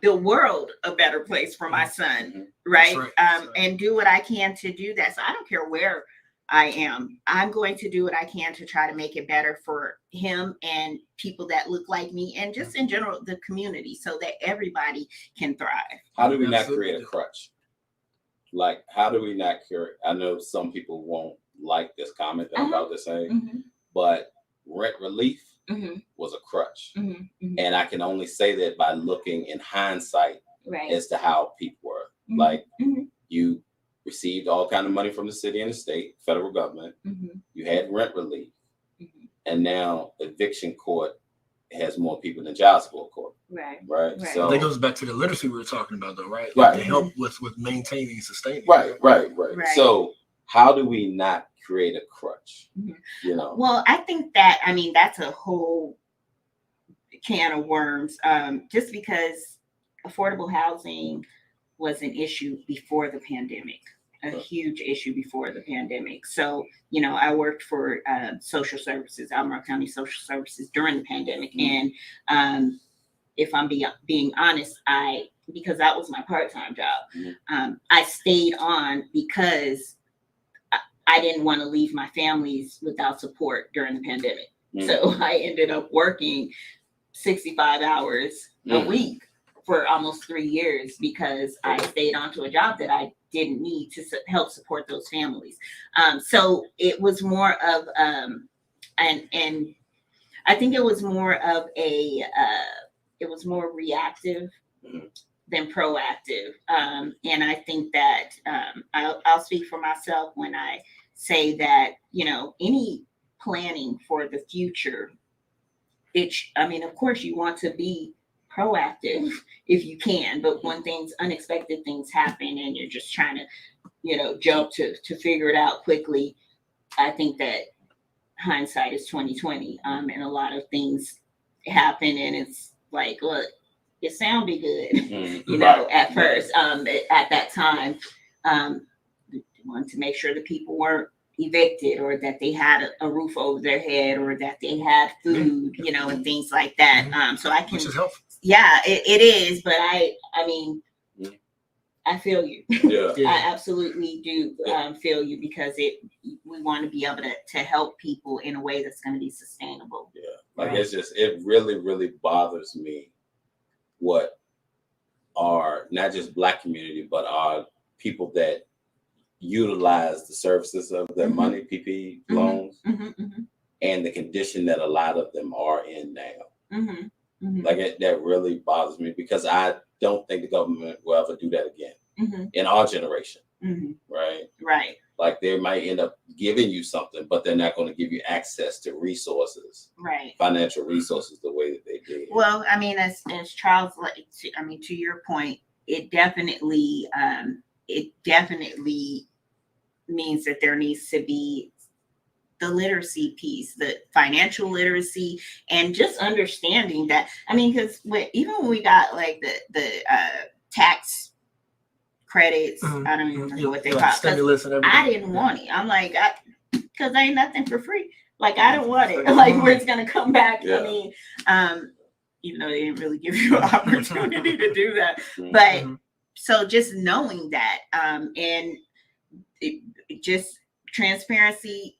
the world a better place for my son, right? And do what I can to do that. So I don't care where I am. I'm going to do what I can to try to make it better for him and people that look like me, and just in general, the community, so that everybody can thrive. How do we not create a crutch? Like, how do we not create? I know some people won't like this comment that I'm about to say, but rent relief was a crutch. And I can only say that by looking in hindsight as to how people were. Like, you received all kind of money from the city and the state, federal government. You had rent relief. And now eviction court has more people than child support court. Right. So that goes back to the literacy we were talking about, though, right? To help with maintaining and sustaining. Right. So how do we not create a crutch? You know. Well, I think that, I mean, that's a whole can of worms. Just because affordable housing was an issue before the pandemic, a huge issue before the pandemic. So, you know, I worked for social services, Albemarle County Social Services during the pandemic. And if I'm being honest, because that was my part-time job, I stayed on because I didn't want to leave my families without support during the pandemic. So I ended up working 65 hours a week for almost 3 years because I stayed on to a job that I didn't need to help support those families. So it was more of, and I think it was more of it was more reactive than proactive. And I think that I'll speak for myself when I say that, you know, any planning for the future, I mean, of course you want to be proactive if you can, but when unexpected things happen and you're just trying to, you know, jump to figure it out quickly, I think that hindsight is 20/20. And a lot of things happen and it's like, look, it sounded good, you know, at first, at that time, wanted to make sure that people weren't evicted or that they had a roof over their head or that they had food, you know, and things like that. So I can, which is helpful. Yeah, it is. But I mean, I feel you. Yeah. I absolutely do feel you because we want to be able to help people in a way that's going to be sustainable. Yeah. Like it really, really bothers me what are not just Black community, but are people that utilize the services of their money, PPP loans, and the condition that a lot of them are in now. Like that really bothers me because I don't think the government will ever do that again in our generation. Right. Like they might end up giving you something, but they're not going to give you access to resources, financial resources, the way that they did. Well, I mean, as Charles, to your point, it definitely means that there needs to be the literacy piece, the financial literacy, and just understanding that. I mean, because even when we got like the tax credits, I don't even remember what they call stimulus and everything. I didn't want it. I'm like, because ain't nothing for free. Like I don't want it. Like where it's gonna come back. I mean, even though they didn't really give you an opportunity to do that, but so just knowing that, and just transparency,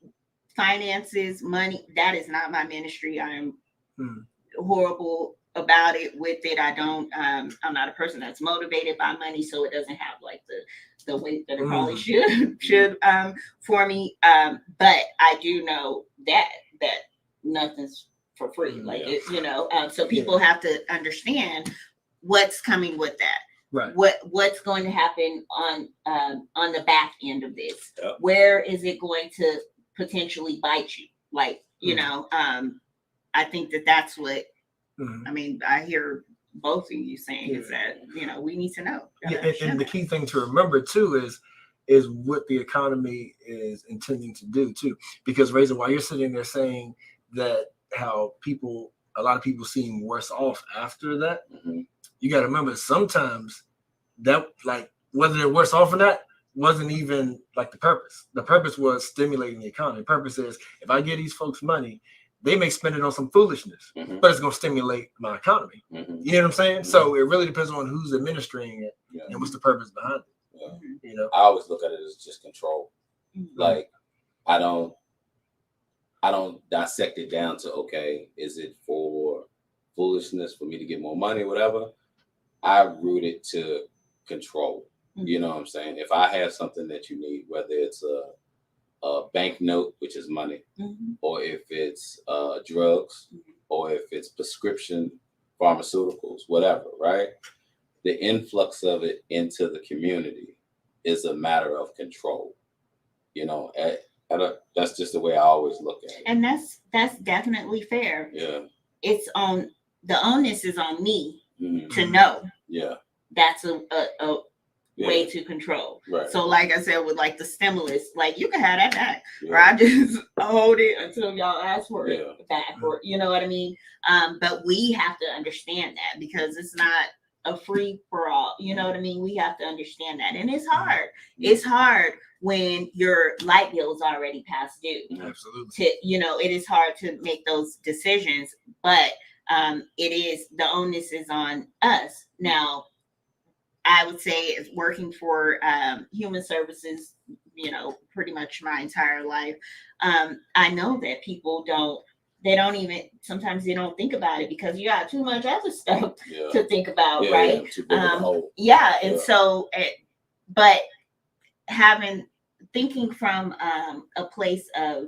finances, money, that is not my ministry. I am horrible about it with it. I don't, I'm not a person that's motivated by money, so it doesn't have like the weight that it probably should for me. But I do know that nothing's for free. Like it, you know, so people have to understand what's coming with that. Right. What's going to happen on the back end of this? Where is it going to potentially bite you? Like, you know, I think that's what I mean. I hear both of you saying is that, you know, we need to know. And the key thing to remember too is what the economy is intending to do too. Because Razor, while you're sitting there saying that how a lot of people seem worse off after that, you got to remember sometimes that, like, whether they're worse off or not wasn't even like the purpose. The purpose was stimulating the economy. The purpose is if I give these folks money, they may spend it on some foolishness, but it's going to stimulate my economy. You know what I'm saying? So it really depends on who's administering it and what's the purpose behind it. You know, I always look at it as just control. Like I don't dissect it down to, okay, is it for foolishness for me to get more money, whatever? I root it to control. You know what I'm saying? If I have something that you need, whether it's a bank note, which is money, or if it's drugs, or if it's prescription pharmaceuticals, whatever, right? The influx of it into the community is a matter of control. You know, that's just the way I always look at it. And that's definitely fair. Yeah. It's the onus is on me to know. Yeah. That's a way to control. Right. So like I said, with like the stimulus, like you can have that back, Yeah. or I just hold it until y'all ask for it Yeah. back, or you know what I mean? But we have to understand that because it's not a free for all. You know what I mean? We have to understand that. And it's hard. It's hard when your light bill is already past due. Absolutely. It is hard to make those decisions, but it is, the onus is on us. Now, I would say it's working for human services, pretty much my entire life. I know that people sometimes they don't think about it because you got too much other stuff to think about, right? And so, but thinking from a place of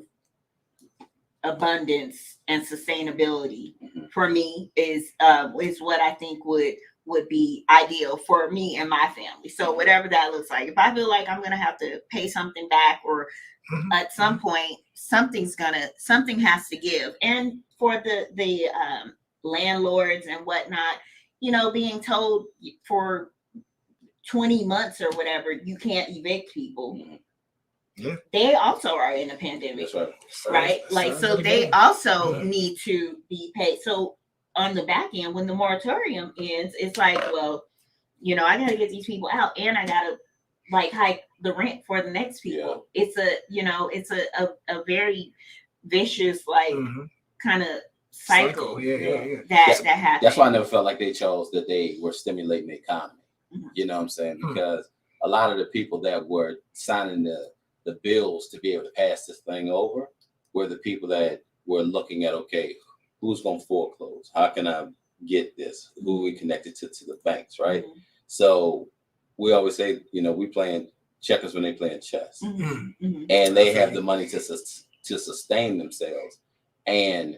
abundance and sustainability for me is what I think would be ideal for me and my family. So whatever that looks like, if I feel like I'm gonna have to pay something back, or at some point something has to give. And for the landlords and whatnot, being told for 20 months or whatever you can't evict people. Yeah. They also are in a pandemic. That's right? Like, so they also need to be paid. So on the back end, when the moratorium ends, it's like, well, I got to get these people out, and I got to hike the rent for the next people. Yeah. It's a very vicious kind of cycle. That happens. That's why I never felt like they chose that they were stimulating the economy. You know what I'm saying? Because a lot of the people that were signing the bills to be able to pass this thing over were the people that were looking at, okay, who's going to foreclose? How can I get this? Who are we connected to the banks, right? So we always say, we playing checkers when they playing chess. And they have the money to sustain themselves. And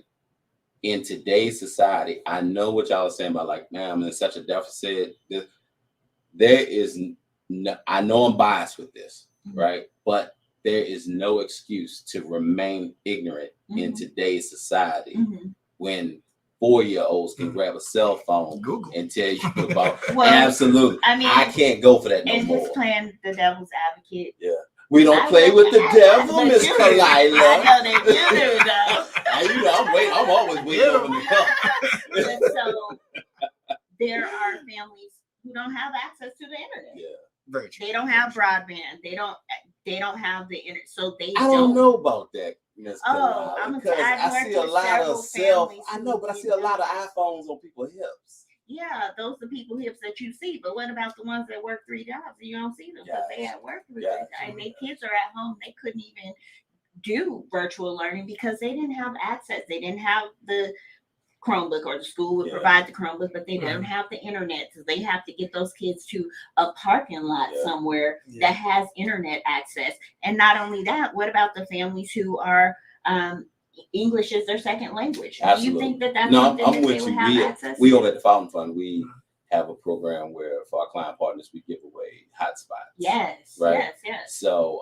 in today's society, I know what y'all are saying about man, I'm in such a deficit. There is no, I know I'm biased with this, right? But there is no excuse to remain ignorant in today's society when 4-year-olds can grab a cell phone and tell you about absolutely. I can't go for that no more. And just playing the devil's advocate. Yeah. We don't play with the devil, Miss Khalilah. I know that you do, though. I'm always waiting over the cup. And so there are families who don't have access to the internet. Yeah. Very true. They don't have broadband. They don't have the internet. So they I don't know about that, Miss Khalilah. I see a lot of I see a lot of iPhones on people's hips. Yeah, those are people hips that you see. But what about the ones that work 3 jobs and you don't see them because they at work and their kids are at home? They couldn't even do virtual learning because they didn't have access. They didn't have the Chromebook, or the school would provide the Chromebook, but they don't have the internet. So they have to get those kids to a parking lot somewhere that has internet access. And not only that, what about the families who are English is their second language? Absolutely. Do you think that's no, something I'm that with they would you. have access We to? over at the Fountain Fund, we have a program where for our client partners, we give away hotspots. Yes, right? yes. So,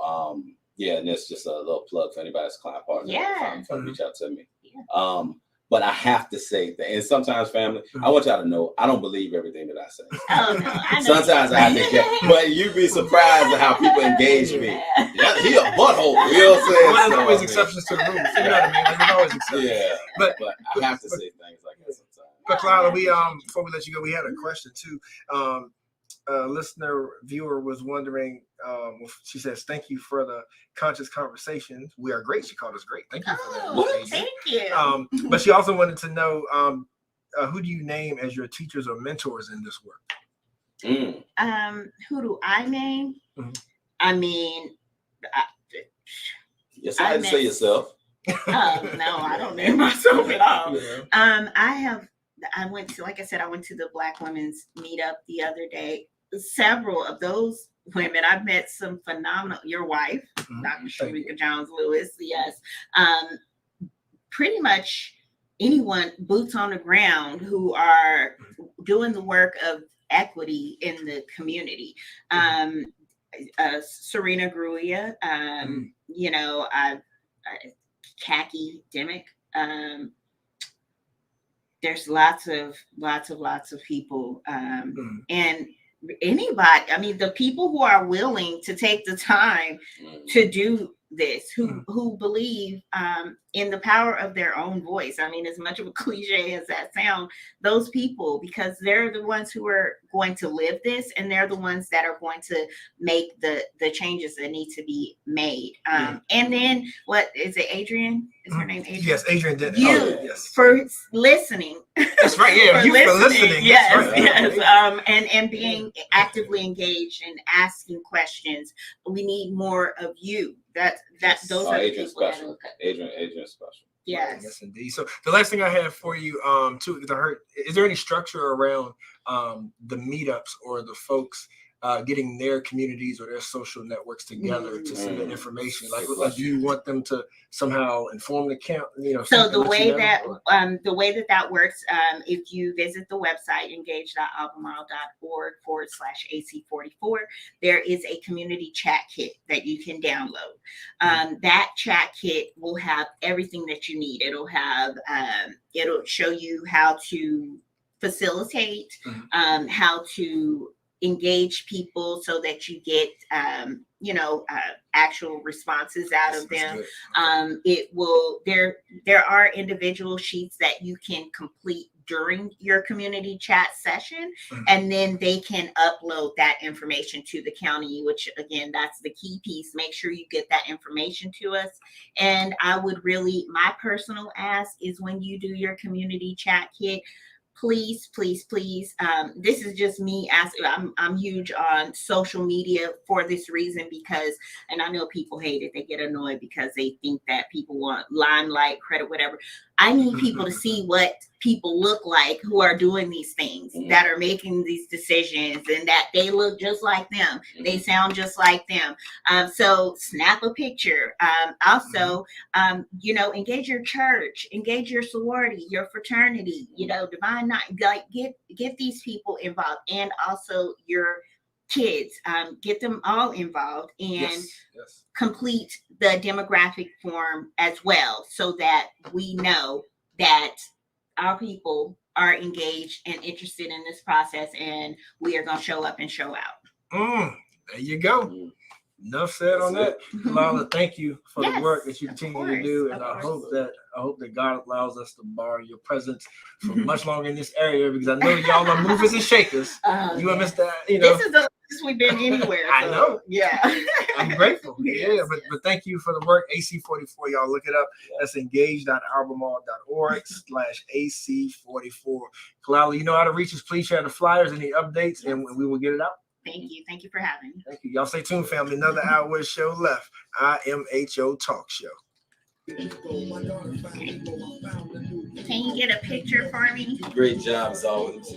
and it's just a little plug for anybody's client partner. Yeah. Reach out to me. Yeah. But I have to say that, and sometimes, family, I want y'all to know I don't believe everything that I say. Oh no, I know. Sometimes I have to get, but you'd be surprised at how people engage me. Yeah, he a butthole. Real sense. Well, there's always exceptions to the rules. You know what I mean? There's always exceptions. Yeah, but I have to say things like that sometimes. But Khalilah, we before we let you go, we had a question too. Listener viewer was wondering. She says, "Thank you for the conscious conversations. We are great." She called us great. Thank you for that. Thank you. But she also wanted to know, who do you name as your teachers or mentors in this work? Who do I name? I mean, yes, I had to say yourself. Oh no, I don't name myself at all. I went to the Black Women's Meetup the other day. Several of those women, I've met some phenomenal. Your wife, Dr. Sharika Jones-Lewis, yes. Pretty much anyone boots on the ground who are doing the work of equity in the community. Serena Gruia, Khaki Demick. There's lots of people, and anybody. I mean, the people who are willing to take the time to do this, who believe in the power of their own voice. I mean, as much of a cliche as that sounds, those people, because they're the ones who are going to live this, and they're the ones that are going to make the changes that need to be made. And then, what is it, Adrian? Is her name Adrian? Yes, Adrian did. You yes. for listening. That's right. Yeah, for you listening. for listening. Yes, That's right. yes. And being actively engaged and asking questions. We need more of you. Those are Adrian the people special. Adrian special. Yes, indeed. So the last thing I have for you, too, because I heard, is there any structure around the meetups or the folks getting their communities or their social networks together to submit information? Like, do you want them to somehow inform the camp? So the way that works, if you visit the website engage.albemarle.org/AC44, there is a community chat kit that you can download. That chat kit will have everything that you need. It'll have it'll show you how to facilitate, how to engage people so that you get actual responses out of them. It will there are individual sheets that you can complete during your community chat session, and then they can upload that information to the county, which again, that's the key piece. Make sure you get that information to us. And I would really, my personal ask is, when you do your community chat kit, please, this is just me asking. I'm huge on social media for this reason, because, and I know people hate it, they get annoyed because they think that people want limelight, credit, whatever. I need people to see what people look like who are doing these things, that are making these decisions, and that they look just like them, they sound just like them. So snap a picture. Also, engage your church, engage your sorority, your fraternity, divine night, like get these people involved, and also your kids, get them all involved, and complete the demographic form as well, so that we know that our people are engaged and interested in this process, and we are going to show up and show out. There you go. Enough said on that. Khalilah, thank you for the work that you continue to do, and I hope that God allows us to borrow your presence for much longer in this area, because I know y'all are movers and shakers. You and Mr. This is the longest we've been anywhere. I know. Yeah. I'm grateful. Yeah, but thank you for the work. AC44, y'all look it up. That's engage.albemarle.org/AC44. Khalilah, you know how to reach us. Please share the flyers, any updates, and we will get it out. Thank you. Thank you for having me. Thank you. Y'all stay tuned, family. Another hour show left. IMHO Talk Show. Can you get a picture for me? Great job as always.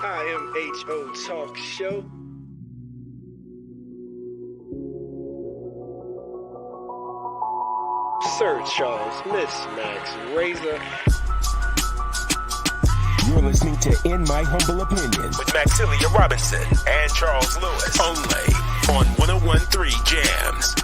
IMHO Talk Show. Sir Charles, Miss Max Razor. You're listening to In My Humble Opinion with Maxilia Robinson and Charles Lewis, only on 101.3 Jams.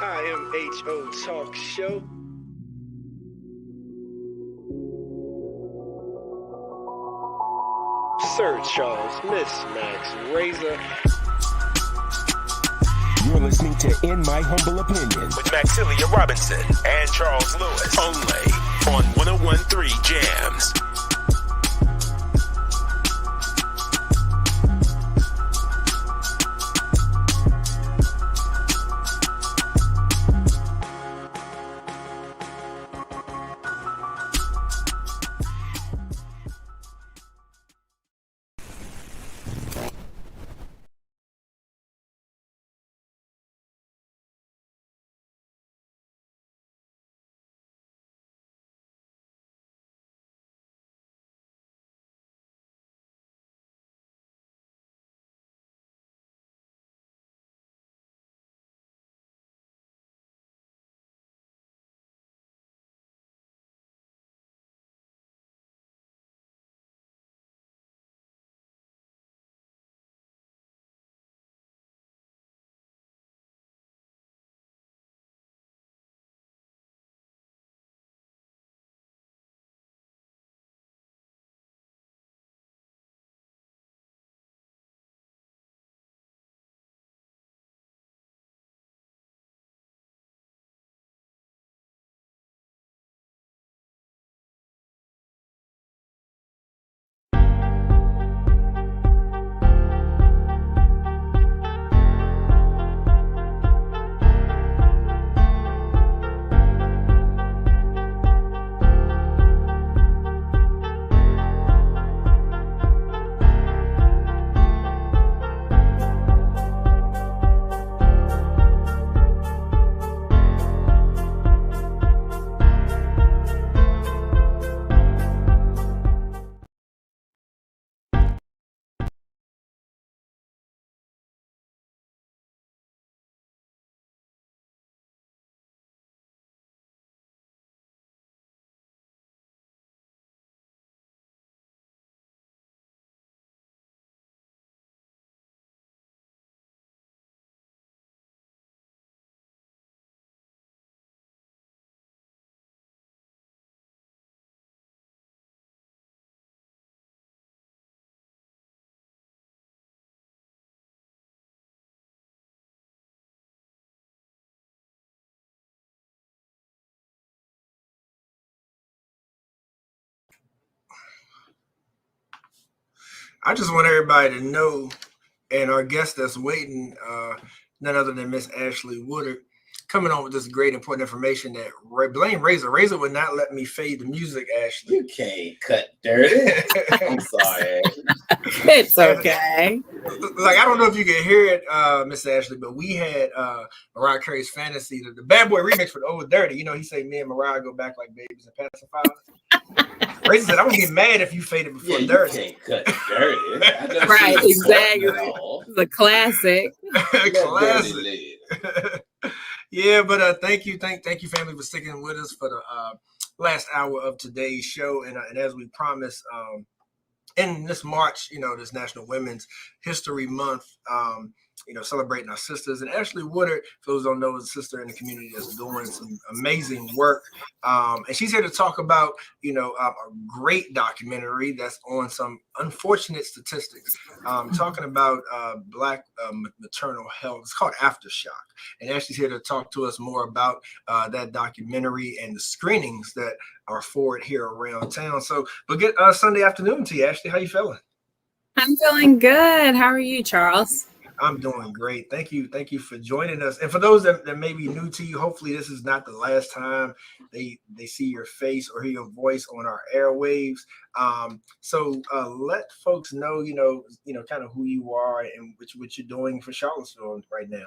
IMHO Talk Show. Sir Charles, Miss Max Razor. You're listening to In My Humble Opinion with Maxilia Robinson and Charles Lewis, only on 101.3 Jams. I just want everybody to know, and our guest that's waiting, none other than Miss Ashley Woodard, coming on with this great important information that blame Razor. Razor would not let me fade the music, Ashley. You can't cut dirty. I'm sorry, Ashley. It's okay. Like, I don't know if you can hear it, Miss Ashley, but we had Mariah Carey's Fantasy, the Bad Boy remix for the Old Dirty. You know, he said me and Mariah go back like babies and pacifiers. Razor said, I would get mad if you faded before Dirty. You can't cut Dirty. Right, exactly. The classic. Classic. Yeah, but thank you, family, for sticking with us for the last hour of today's show. And as we promised, in this March, this National Women's History Month, celebrating our sisters. And Ashley Woodard, for those who don't know, is a sister in the community that's doing some amazing work. And she's here to talk about, a great documentary that's on some unfortunate statistics, talking about Black maternal health. It's called Aftershock. And Ashley's here to talk to us more about that documentary and the screenings that are for it here around town. So, but good Sunday afternoon to you, Ashley. How you feeling? I'm feeling good. How are you, Charles? I'm doing great. Thank you for joining us. And for those that may be new to you, hopefully this is not the last time they see your face or hear your voice on our airwaves. So let folks know, kind of who you are and what you're doing for Charlottesville right now.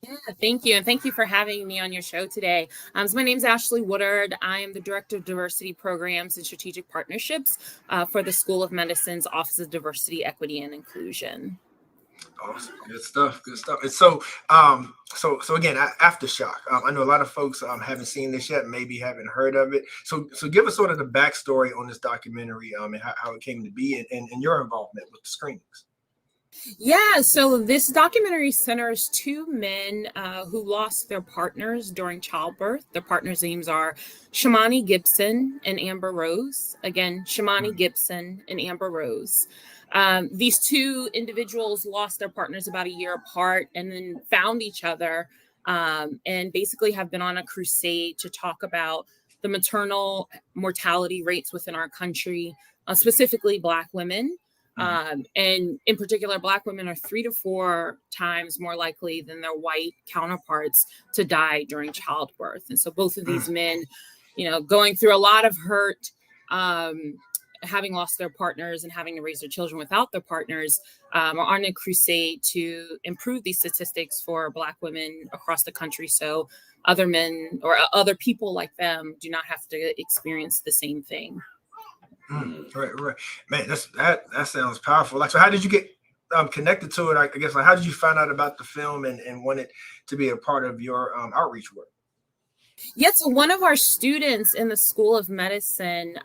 Yeah, thank you. And thank you for having me on your show today. So my name is Ashley Woodard. I am the Director of Diversity Programs and Strategic Partnerships for the School of Medicine's Office of Diversity, Equity, and Inclusion. Awesome. Good stuff. And so again, Aftershock. I know a lot of folks haven't seen this yet, maybe haven't heard of it. So give us sort of the backstory on this documentary and how it came to be and your involvement with the screenings. Yeah, so this documentary centers two men who lost their partners during childbirth. Their partners' names are Shamani Gibson and Amber Rose. Again, Shamani Gibson and Amber Rose. These two individuals lost their partners about a year apart and then found each other and basically have been on a crusade to talk about the maternal mortality rates within our country, specifically Black women. And in particular, Black women are 3 to 4 times more likely than their white counterparts to die during childbirth. And so both of these men, going through a lot of hurt, having lost their partners and having to raise their children without their partners, are on a crusade to improve these statistics for Black women across the country so other men or other people like them do not have to experience the same thing. Right. Man, that sounds powerful. Like, so how did you get connected to it? I guess, like, how did you find out about the film and want it to be a part of your outreach work? Yeah, so one of our students in the School of Medicine,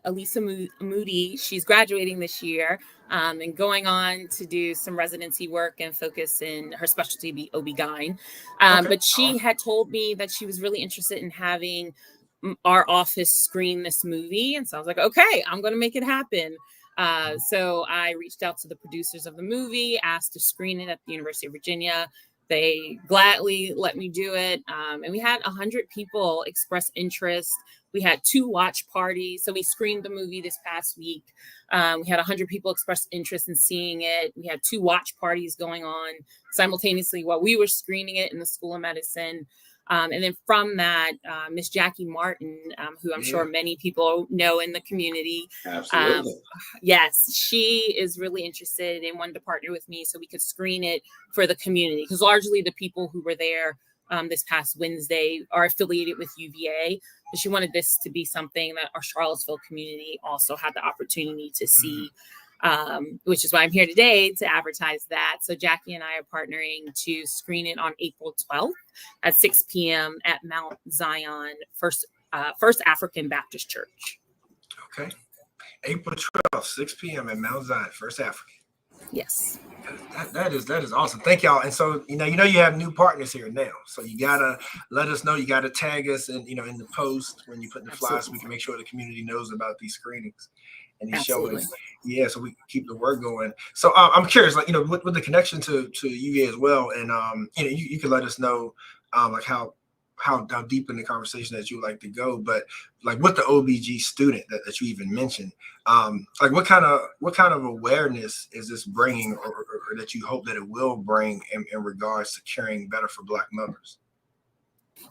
Elisa Moody, she's graduating this year and going on to do some residency work and focus in her specialty be OB-GYN. But she had told me that she was really interested in having our office screen this movie. And so I was like, okay, I'm going to make it happen. So I reached out to the producers of the movie, asked to screen it at the University of Virginia. They gladly let me do it. And we had 100 people express interest. We had 2 watch parties. So we screened the movie this past week. We had 100 people express interest in seeing it. We had 2 watch parties going on simultaneously while we were screening it in the School of Medicine. And then from that, Miss Jackie Martin, who I'm sure many people know in the community. Absolutely. Yes, she is really interested and wanted to partner with me so we could screen it for the community. Because largely the people who were there this past Wednesday are affiliated with UVA. But she wanted this to be something that our Charlottesville community also had the opportunity to see. Which is why I'm here today to advertise that. So Jackie and I are partnering to screen it on April 12th at 6 p.m. at Mount Zion First African Baptist Church. Okay. April 12th, 6 p.m. at Mount Zion First African. Yes. That is awesome. Thank y'all. And so, you have new partners here now. So you gotta let us know. You gotta tag us and in the post when you put the flyers so we can make sure the community knows about these screenings. And these shows, so we can keep the work going. So I'm curious, like, with the connection to UVA as well, and you can let us know, like how deep in the conversation that you would like to go, but like with the OBG student that you even mentioned, like what kind of awareness is this bringing, or that you hope that it will bring in regards to caring better for Black mothers?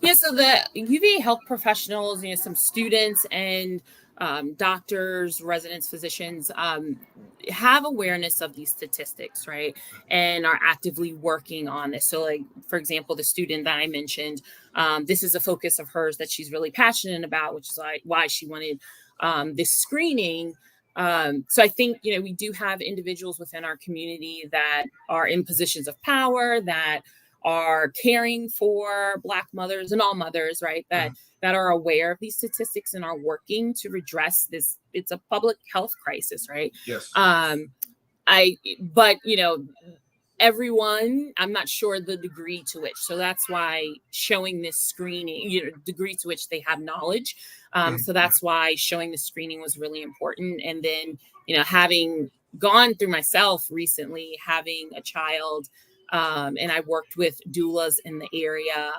Yeah, so the UVA health professionals, some students and doctors, residents, physicians have awareness of these statistics, right? And are actively working on this. So like, for example, the student that I mentioned, this is a focus of hers that she's really passionate about, which is like why she wanted this screening. So I think, we do have individuals within our community that are in positions of power, that are caring for Black mothers and all mothers, right? That are aware of these statistics and are working to redress this. It's a public health crisis, right? Yes. But everyone, I'm not sure the degree to which. So that's why showing this screening, degree to which they have knowledge. So that's why showing the screening was really important. And then, having gone through myself recently, having a child, and I worked with doulas in the area.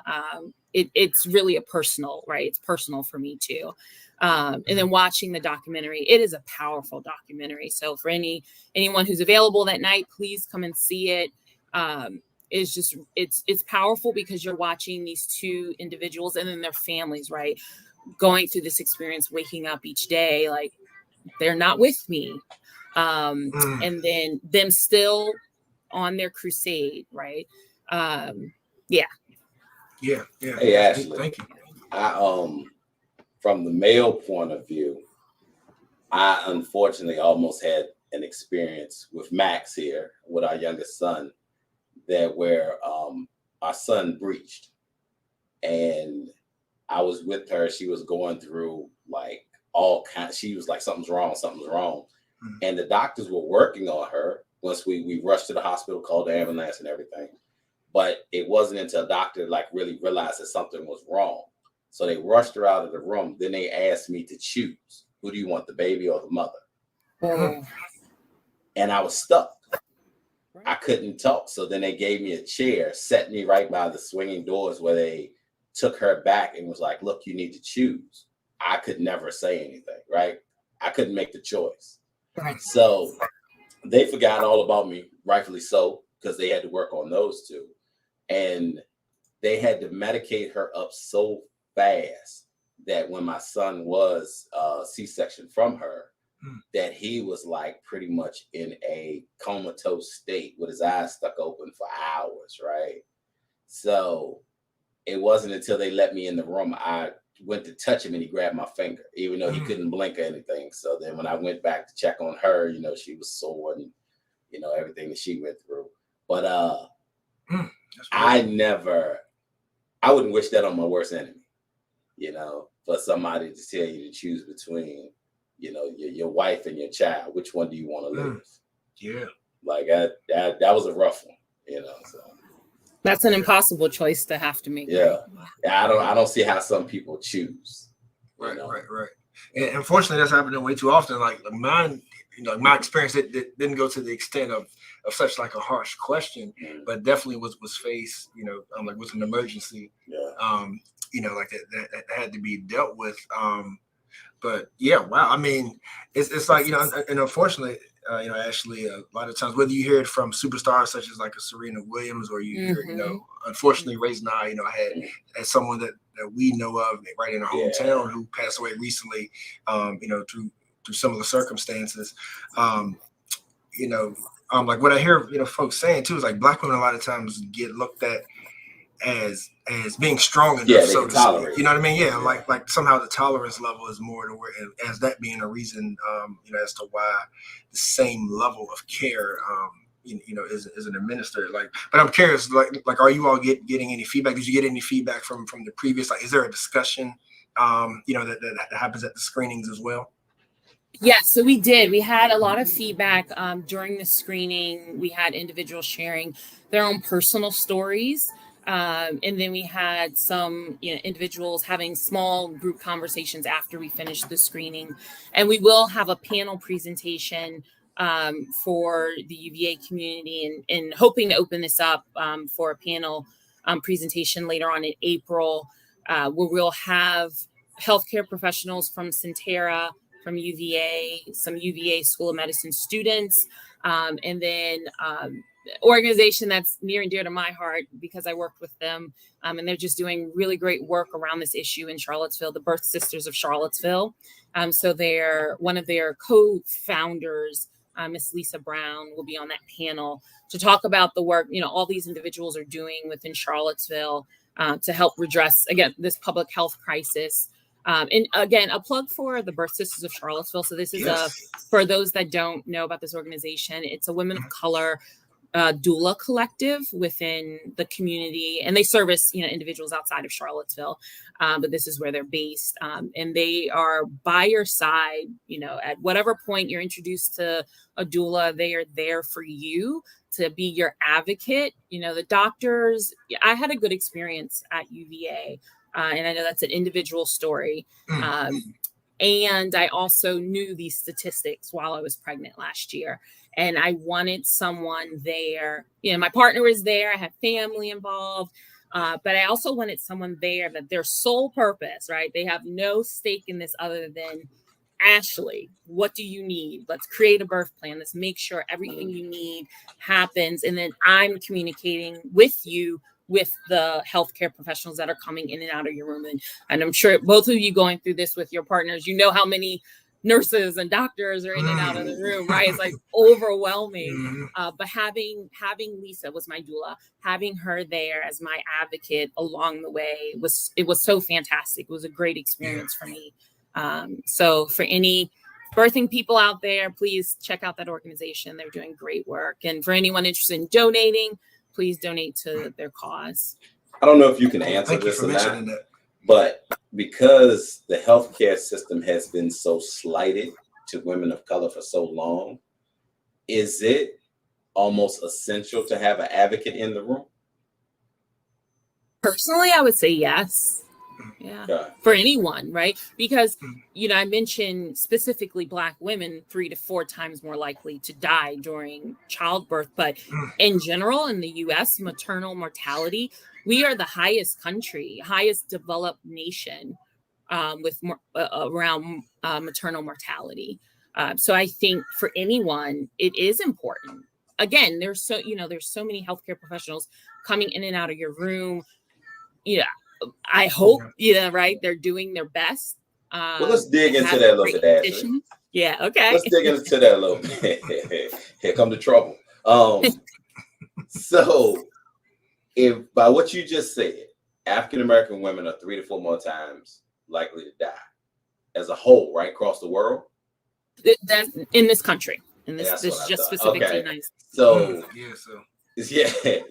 It's really a personal, right? It's personal for me too. And then watching the documentary, it is a powerful documentary. So for anyone who's available that night, please come and see it. It's powerful because you're watching these two individuals and then their families, right? Going through this experience, waking up each day, like they're not with me. And then them still on their crusade, right? Yeah. Hey, Ashley. Thank you. I from the male point of view, I unfortunately almost had an experience with Max here, with our youngest son, where our son breached, and I was with her. She was going through like all kinds. She was like, something's wrong. And the doctors were working on her. Once we rushed to the hospital, called the ambulance and everything. But it wasn't until a doctor like really realized that something was wrong. So they rushed her out of the room. Then they asked me to choose. Who do you want, the baby or the mother? And I was stuck. I couldn't talk. So then they gave me a chair, set me right by the swinging doors where they took her back and was like, look, you need to choose. I could never say anything, right? I couldn't make the choice. So they forgot all about me, rightfully so, because they had to work on those two. And they had to medicate her up so fast that when my son was C-section from her, that he was like pretty much in a comatose state with his eyes stuck open for hours, right? So it wasn't until they let me in the room, I went to touch him and he grabbed my finger, even though he couldn't blink or anything. So then when I went back to check on her, she was sore and, everything that she went through. But I wouldn't wish that on my worst enemy, for somebody to tell you to choose between, your wife and your child. Which one do you want to live? Yeah. Like that was a rough one, so. That's an impossible choice to have to make. Yeah. I don't see how some people choose. Right. And unfortunately, that's happening way too often. Like mine, my experience, it didn't go to the extent of such like a harsh question, but definitely was faced, like with an emergency. Yeah. Like that had to be dealt with. But yeah, wow. I mean, it's like, and unfortunately, Ashley, a lot of times, whether you hear it from superstars such as like a Serena Williams, or you hear, unfortunately, Ray's and I, had someone that we know of right in our hometown who passed away recently, through some of the circumstances. Like what I hear, folks saying too is like Black women a lot of times get looked at as being strong enough, so to speak. You know what I mean? Yeah, like somehow the tolerance level is more to where, as that being a reason, as to why the same level of care, isn't administered. Like, but I'm curious, like, are you all getting any feedback? Did you get any feedback from the previous? Like, is there a discussion, that happens at the screenings as well? Yes, so we did. We had a lot of feedback during the screening. We had individuals sharing their own personal stories. And then we had some individuals having small group conversations after we finished the screening. And we will have a panel presentation for the UVA community and hoping to open this up for a panel presentation later on in April, where we'll have healthcare professionals from Centera, from UVA, some UVA School of Medicine students, and then organization that's near and dear to my heart because I worked with them, and they're just doing really great work around this issue in Charlottesville, the Birth Sisters of Charlottesville. So they're one of their co-founders, Miss Lisa Brown, will be on that panel to talk about the work, all these individuals are doing within Charlottesville to help redress, again, this public health crisis. And again, a plug for the Birth Sisters of Charlottesville. So this is for those that don't know about this organization, it's a women of color doula collective within the community, and they service individuals outside of Charlottesville, but this is where they're based, and they are by your side. At whatever point you're introduced to a doula, they are there for you to be your advocate. The doctors, I had a good experience at UVA, and I know that's an individual story. And I also knew these statistics while I was pregnant last year. And I wanted someone there. My partner was there. I had family involved. But I also wanted someone there that their sole purpose, right? They have no stake in this other than, Ashley, what do you need? Let's create a birth plan. Let's make sure everything you need happens. And then I'm communicating with you with the healthcare professionals that are coming in and out of your room. And I'm sure both of you going through this with your partners, how many nurses and doctors are in and out of the room, right? It's like overwhelming. But having Lisa was my doula, having her there as my advocate along the way was so fantastic. It was a great experience for me. So for any birthing people out there, please check out that organization. They're doing great work. And for anyone interested in donating, please donate to their cause. I don't know if you can answer this or not, but because the healthcare system has been so slighted to women of color for so long, is it almost essential to have an advocate in the room? Personally, I would say yes. Yeah. For anyone, right? Because, I mentioned specifically Black women 3 to 4 times more likely to die during childbirth. But in general, in the US, maternal mortality, we are the highest developed nation with more, around maternal mortality. So I think for anyone, it is important. Again, there's so many healthcare professionals coming in and out of your room. I hope, right, they're doing their best. Well, let's dig into that a little bit, Ashley. Yeah, okay. Let's dig into that a little bit. Here come the trouble. So, if by what you just said, African-American women are 3 to 4 more times likely to die as a whole, right, across the world? That's in this country. And this is just specific to the United States. So,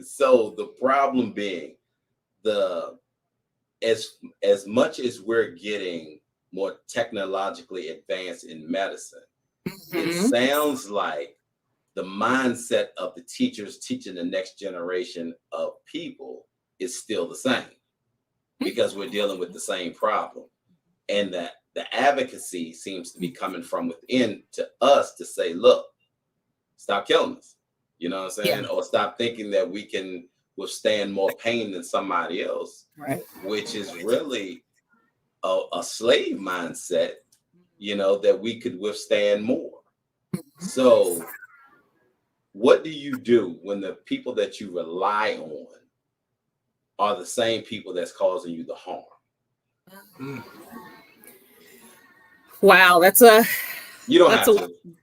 so the problem being as much as we're getting more technologically advanced in medicine, it sounds like the mindset of the teachers teaching the next generation of people is still the same because we're dealing with the same problem. And that the advocacy seems to be coming from within to us to say, look, stop killing us. You know what I'm saying? Or stop thinking that we can withstand more pain than somebody else, right? Which is really a slave mindset, that we could withstand more. So what do you do when the people that you rely on are the same people that's causing you the harm? Wow, that's a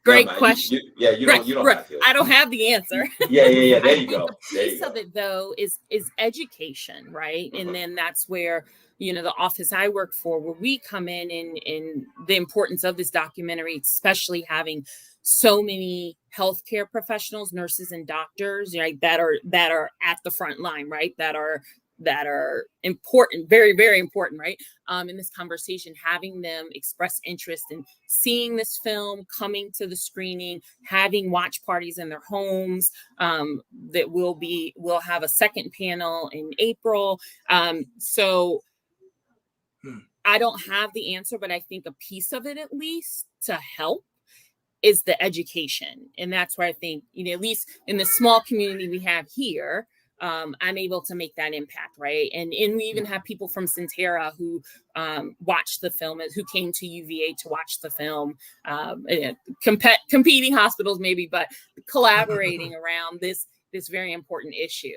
great No, question. You don't have to. I don't have the answer. Yeah. There you go. A piece of it though is education, right? And then that's where the office I work for, where we come in the importance of this documentary, especially having so many healthcare professionals, nurses and doctors, right, that are at the front line, right? That are important, very, very important, right? In this conversation, having them express interest in seeing this film, coming to the screening, having watch parties in their homes. That we'll have a second panel in April. So I don't have the answer, but I think a piece of it, at least to help, is the education. And that's where I think, at least in the small community we have here, I'm able to make that impact, right? And we even have people from Centera who watched the film, who came to UVA to watch the film, competing hospitals maybe, but collaborating around this this very important issue.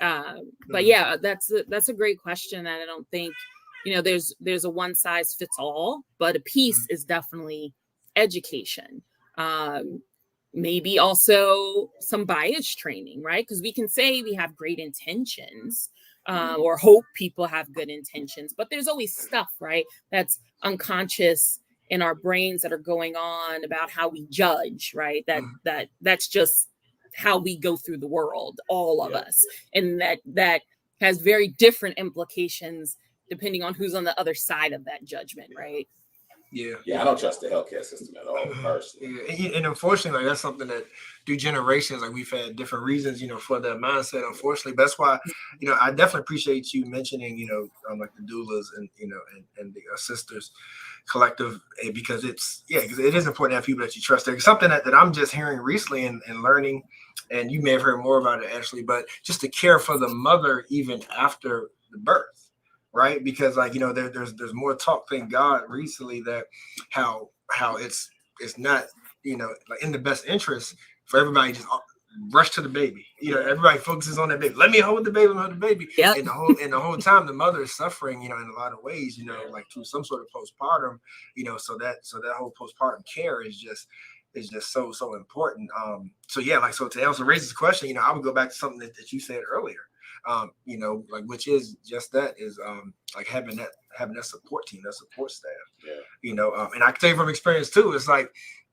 But yeah, that's a great question, and I don't think, you know, there's a one size fits all, but a piece is definitely education. Maybe also some bias training, right? Because we can say we have great intentions, or hope people have good intentions, but there's always stuff, right, that's unconscious in our brains that are going on about how we judge, right? That's just how we go through the world, all of us, and that has very different implications depending on who's on the other side of that judgment, right? Yeah, I don't trust the healthcare system at all, personally. Yeah, and unfortunately, like, that's something that through generations, like, we've had different reasons, you know, for that mindset. Unfortunately, but that's why, you know, I definitely appreciate you mentioning, you know, like the doulas and, you know, and the sisters collective, because because it is important to have people that you trust. There's something that I'm just hearing recently and learning, and you may have heard more about it, Ashley, but just to care for the mother even after the birth. Right, because, like, you know, there's more talk, thank God, recently, that how it's not, you know, like, in the best interest for everybody just rush to the baby. You know, everybody focuses on that baby. Let me hold the baby, hold the baby. Yep. And the whole time the mother is suffering, you know, in a lot of ways, you know, like through some sort of postpartum, you know, so that whole postpartum care is just so important. So to answer Raisa's question, you know, I would go back to something that you said earlier. You know, like, which is just that is like having that support team, that support staff. Yeah. You know, and I can tell you from experience too, it's like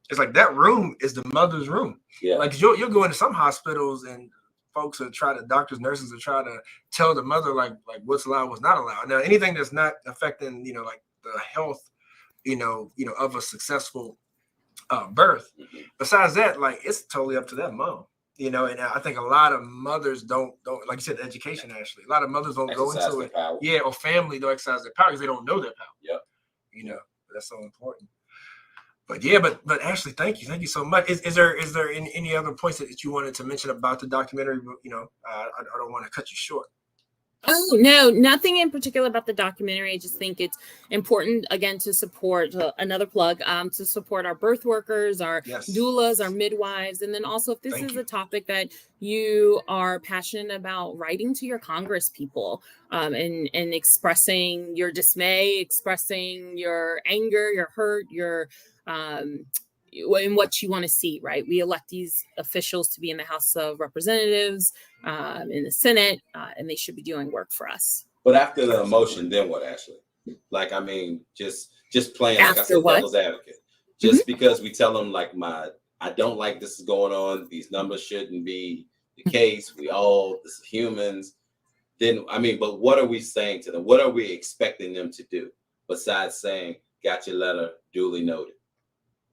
that room is the mother's room. Yeah. Like, you'll go into some hospitals and doctors, nurses are trying to tell the mother like what's allowed, what's not allowed. Now, anything that's not affecting, you know, like the health, you know, of a successful birth. Besides that, like, it's totally up to that mom. You know, and I think a lot of mothers don't like you said, education, Ashley. A lot of mothers don't go into it. Power. Yeah, or family don't exercise their power because they don't know their power. Yep. You know, that's so important. But yeah, but Ashley, thank you so much. Is there any other points that you wanted to mention about the documentary? You know, I don't want to cut you short. Oh, no, nothing in particular about the documentary. I just think it's important, again, to support, another plug, to support our birth workers, our doulas, our midwives. And then also, if this is a topic that you are passionate about, writing to your Congress people, and expressing your dismay, expressing your anger, your hurt, your in what you want to see, right? We elect these officials to be in the House of Representatives, in the Senate, and they should be doing work for us. But after the emotion, then what, Ashley? Like, I mean, just playing, like I said, devil's advocate. Just because we tell them, like, I don't like this is going on, these numbers shouldn't be the case, this is humans. Then, I mean, but what are we saying to them? What are we expecting them to do besides saying, got your letter, duly noted?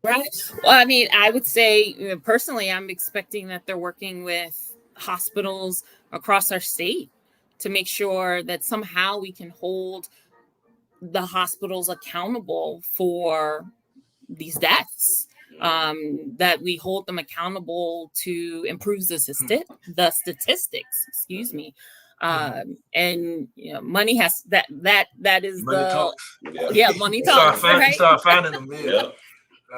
Right. Well, I mean, I would say personally, I'm expecting that they're working with hospitals across our state to make sure that somehow we can hold the hospitals accountable for these deaths, that we hold them accountable to improve the statistics, excuse me. And, you know, money has that is money talks. Money talks. Right? Start finding them. Yeah.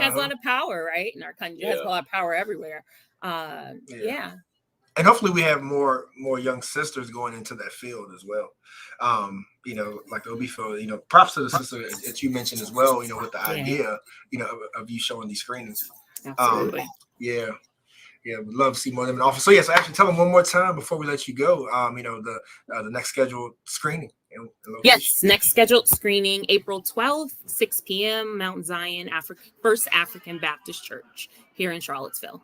Has a lot of power, right? In our country, it has a lot of power everywhere. Yeah. And hopefully we have more young sisters going into that field as well. You know, like OB field, you know, props to the sister that you mentioned as well, you know, with the idea, you know, of you showing these screenings. Absolutely. Yeah, would love to see more of them in office. So yes, actually tell them one more time before we let you go, you know, the next scheduled screening. Yes, next scheduled screening, April 12th, 6 p.m., Mount Zion, First African Baptist Church here in Charlottesville.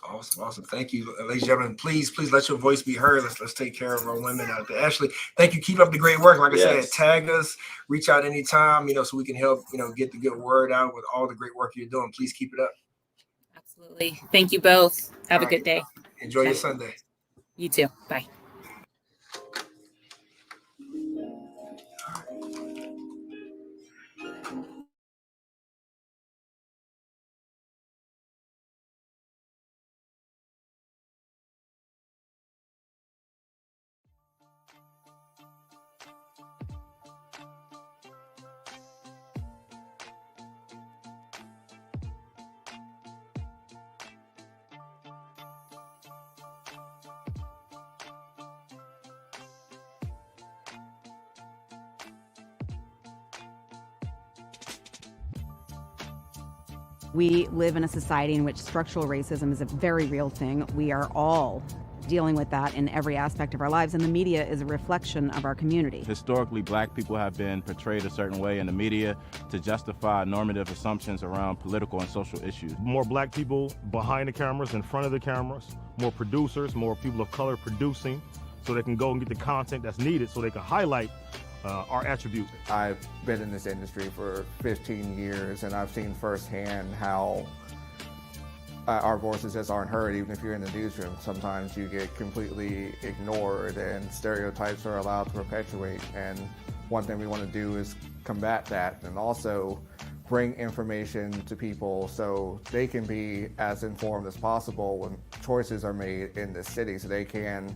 Awesome. Thank you, ladies and gentlemen. Please let your voice be heard. Let's take care of our women out there. Ashley, thank you. Keep up the great work. Like I said, tag us, reach out anytime, you know, so we can help, you know, get the good word out with all the great work you're doing. Please keep it up. Absolutely. Thank you both. Have a good day. Enjoy your Sunday. You too. Bye. We live in a society in which structural racism is a very real thing. We are all dealing with that in every aspect of our lives, and the media is a reflection of our community. Historically, black people have been portrayed a certain way in the media to justify normative assumptions around political and social issues. More black people behind the cameras, in front of the cameras, more producers, more people of color producing, so they can go and get the content that's needed so they can highlight our attributes. I've been in this industry for 15 years, and I've seen firsthand how our voices just aren't heard. Even if you're in the newsroom, sometimes you get completely ignored and stereotypes are allowed to perpetuate. And one thing we want to do is combat that and also bring information to people so they can be as informed as possible when choices are made in this city, so they can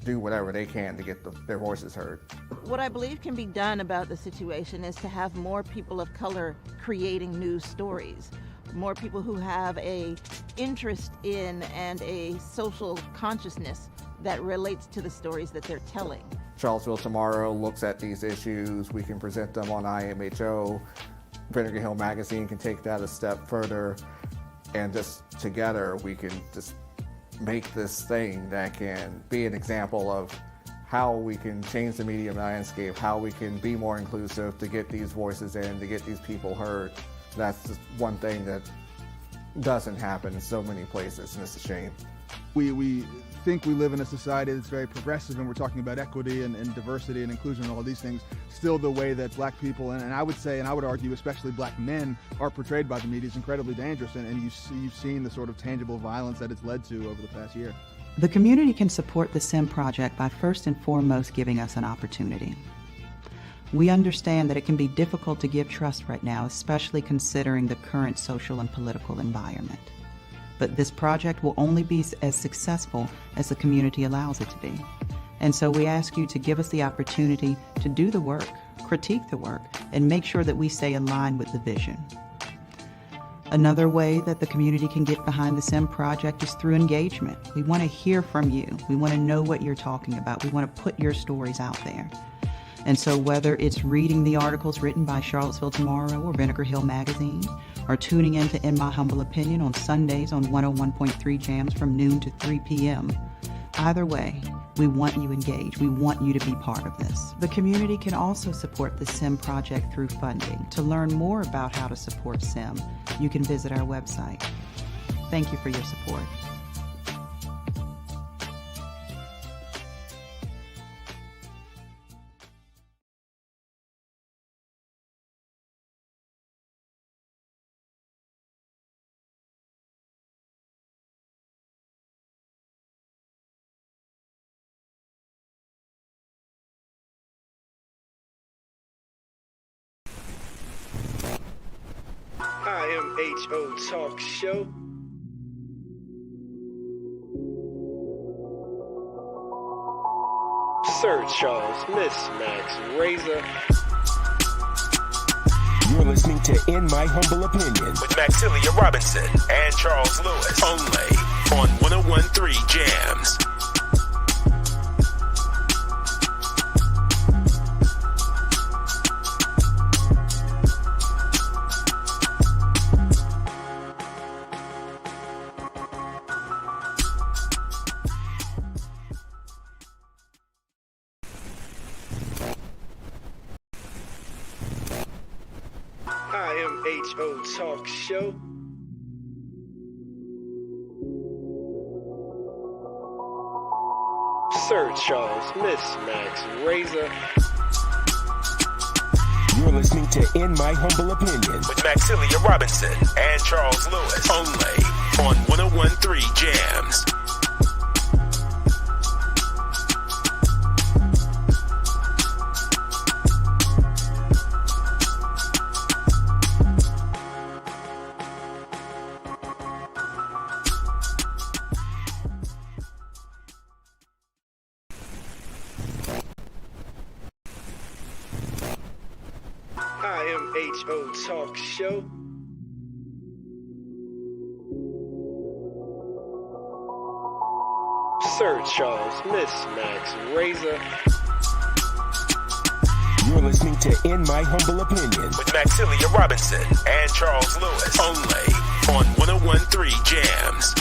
do whatever they can to get their voices heard. What I believe can be done about the situation is to have more people of color creating news stories. More people who have a interest in and a social consciousness that relates to the stories that they're telling. Charlottesville Tomorrow looks at these issues. We can present them on IMHO. Vinegar Hill Magazine can take that a step further, and just together we can just make this thing that can be an example of how we can change the media landscape, how we can be more inclusive to get these voices in, to get these people heard. That's just one thing that doesn't happen in so many places, and it's a shame. We think we live in a society that's very progressive, and we're talking about equity and diversity and inclusion and all these things. Still, the way that black people, and I would say, and I would argue, especially black men, are portrayed by the media is incredibly dangerous, and you've seen the sort of tangible violence that it's led to over the past year. The community can support the SIM project by first and foremost giving us an opportunity. We understand that it can be difficult to give trust right now, especially considering the current social and political environment. But this project will only be as successful as the community allows it to be. And so we ask you to give us the opportunity to do the work, critique the work, and make sure that we stay aligned with the vision. Another way that the community can get behind the SIM project is through engagement. We want to hear from you. We want to know what you're talking about. We want to put your stories out there. And so whether it's reading the articles written by Charlottesville Tomorrow or Vinegar Hill Magazine, or tuning in to In My Humble Opinion on Sundays on 101.3 Jams from noon to 3 p.m., either way, we want you engaged. We want you to be part of this. The community can also support the SIM project through funding. To learn more about how to support SIM, you can visit our website. Thank you for your support. IMHO Talk Show. Sir Charles, Miss Max, Razor. You're listening to In My Humble Opinion with Maxilia Robinson and Charles Lewis, only on 101.3 Jams. IMHO Talk Show. Sir Charles, Miss Max, Razor. You're listening to In My Humble Opinion with Maxilia Robinson and Charles Lewis, only on 101.3 Jams. IMHO Talk Show. Sir Charles, Miss Max, Razor. You're listening to In My Humble Opinion with Maxilia Robinson and Charles Lewis, only on 101.3 Jams.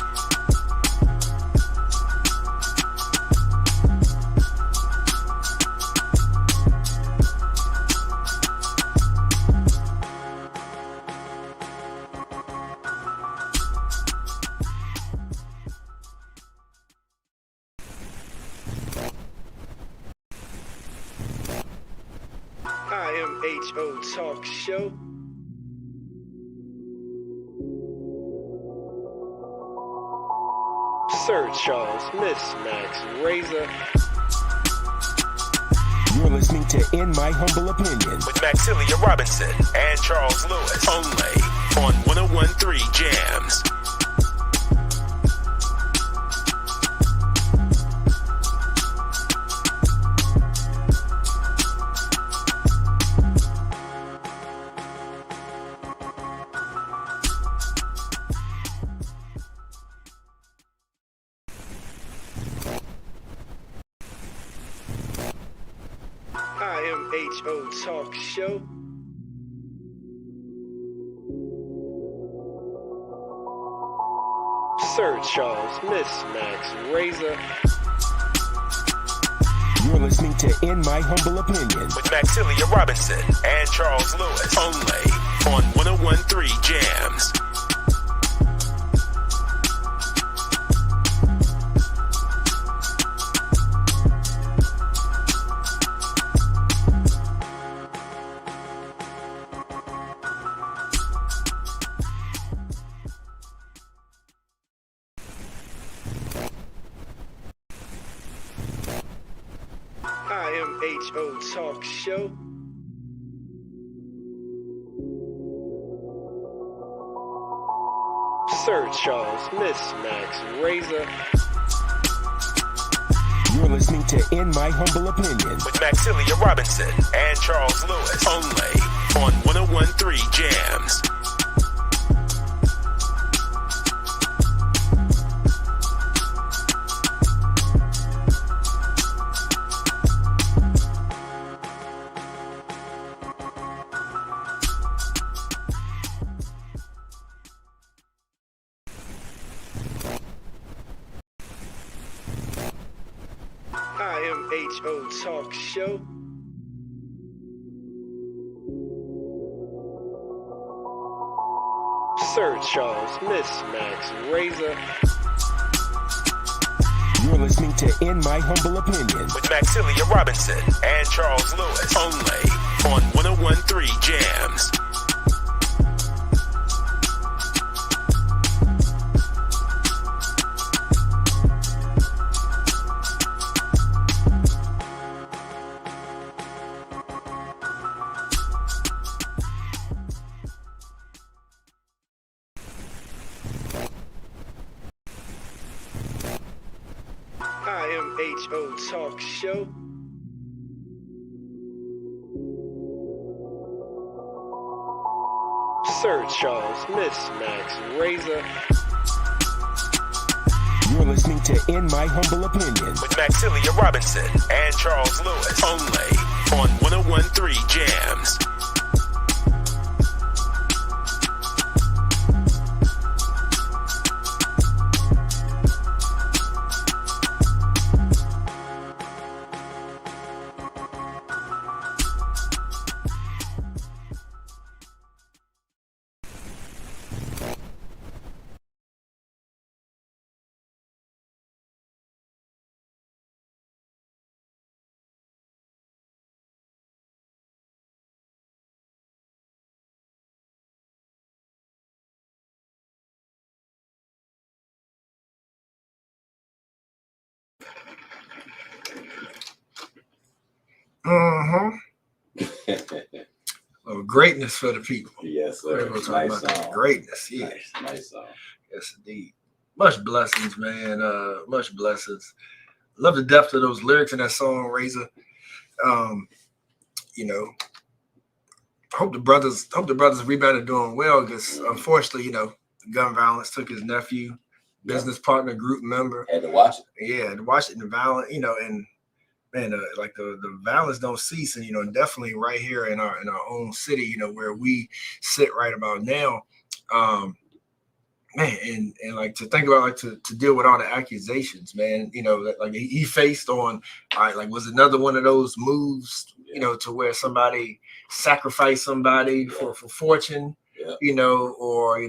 IMHO Talk Show. Sir Charles, Miss Max, Razor. You're listening to In My Humble Opinion with Maxilia Robinson and Charles Lewis, only on 101.3 Jams. IMHO Talk Show. Sir Charles, Miss Max, Razor. You're listening to In My Humble Opinion with Maxilia Robinson and Charles Lewis, only on 101.3 Jams. IMHO Talk Show. Sir Charles, Miss Max, Razor. You're listening to In My Humble Opinion with Maxilia Robinson and Charles Lewis, only on 101.3 Jams. IMHO Talk Show. Sir Charles, Miss Max, Razor. You're listening to In My Humble Opinion with Maxilia Robinson and Charles Lewis, only on 101.3 Jams. IMHO Talk Show. Sir Charles, Miss Max, Razor. You're listening to In My Humble Opinion with Maxilia Robinson and Charles Lewis, only on 101.3 Jams. Oh, greatness for the people. Yes, sir. We're talking Nice about song. greatness. Yeah. Nice song. Yes, indeed. Much blessings, man. Much blessings. Love the depth of those lyrics in that song, Razor. You know, hope the brothers rebounded doing well, because unfortunately, you know, gun violence took his nephew, business partner, group member. Had to watch it. Yeah, had to watch it in the violence, you know, and man, like the violence don't cease, and you know, definitely right here in our own city, you know, where we sit right about now. man, and like to think about, like to deal with all the accusations, man, you know, that like he faced on, like was another one of those moves, you know, to where somebody sacrificed somebody for fortune, you know, or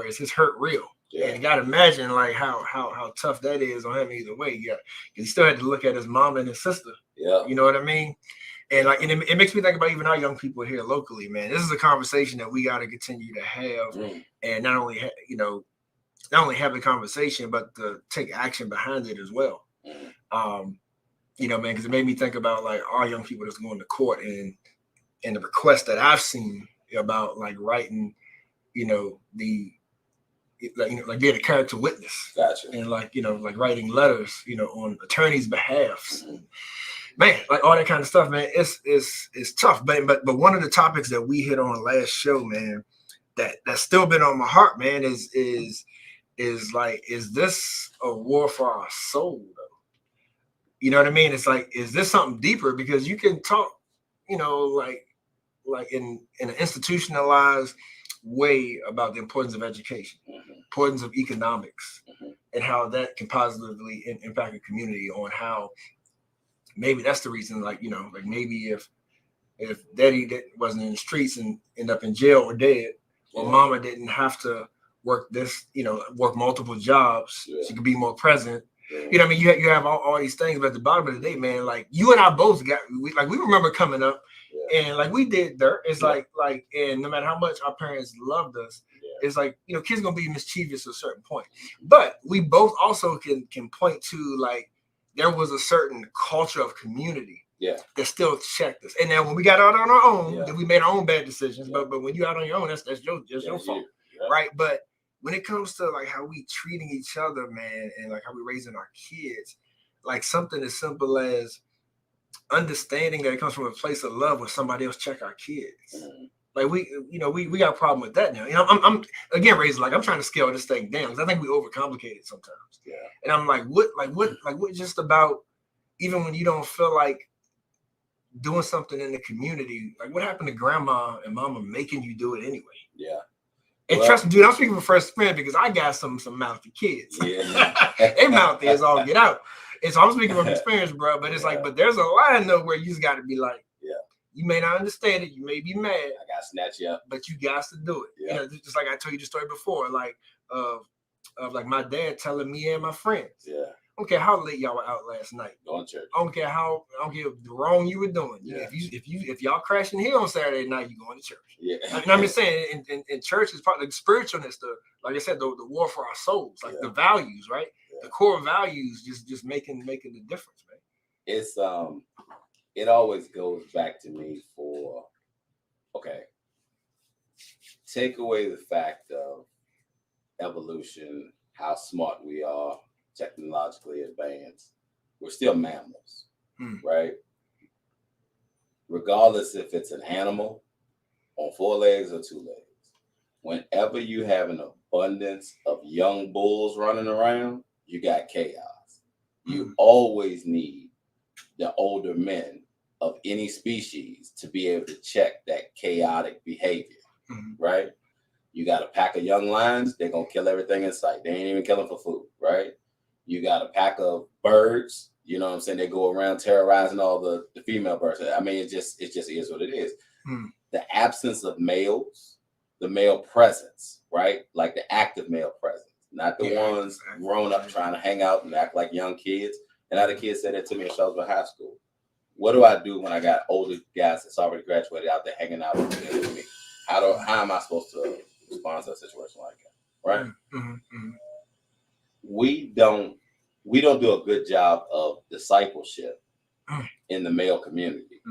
is his hurt real? Yeah. And you got to imagine like how tough that is on him either way. Yeah, he still had to look at his mom and his sister. Yeah, you know what I mean. And like, and it makes me think about even our young people here locally, man. This is a conversation that we got to continue to have, and not only have the conversation, but to take action behind it as well. You know, man, because it made me think about like our young people that's going to court and the request that I've seen about like writing, you know, like being a character witness, and like, you know, like writing letters, you know, on attorneys' behalfs. Man, like all that kind of stuff, man, it's tough. But one of the topics that we hit on last show, man, that's still been on my heart, man, is like, is this a war for our soul, though? You know what I mean? It's like, is this something deeper? Because you can talk, you know, like in an institutionalized way about the importance of education, importance of economics, and how that can positively impact a community, on how maybe that's the reason, like, you know, like maybe if daddy wasn't in the streets and end up in jail or dead, or mama didn't have to work work multiple jobs, she could be more present. You know what I mean? You have all these things, but at the bottom of the day, man, like you and I both we remember coming up, and like we did dirt. It's like, and no matter how much our parents loved us, it's like, you know, kids gonna be mischievous at a certain point. But we both also can point to like, there was a certain culture of community that still checked us. And then when we got out on our own, then we made our own bad decisions. But when you out on your own, that's your fault, right? But when it comes to like how we treating each other, man, and like how we raising our kids, like something as simple as understanding that it comes from a place of love when somebody else check our kids. Like we got a problem with that now. You know, I'm again, Razor, like I'm trying to scale this thing down because I think we overcomplicate it sometimes. Yeah. And I'm like, what just about, even when you don't feel like doing something in the community, like what happened to grandma and mama making you do it anyway? Yeah. And trust me, dude, I'm speaking from first experience because I got some mouthy kids. Yeah. They mouthy as all get out. And so I'm speaking from experience, bro. But it's like, but there's a line though where you just got to be like, you may not understand it. You may be mad. I got to snatch you up. But you got to do it. Yeah. You know, just like I told you the story before, like of like my dad telling me and my friends. Yeah. I don't care how late y'all were out last night. Going to church. I don't care the wrong you were doing. Yeah. If y'all crashing here on Saturday night, you going to church. Yeah. And I'm just saying, in church is part of the spiritualness, like I said, the war for our souls, like the values, right? Yeah. The core values just making the difference, man. It's it always goes back to me for, take away the fact of evolution, how smart we are, technologically advanced, we're still mammals, right? Regardless if it's an animal on 4 legs or 2 legs, whenever you have an abundance of young bulls running around, you got chaos. You always need the older men of any species to be able to check that chaotic behavior, right? You got a pack of young lions, they're gonna kill everything in sight. They ain't even killing for food, right? You got a pack of birds, you know what I'm saying? They go around terrorizing all the female birds. I mean, it just is what it is. The absence of males, the male presence, right? Like the active male presence, not the ones grown up trying to hang out and act like young kids. And other kids said that to me in Charlottesville High School. What do I do when I got older guys that's already graduated out there hanging out with me? How am I supposed to respond to a situation like that? Right? We don't do a good job of discipleship in the male community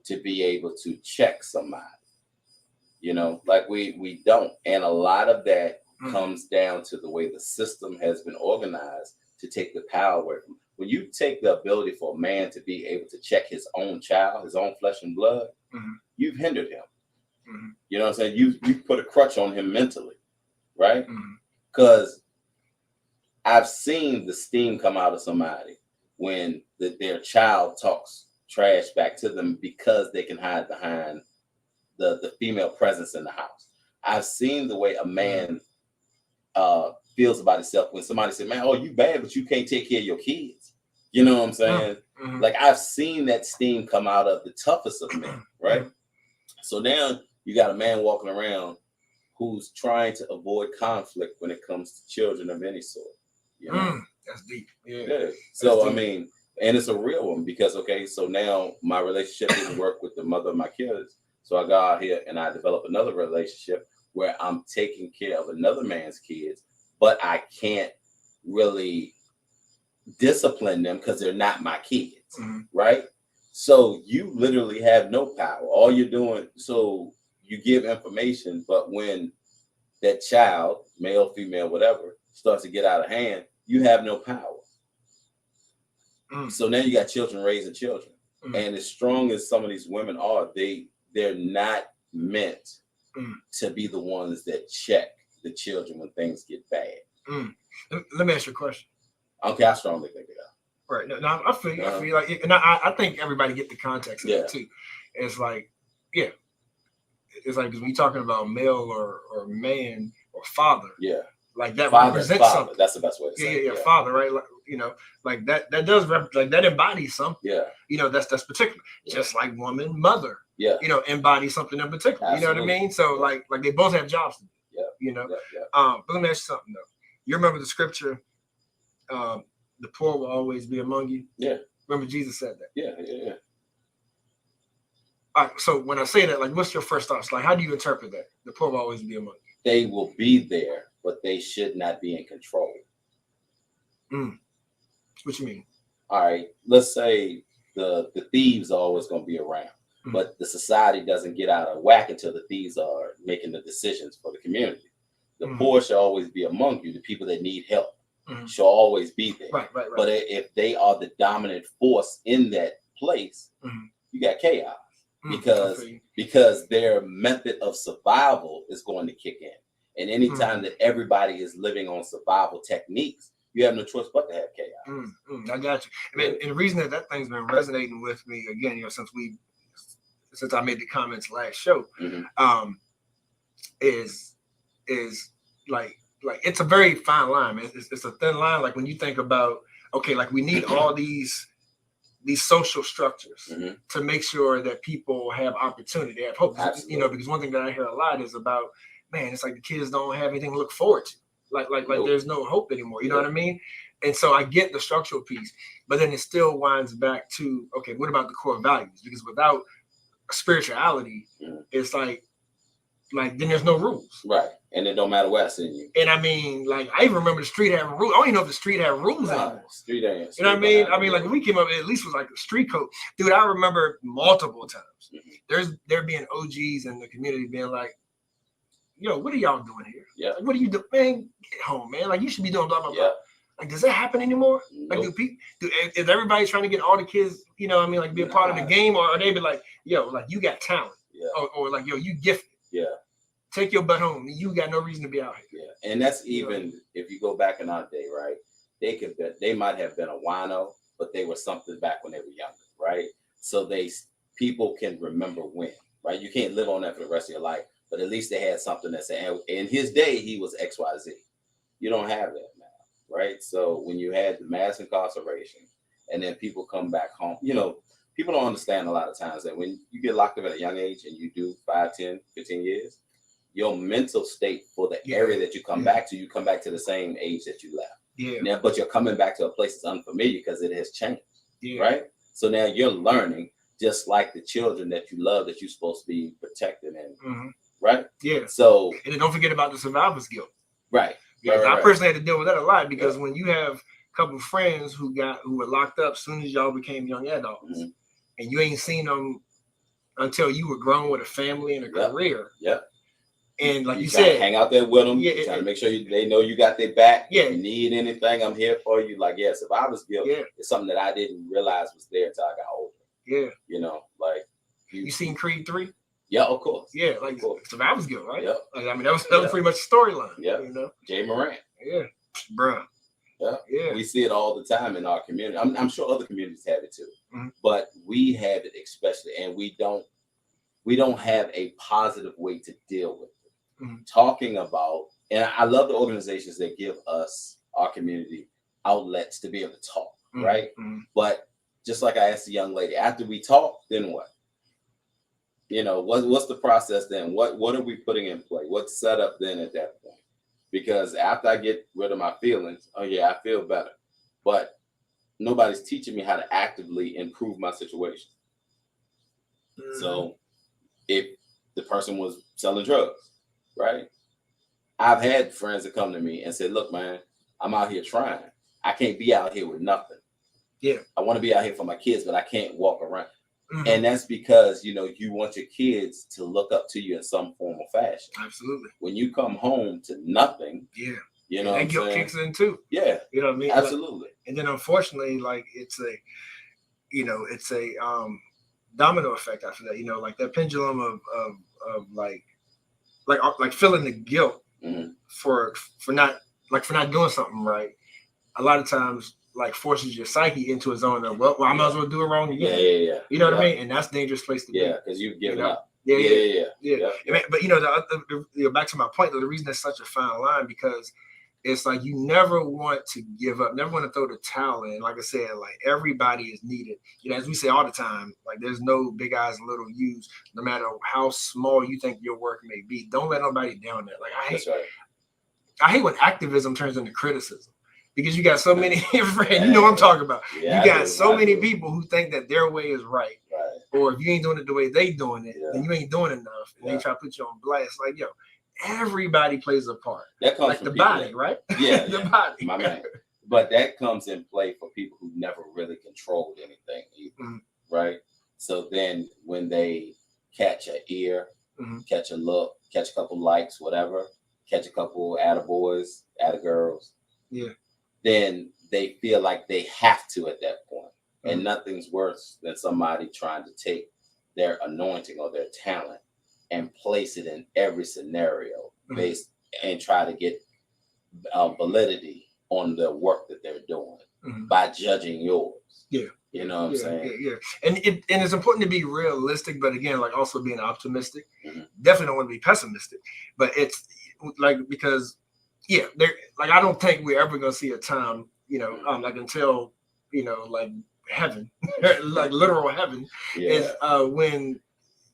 to be able to check somebody. You know, like we don't. And a lot of that comes down to the way the system has been organized to take the power away from. When you take the ability for a man to be able to check his own child, his own flesh and blood, you've hindered him. You know what I'm saying? You put a crutch on him mentally, right? Because I've seen the steam come out of somebody when their child talks trash back to them because they can hide behind the female presence in the house. I've seen the way a man feels about himself when somebody said, man, oh, you bad, but you can't take care of your kids. You know what I'm saying? Mm-hmm. Like, I've seen that steam come out of the toughest of men, right? So now you got a man walking around who's trying to avoid conflict when it comes to children of any sort. You know? That's deep. Yeah. So, That's I mean, and it's a real one because, okay, so now my relationship doesn't work with the mother of my kids. So I go out here and I develop another relationship where I'm taking care of another man's kids, but I can't really discipline them because they're not my kids, right? So you literally have no power. All you're doing, so you give information, but when that child, male, female, whatever, starts to get out of hand, you have no power. So now you got children raising children. And as strong as some of these women are, they're not meant to be the ones that check the children when things get bad. Let me ask you a question. Okay, I strongly think they are. Right. No, I feel you. I feel like, and I think everybody get the context of it too. It's like, it's like when you're talking about male or man or father. Yeah. Like that father, represents father. something. That's the best way to say it. Yeah, father, right? Like, you know, like that does like that embodies something. Yeah. You know, that's particular. Just like woman, mother. Yeah. You know, embodies something in particular. Absolutely. You know what I mean? So like they both have jobs to do. Yeah. You know. Yeah. But let me ask you something though. You remember the scripture, the poor will always be among you? Yeah. Remember Jesus said that? Yeah. All right, so when I say that, like, what's your first thoughts? Like, how do you interpret that? The poor will always be among you. They will be there, but they should not be in control. What you mean? All right, let's say the thieves are always going to be around, but the society doesn't get out of whack until the thieves are making the decisions for the community. The poor should always be among you. The people that need help should always be there. Right. But if they are the dominant force in that place, you got chaos. Because their method of survival is going to kick in. And anytime that everybody is living on survival techniques, you have no choice but to have chaos. I got you. And the reason that thing's been resonating with me again, you know, since I made the comments last show, is like it's a very fine line. It's a thin line. Like when you think about, okay, like we need all these social structures to make sure that people have opportunity, have hope. Absolutely. You know, because one thing that I hear a lot is about, man, it's like the kids don't have anything to look forward to. Like there's no hope anymore. You know what I mean? And so I get the structural piece, but then it still winds back to, okay, what about the core values? Because without spirituality, it's like then there's no rules. Right. And it don't matter where I send you. And I mean, like, I even remember the street having rules. I don't even know if the street had rules anymore. Street ain't. You know what I mean? I mean, like, when we came up, at least was like a street code. Dude, I remember multiple times. There being OGs in the community being like, yo, what are y'all doing here? Yeah. Like, what are you doing? Man, get home, man. Like, you should be doing blah, blah, blah. Like, does that happen anymore? Like, is everybody trying to get all the kids, you know what I mean, like, be a part of the game? Or are they be like, yo, like, you got talent. Or like, yo, you gifted. Yeah. Take your butt home. You got no reason to be out here. Yeah. And that's even, if you go back in our day, right? They might have been a wino, but they were something back when they were younger, right? So people can remember when, right? You can't live on that for the rest of your life, but at least they had something that said, in his day, he was XYZ. You don't have that now, right? So when you had the mass incarceration and then people come back home, you know, people don't understand a lot of times that when you get locked up at a young age and you do 5, 10, 15 years, your mental state for the area that you come back to, you come back to the same age that you left. Yeah. Now, but you're coming back to a place that's unfamiliar because it has changed. Right? So now you're learning just like the children that you love that you're supposed to be protecting and right? Yeah. So and then don't forget about the survivor's guilt. Right. Because I personally had to deal with that a lot because when you have a couple of friends who were locked up as soon as y'all became young adults and you ain't seen them until you were grown with a family and a career. And like you said, hang out there with them. Trying to make sure they know you got their back. If you need anything, I'm here for you. Like, survivor's guilt is something that I didn't realize was there until I got older. You know, like you seen Creed 3? Yeah, of course. Yeah, like survivor's guilt, right? Yep. Like, I mean, that was pretty much the storyline. Yeah. You know, Jay Morant. Yeah, bruh. Yeah. We see it all the time in our community. I'm sure other communities have it too, but we have it especially, and we don't have a positive way to deal with it. talking about, and I love the organizations that give us, our community, outlets to be able to talk, right? But just like I asked the young lady, after we talk, then what? You know, what's the process then? What are we putting in play? What's set up then at that point? Because after I get rid of my feelings, oh yeah, I feel better. But nobody's teaching me how to actively improve my situation. So if the person was selling drugs, right? I've had friends that come to me and say, look, man, I'm out here trying. I can't be out here with nothing. Yeah. I want to be out here for my kids, but I can't walk around. And that's because, you know, you want your kids to look up to you in some form or fashion. Absolutely. When you come home to nothing, yeah, you know, and guilt kicks in too. Yeah, you know what I mean. Absolutely. Like, and then unfortunately, like it's a domino effect after that. You know, like that pendulum of like feeling the guilt for not doing something right. A lot of times, like forces your psyche into a zone of well, I might as well do it wrong again. Yeah. You know what I mean? And that's a dangerous place to be. Yeah, because you've given up. Yeah. But you know, back to my point though, the reason that's such a fine line because it's like you never want to give up, never want to throw the towel in. Like I said, like everybody is needed. You know, as we say all the time, like there's no big eyes, little U's, no matter how small you think your work may be. Don't let nobody down there. Like I hate when activism turns into criticism. Because you got so many friends, you know what I'm talking about. Yeah, you got so many people who think that their way is right. Or if you ain't doing it the way they doing it, then you ain't doing enough. And they try to put you on blast. Like, yo, everybody plays a part. That comes like from the people body, right? Yeah, the body. My man. But that comes in play for people who never really controlled anything either, right? So then when they catch an ear, catch a look, catch a couple likes, whatever, catch a couple attaboys, attagirls, then they feel like they have to at that point. And nothing's worse than somebody trying to take their anointing or their talent and place it in every scenario based and try to get validity on the work that they're doing by judging yours. Yeah. You know what I'm saying? Yeah. And it's important to be realistic, but again, like also being optimistic. Definitely don't want to be pessimistic, but it's like because they're like I don't think we're ever gonna see a time, you know, like until like heaven, like literal heaven, is when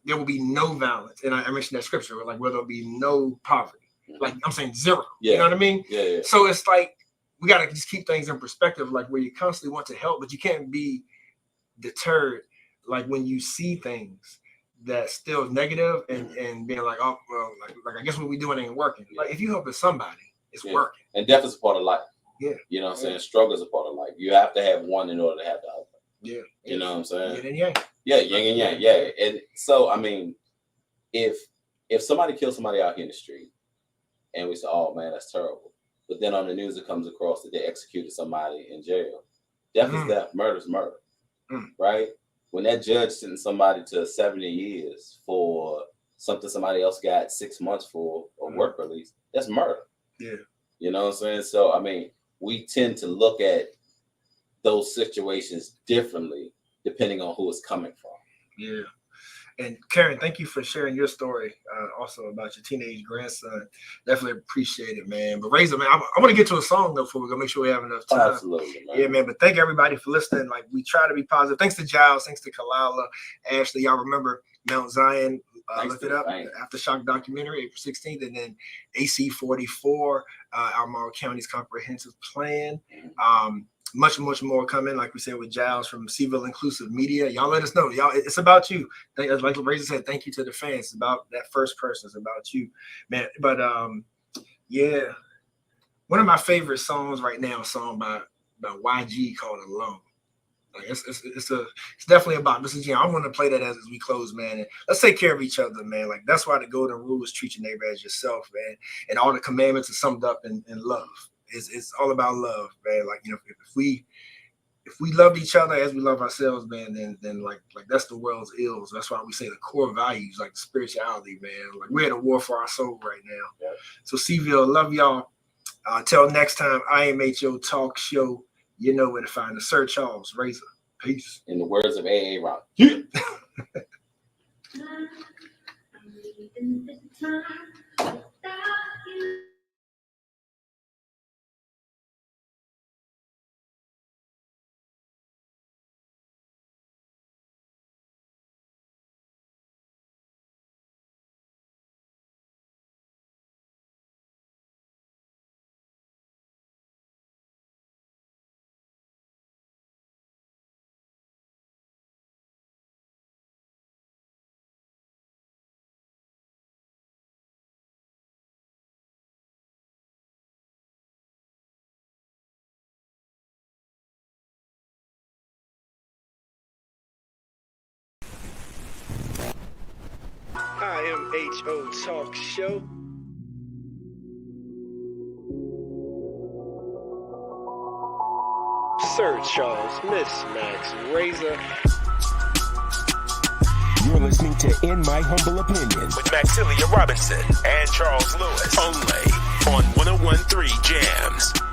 there will be no violence. And I mentioned that scripture, like where there'll be no poverty. Like I'm saying zero. You know what I mean? Yeah. So it's like we gotta just keep things in perspective, like where you constantly want to help, but you can't be deterred like when you see things that's still negative and being like, oh well, like I guess what we doing ain't working. Like if you helping somebody, it's working. And death is a part of life. Yeah. You know what I'm saying? Struggle is a part of life. You have to have one in order to have the other. Yeah. You know what I'm saying? Yin and yang. Yeah, yin and yang. Yeah. And so I mean, if somebody kills somebody out here in the street and we say, oh man, that's terrible. But then on the news it comes across that they executed somebody in jail. Death is death, murder is murder. Right? When that judge sentenced somebody to 70 years for something somebody else got 6 months for or work release, that's murder. Yeah. You know what I'm saying? So, I mean, we tend to look at those situations differently depending on who it's coming from. Yeah. And Karen, thank you for sharing your story also about your teenage grandson. Definitely appreciate it, man. But Razor, man, I want to get to a song though before we're going to make sure we have enough time. Absolutely, man. Yeah, man. But thank everybody for listening. Like we try to be positive. Thanks to Giles. Thanks to Khalilah. Ashley, y'all remember Mount Zion. Look it up. Aftershock documentary, April 16th. And then AC 44, Albemarle County's comprehensive plan. Much more coming, like we said with Giles from Seville Inclusive Media. Y'all let us know. Y'all, it's about you. Like Razor said, thank you to the fans. It's about that first person. It's about you, man. But yeah, one of my favorite songs right now, a song by YG called Alone. Like it's definitely about Mr. G. I want to play that as we close, man. And let's take care of each other, man. Like that's why the golden rule is treat your neighbor as yourself, man. And all the commandments are summed up in love. It's all about love, man. Like, you know, if we love each other as we love ourselves, man, then like that's the world's ills. That's why we say the core values, like spirituality, man. Like we're at a war for our soul right now. Yeah. So Seville, love y'all. Till next time, IMHO Talk Show. You know where to find the Sir Charles Razor. Peace. In the words of A.A. Rock. IMHO Talk Show. Sir Charles, Miss Max Razor. You're listening to In My Humble Opinion with Maxilia Robinson and Charles Lewis. Only on 101.3 Jams.